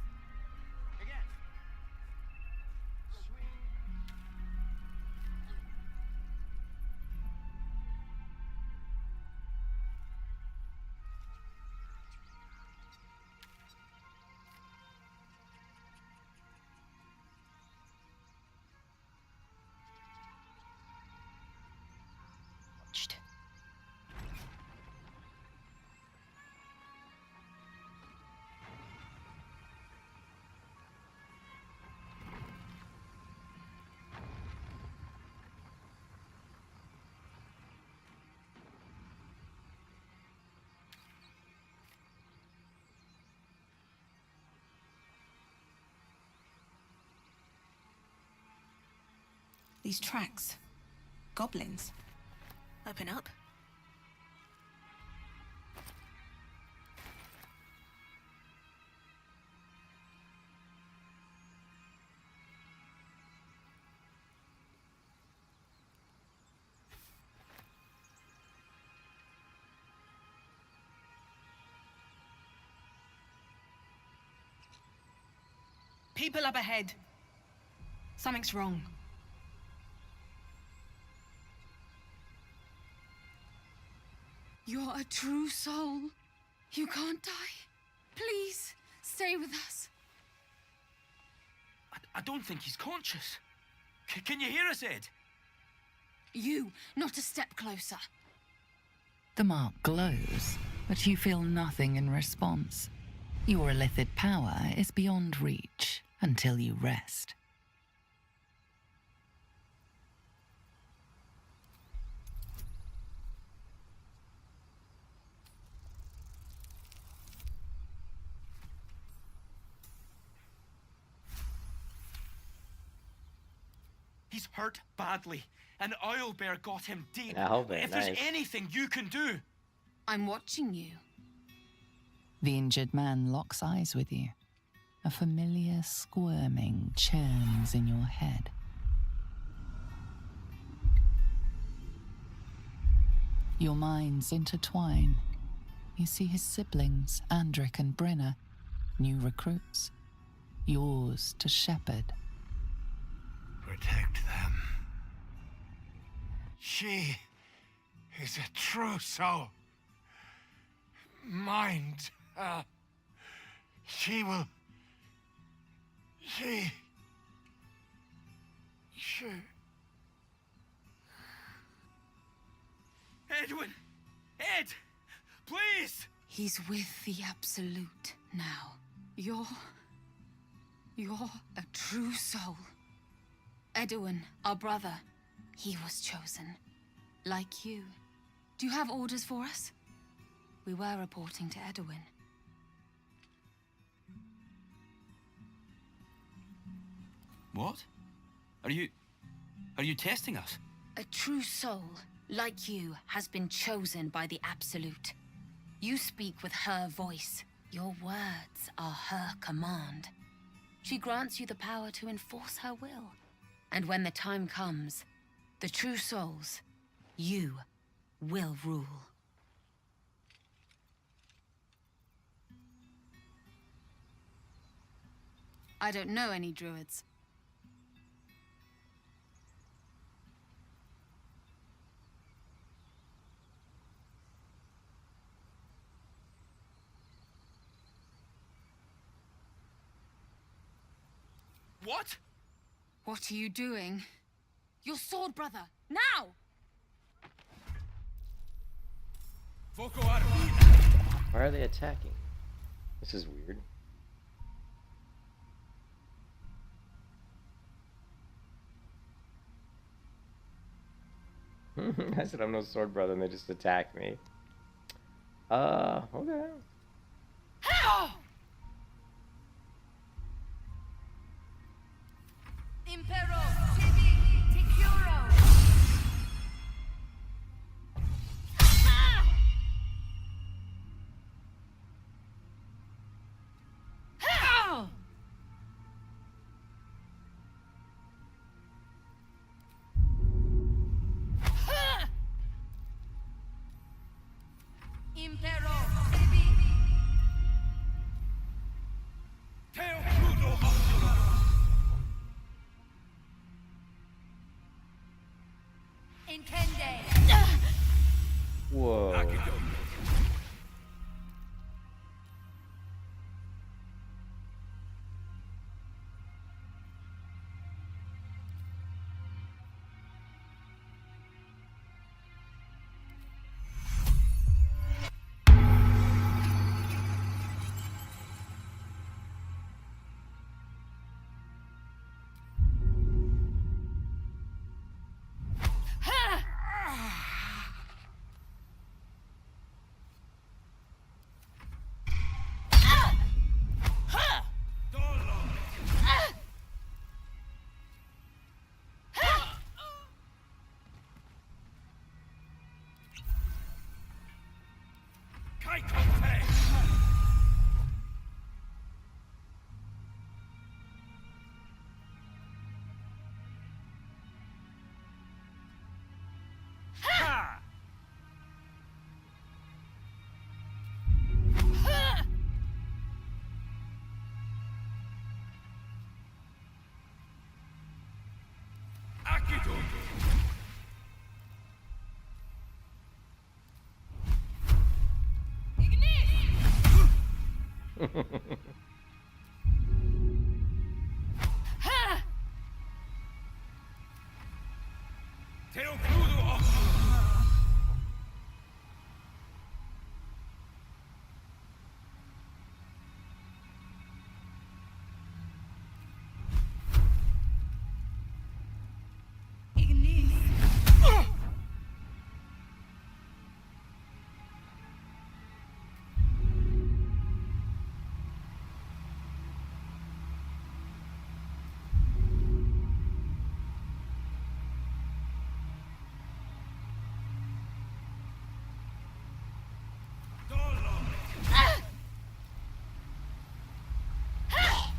Speaker 10: These tracks. Goblins. Open up. People up ahead. Something's wrong.
Speaker 22: You're a true soul. You can't die. Please, stay with us.
Speaker 13: I don't think he's conscious. Can you hear us, Ed?
Speaker 22: You, not a step closer.
Speaker 8: The mark glows, but you feel nothing in response. Your illithid power is beyond reach until you rest.
Speaker 13: He's hurt badly. An owlbear got him deep.
Speaker 1: An owlbear,
Speaker 13: if there's
Speaker 1: nice.
Speaker 13: anything you can do.
Speaker 22: I'm watching you.
Speaker 8: The injured man locks eyes with you. A familiar squirming churns in your head. Your minds intertwine. You see his siblings, Andric and Brenna, new recruits. Yours to shepherd.
Speaker 7: Protect them. She is a true soul. Mind her. She will... She...
Speaker 13: Edwin! Ed! Please!
Speaker 22: He's with the Absolute now. You're a true soul. Edwin, our brother, he was chosen. Like you. Do you have orders for us? We were reporting to Edwin.
Speaker 13: What? Are you testing us?
Speaker 22: A true soul, like you, has been chosen by the Absolute. You speak with her voice. Your words are her command. She grants you the power to enforce her will. And when the time comes, the true souls, you will rule. I don't know any druids.
Speaker 13: What?
Speaker 22: What are you doing? Your sword, brother! Now!
Speaker 1: Why are they attacking? This is weird. I said I'm no sword brother and they just attacked me. Okay.
Speaker 5: Impero, Tibi, Ticuro. Intende.
Speaker 1: Whoa.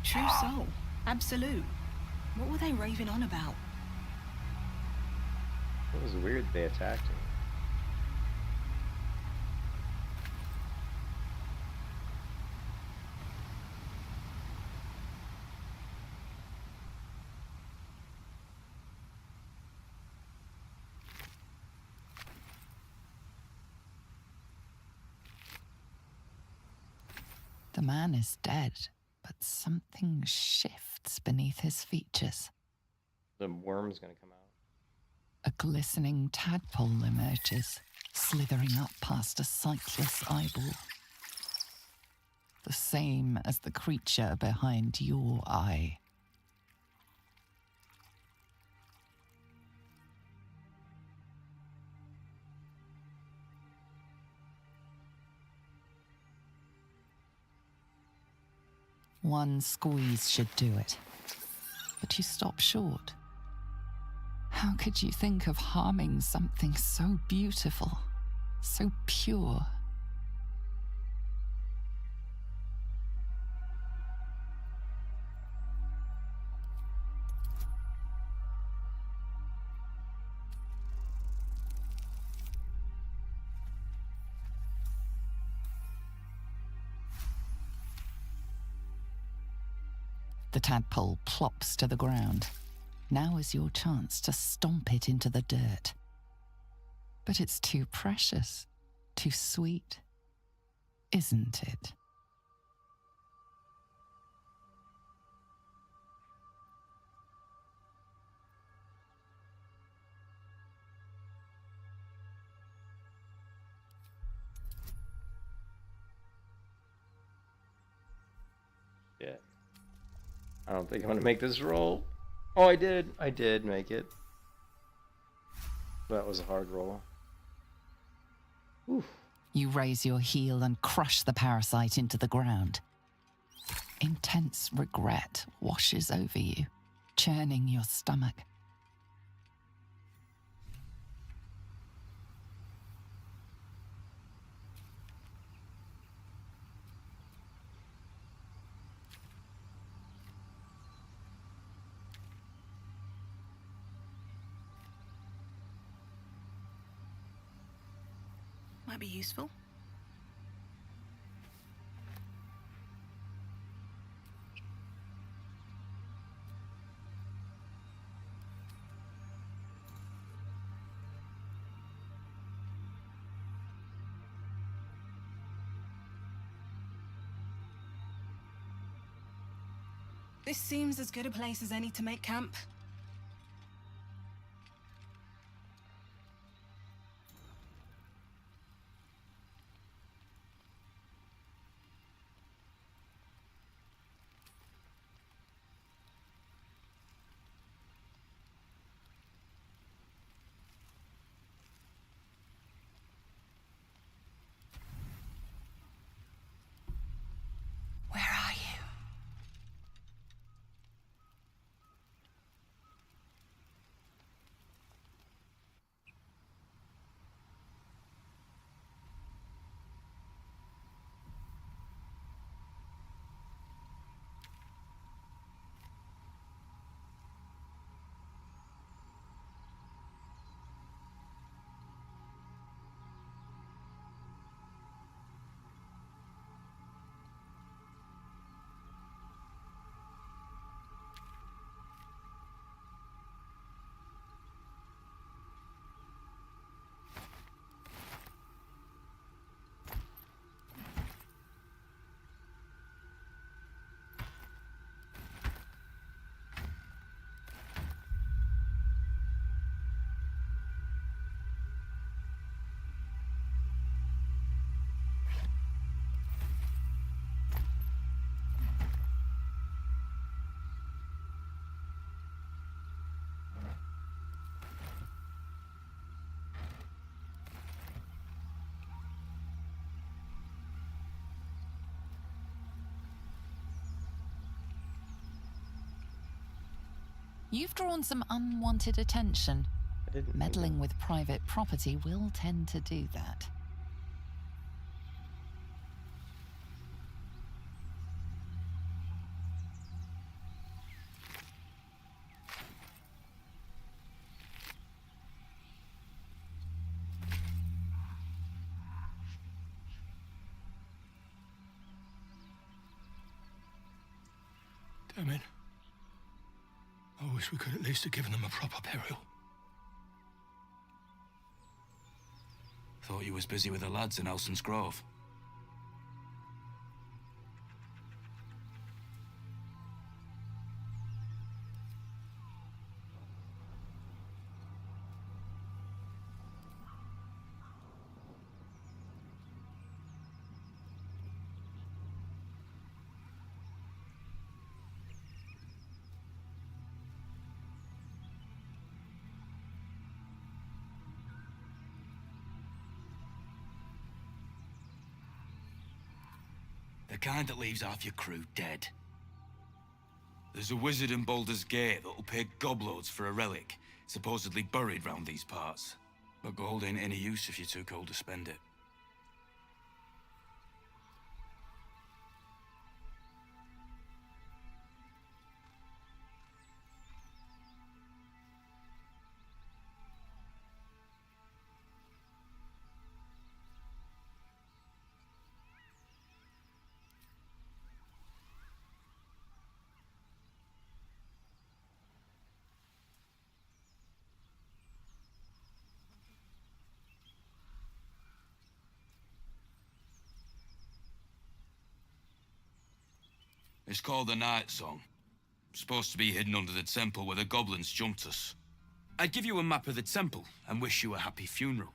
Speaker 10: True soul. Absolute. What were they raving on about?
Speaker 1: It was weird they attacked him.
Speaker 8: The man is dead, but something shifts beneath his features.
Speaker 1: The worm's gonna come out.
Speaker 8: A glistening tadpole emerges, slithering up past a sightless eyeball. The same as the creature behind your eye. One squeeze should do it. But you stop short. How could you think of harming something so beautiful, so pure? The tadpole plops to the ground. Now is your chance to stomp it into the dirt. But it's too precious, too sweet, isn't it?
Speaker 1: Yeah. I don't think I'm gonna make this roll. Oh, I did. I did make it. That was a hard roll. Oof.
Speaker 8: You raise your heel and crush the parasite into the ground. Intense regret washes over you, churning your stomach.
Speaker 10: Might be useful. This seems as good a place as any to make camp.
Speaker 8: Where are you? You've drawn some unwanted attention. Meddling with private property will tend to do that.
Speaker 17: Damn it. I wish we could at least have given them a proper burial.
Speaker 13: Thought you was busy with the lads in Elson's Grove. The kind that leaves half your crew dead. There's a wizard in Baldur's Gate that'll pay gobloads for a relic, supposedly buried round these parts. But gold ain't any use if you're too cold to spend it. It's called the Night Song. Supposed to be hidden under the temple where the goblins jumped us. I'd give you a map of the temple and wish you a happy funeral.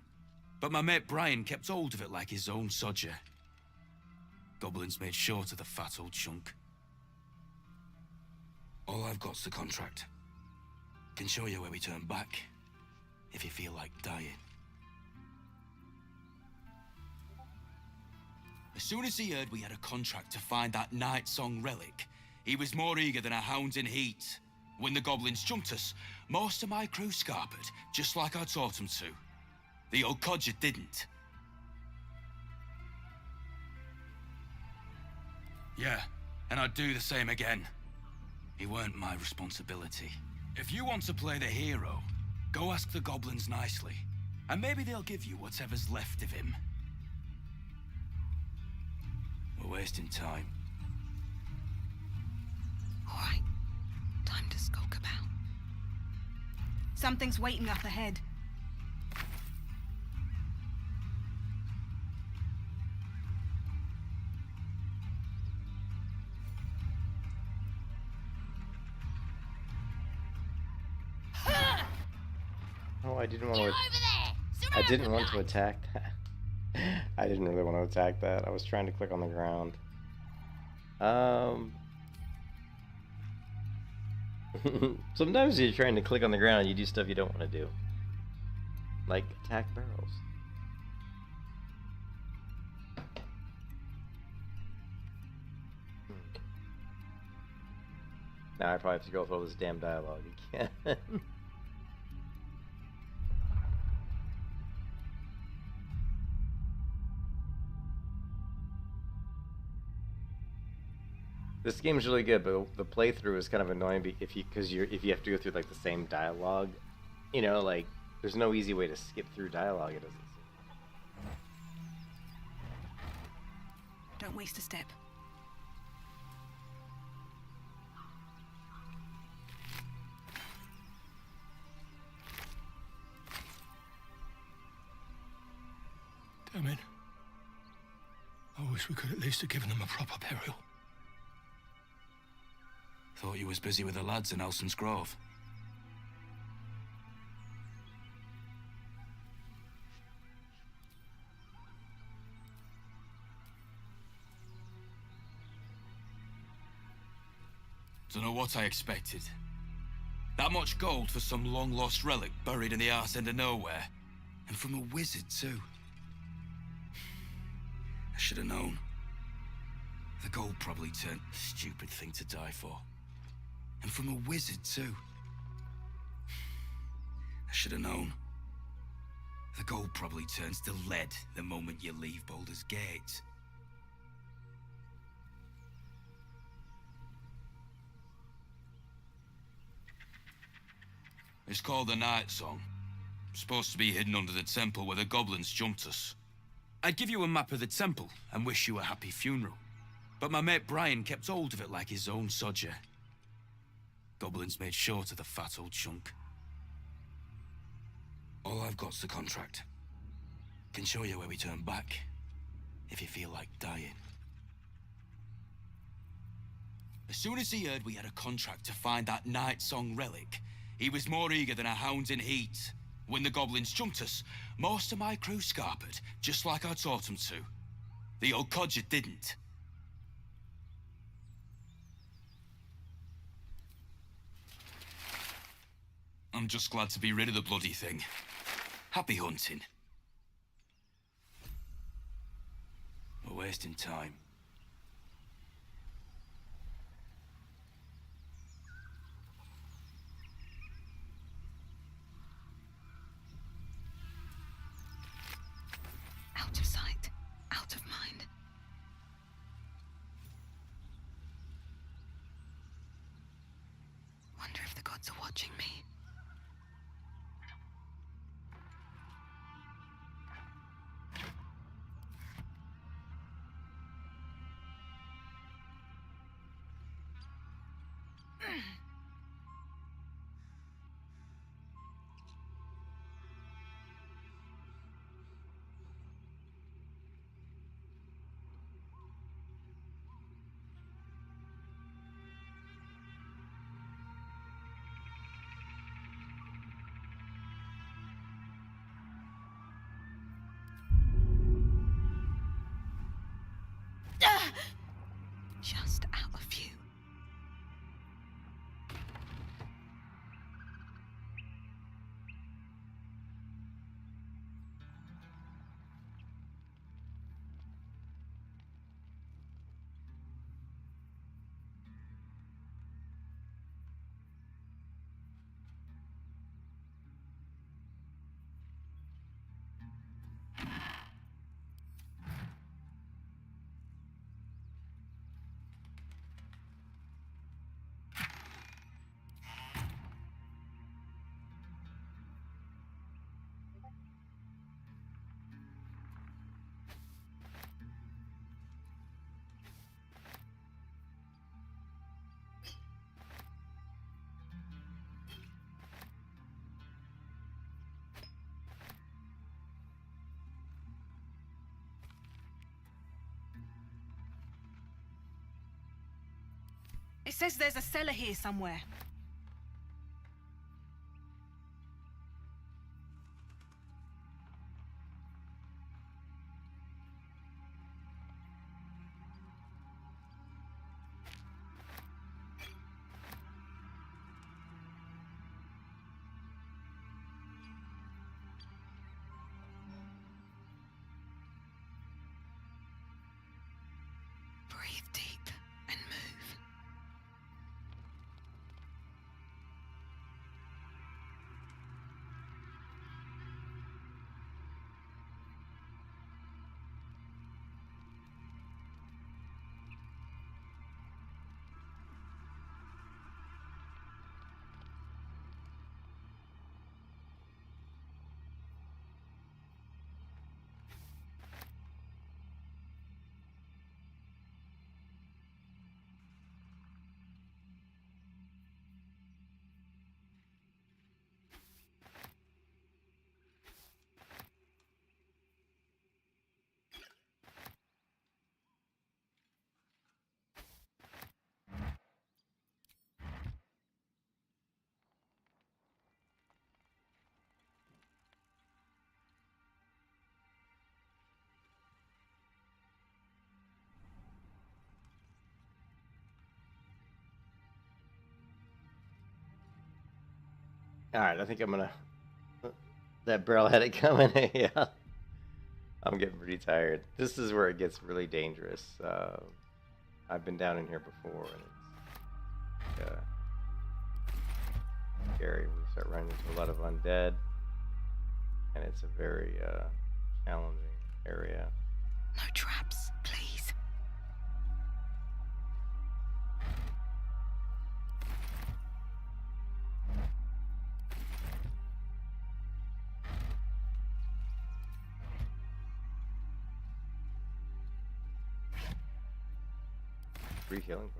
Speaker 13: But my mate Brian kept hold of it like his own sodger. Goblins made short of the fat old chunk. All I've got's the contract. Can show you where we turn back, if you feel like dying. As soon as he heard we had a contract to find that Night Song relic, he was more eager than a hound in heat. When the goblins jumped us, most of my crew scarpered, just like I taught them to. The old codger didn't. Yeah, and I'd do the same again. He weren't my responsibility. If you want to play the hero, go ask the goblins nicely, and maybe they'll give you whatever's left of him. We're wasting time.
Speaker 10: All right. Time to skulk about. Something's waiting up ahead.
Speaker 1: I didn't want to. I didn't want to attack that. I didn't really want to attack that. I was trying to click on the ground. Sometimes you're trying to click on the ground, you do stuff you don't want to do. Like attack barrels. Now I probably have to go through all this damn dialogue again. This game's really good, but the playthrough is kind of annoying if you have to go through like the same dialogue. You know, like there's no easy way to skip through dialogue. It doesn't seem.
Speaker 10: Don't waste a step.
Speaker 17: Damn it. I wish we could at least have given them a proper burial.
Speaker 13: Thought you was busy with the lads in Elson's Grove. Dunno what I expected. That much gold for some long-lost relic buried in the arse end of nowhere. And from a wizard, too. I should have known. The gold probably turned... Stupid thing to die for. And from a wizard, too. I should have known. The gold probably turns to lead the moment you leave Baldur's Gate. It's called the Night Song. Supposed to be hidden under the temple where the goblins jumped us. I'd give you a map of the temple and wish you a happy funeral. But my mate Brian kept hold of it like his own sodger. Goblins made short of the fat old chunk. All I've got's the contract. Can show you where we turn back, if you feel like dying. As soon as he heard we had a contract to find that Night Song relic, he was more eager than a hound in heat. When the goblins jumped us, most of my crew scarpered, just like I taught them to. The old codger didn't. I'm just glad to be rid of the bloody thing. Happy hunting. We're wasting time.
Speaker 10: Out of sight, out of mind. Wonder if the gods are watching me. Just out of view. It says there's a cellar here somewhere.
Speaker 1: Alright, I think I'm gonna... That barrel had it coming. Yeah. I'm getting pretty tired. This is where it gets really dangerous. I've been down in here before, and it's scary. We start running into a lot of undead, and it's a very challenging area.
Speaker 8: No traps, please.
Speaker 1: Free healing potion.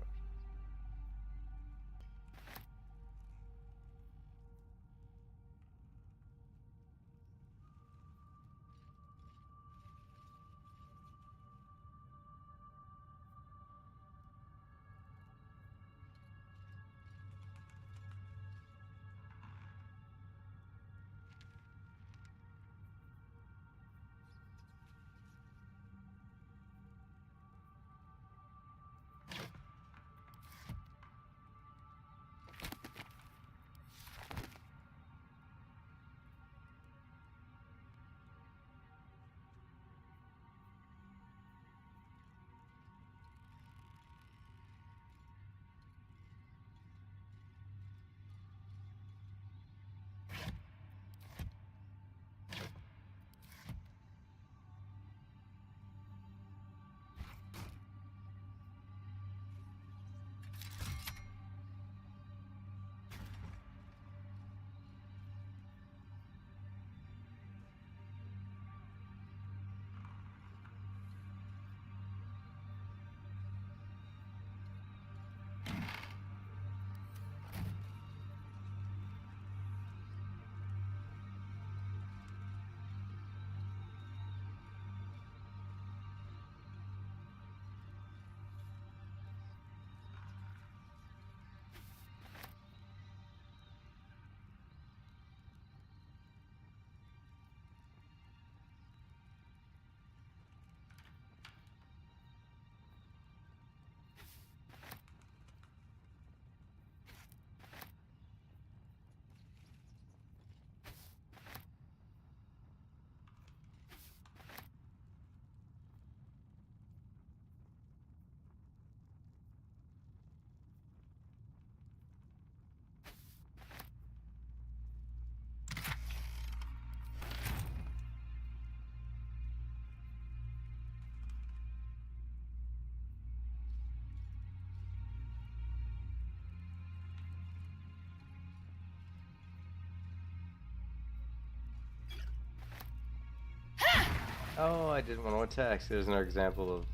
Speaker 1: Oh, I didn't want to attack. So there's another example of...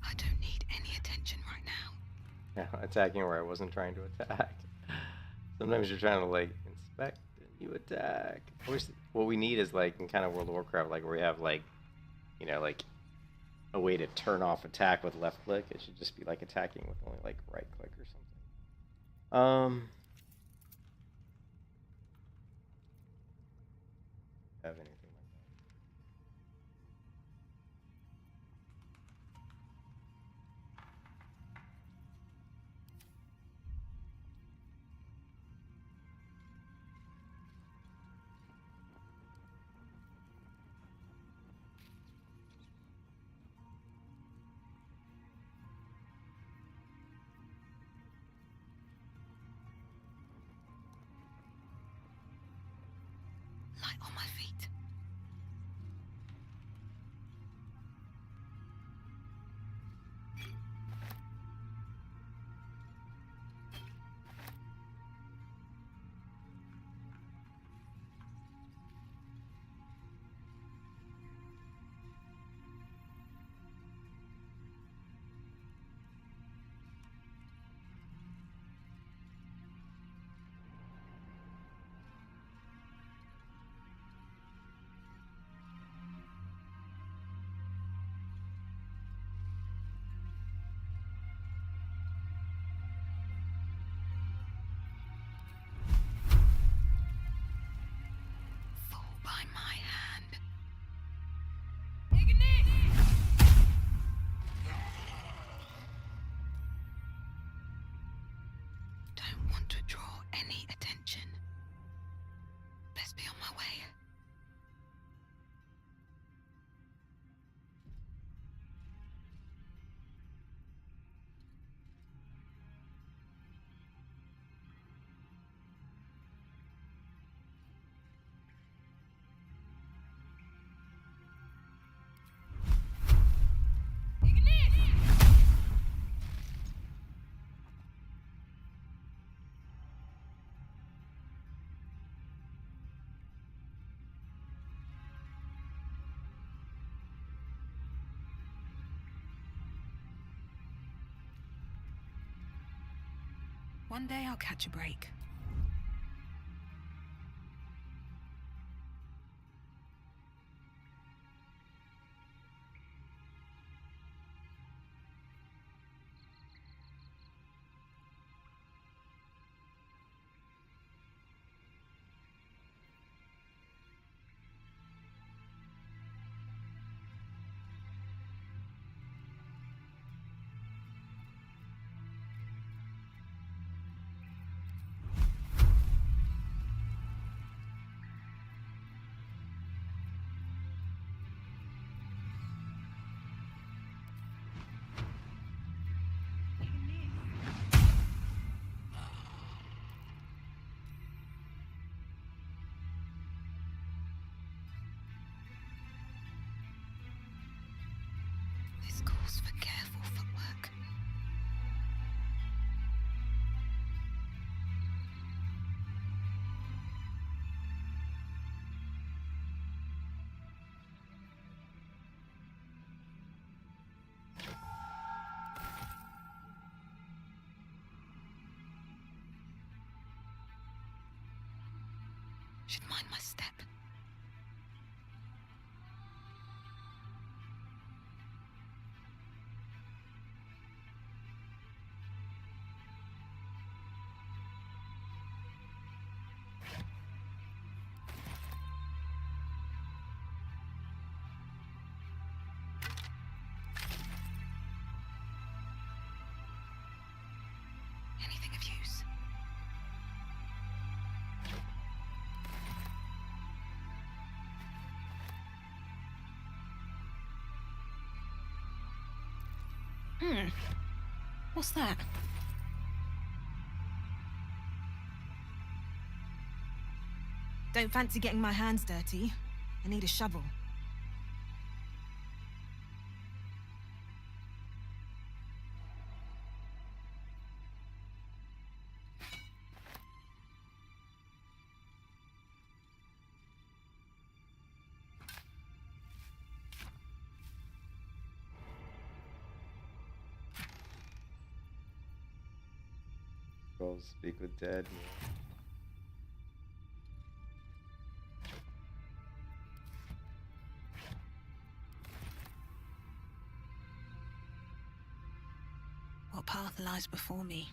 Speaker 8: I don't need any attention right now.
Speaker 1: Yeah, attacking where I wasn't trying to attack. Sometimes you're trying to, like, inspect and you attack. What we need is, like, in kind of World of Warcraft, like, where we have, like, you know, like, a way to turn off attack with left click. It should just be, like, attacking with only, like, right click or something. Have anything like
Speaker 8: Light on my feet.
Speaker 10: One day I'll catch a break. This calls for careful footwork. Should mind my step. Anything of use? What's that? Don't fancy getting my hands dirty. I need a shovel.
Speaker 1: Go speak with dead.
Speaker 10: What path lies before me?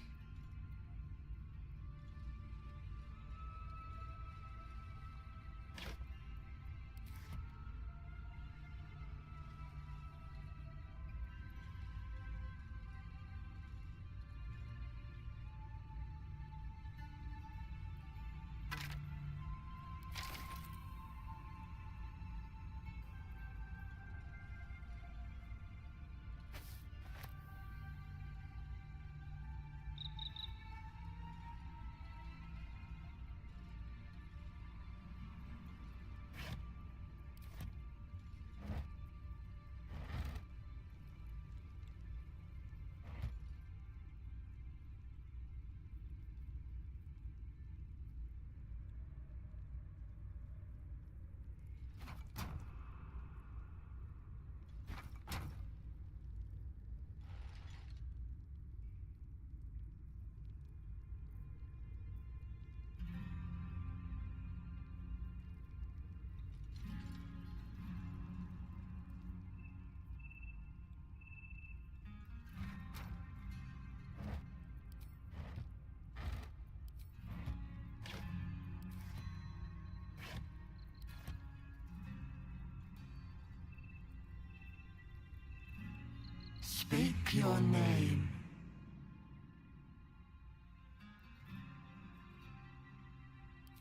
Speaker 9: Speak your name.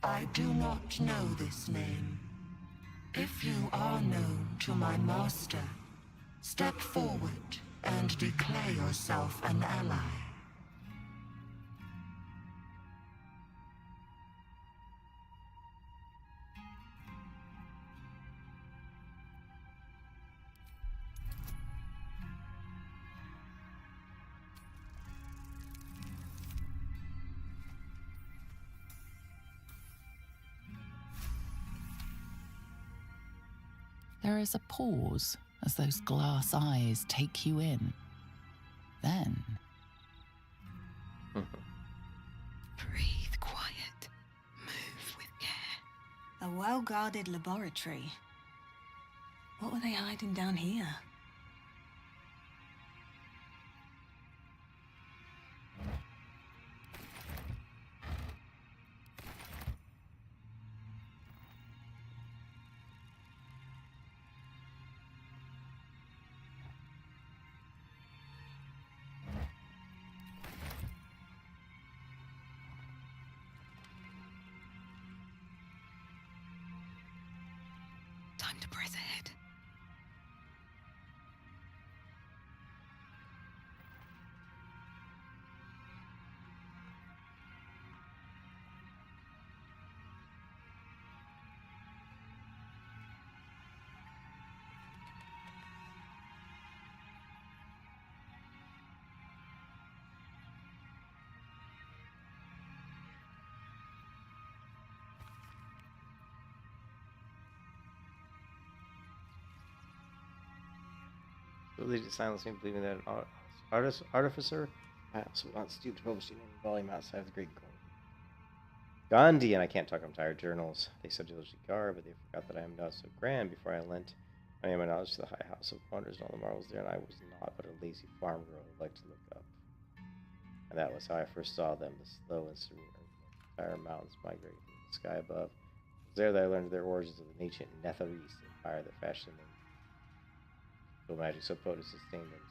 Speaker 9: I do not know this name. If you are known to my master, step forward and declare yourself an ally.
Speaker 8: There is a pause as those glass eyes take you in. Then...
Speaker 10: Breathe quiet. Move with care. A well-guarded laboratory. What were they hiding down here? Time to press ahead.
Speaker 1: So they just silently believing that an artificer so not stooped to publish in any volume outside of the Great Gandhi, and I can't talk, I'm tired, journals. They so diligently guard, but they forgot that I am not so grand. Before I lent my knowledge to the high house of wonders and all the marvels there, and I was not but a lazy farm girl who liked to look up. And that was how I first saw them, the slow and serene earth, entire mountains migrating through the sky above. It was there that I learned their origins of the ancient Netherese empire that fashioned them. So magic so potent to sustain them.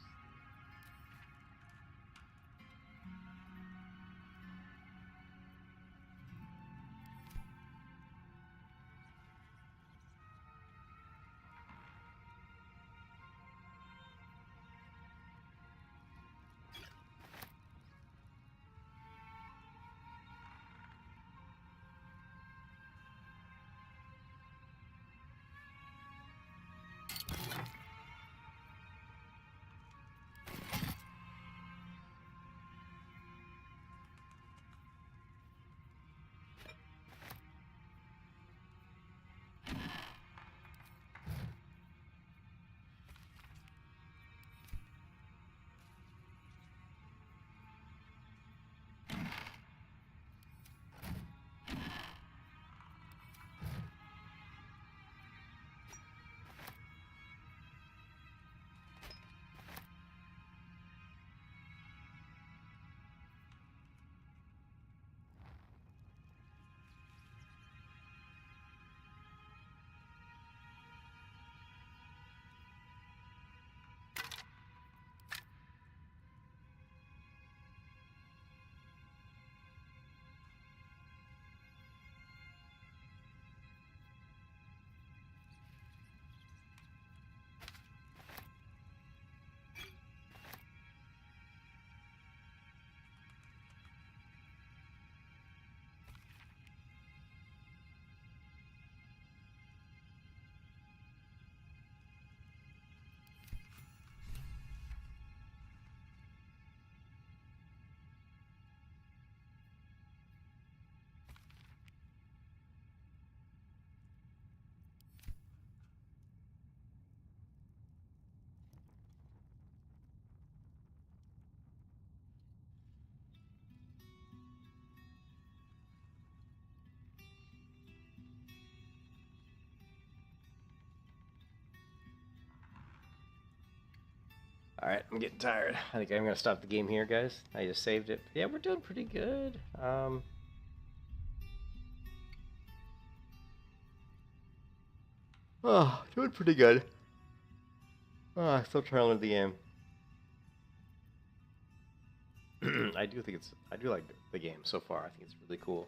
Speaker 1: Alright, I'm getting tired. I think I'm going to stop the game here, guys. I just saved it. Yeah, we're doing pretty good. Oh, doing pretty good. Oh, I'm still trying to learn the game. I do like the game so far. I think it's really cool.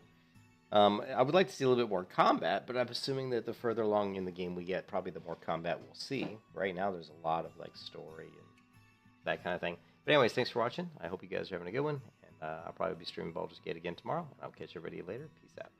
Speaker 1: I would like to see a little bit more combat, but I'm assuming that the further along in the game we get, probably the more combat we'll see. Right now, there's a lot of like story and that kind of thing. But anyways, thanks for watching. I hope you guys are having a good one, and I'll probably be streaming Baldur's Gate again tomorrow. I'll catch everybody later. Peace out.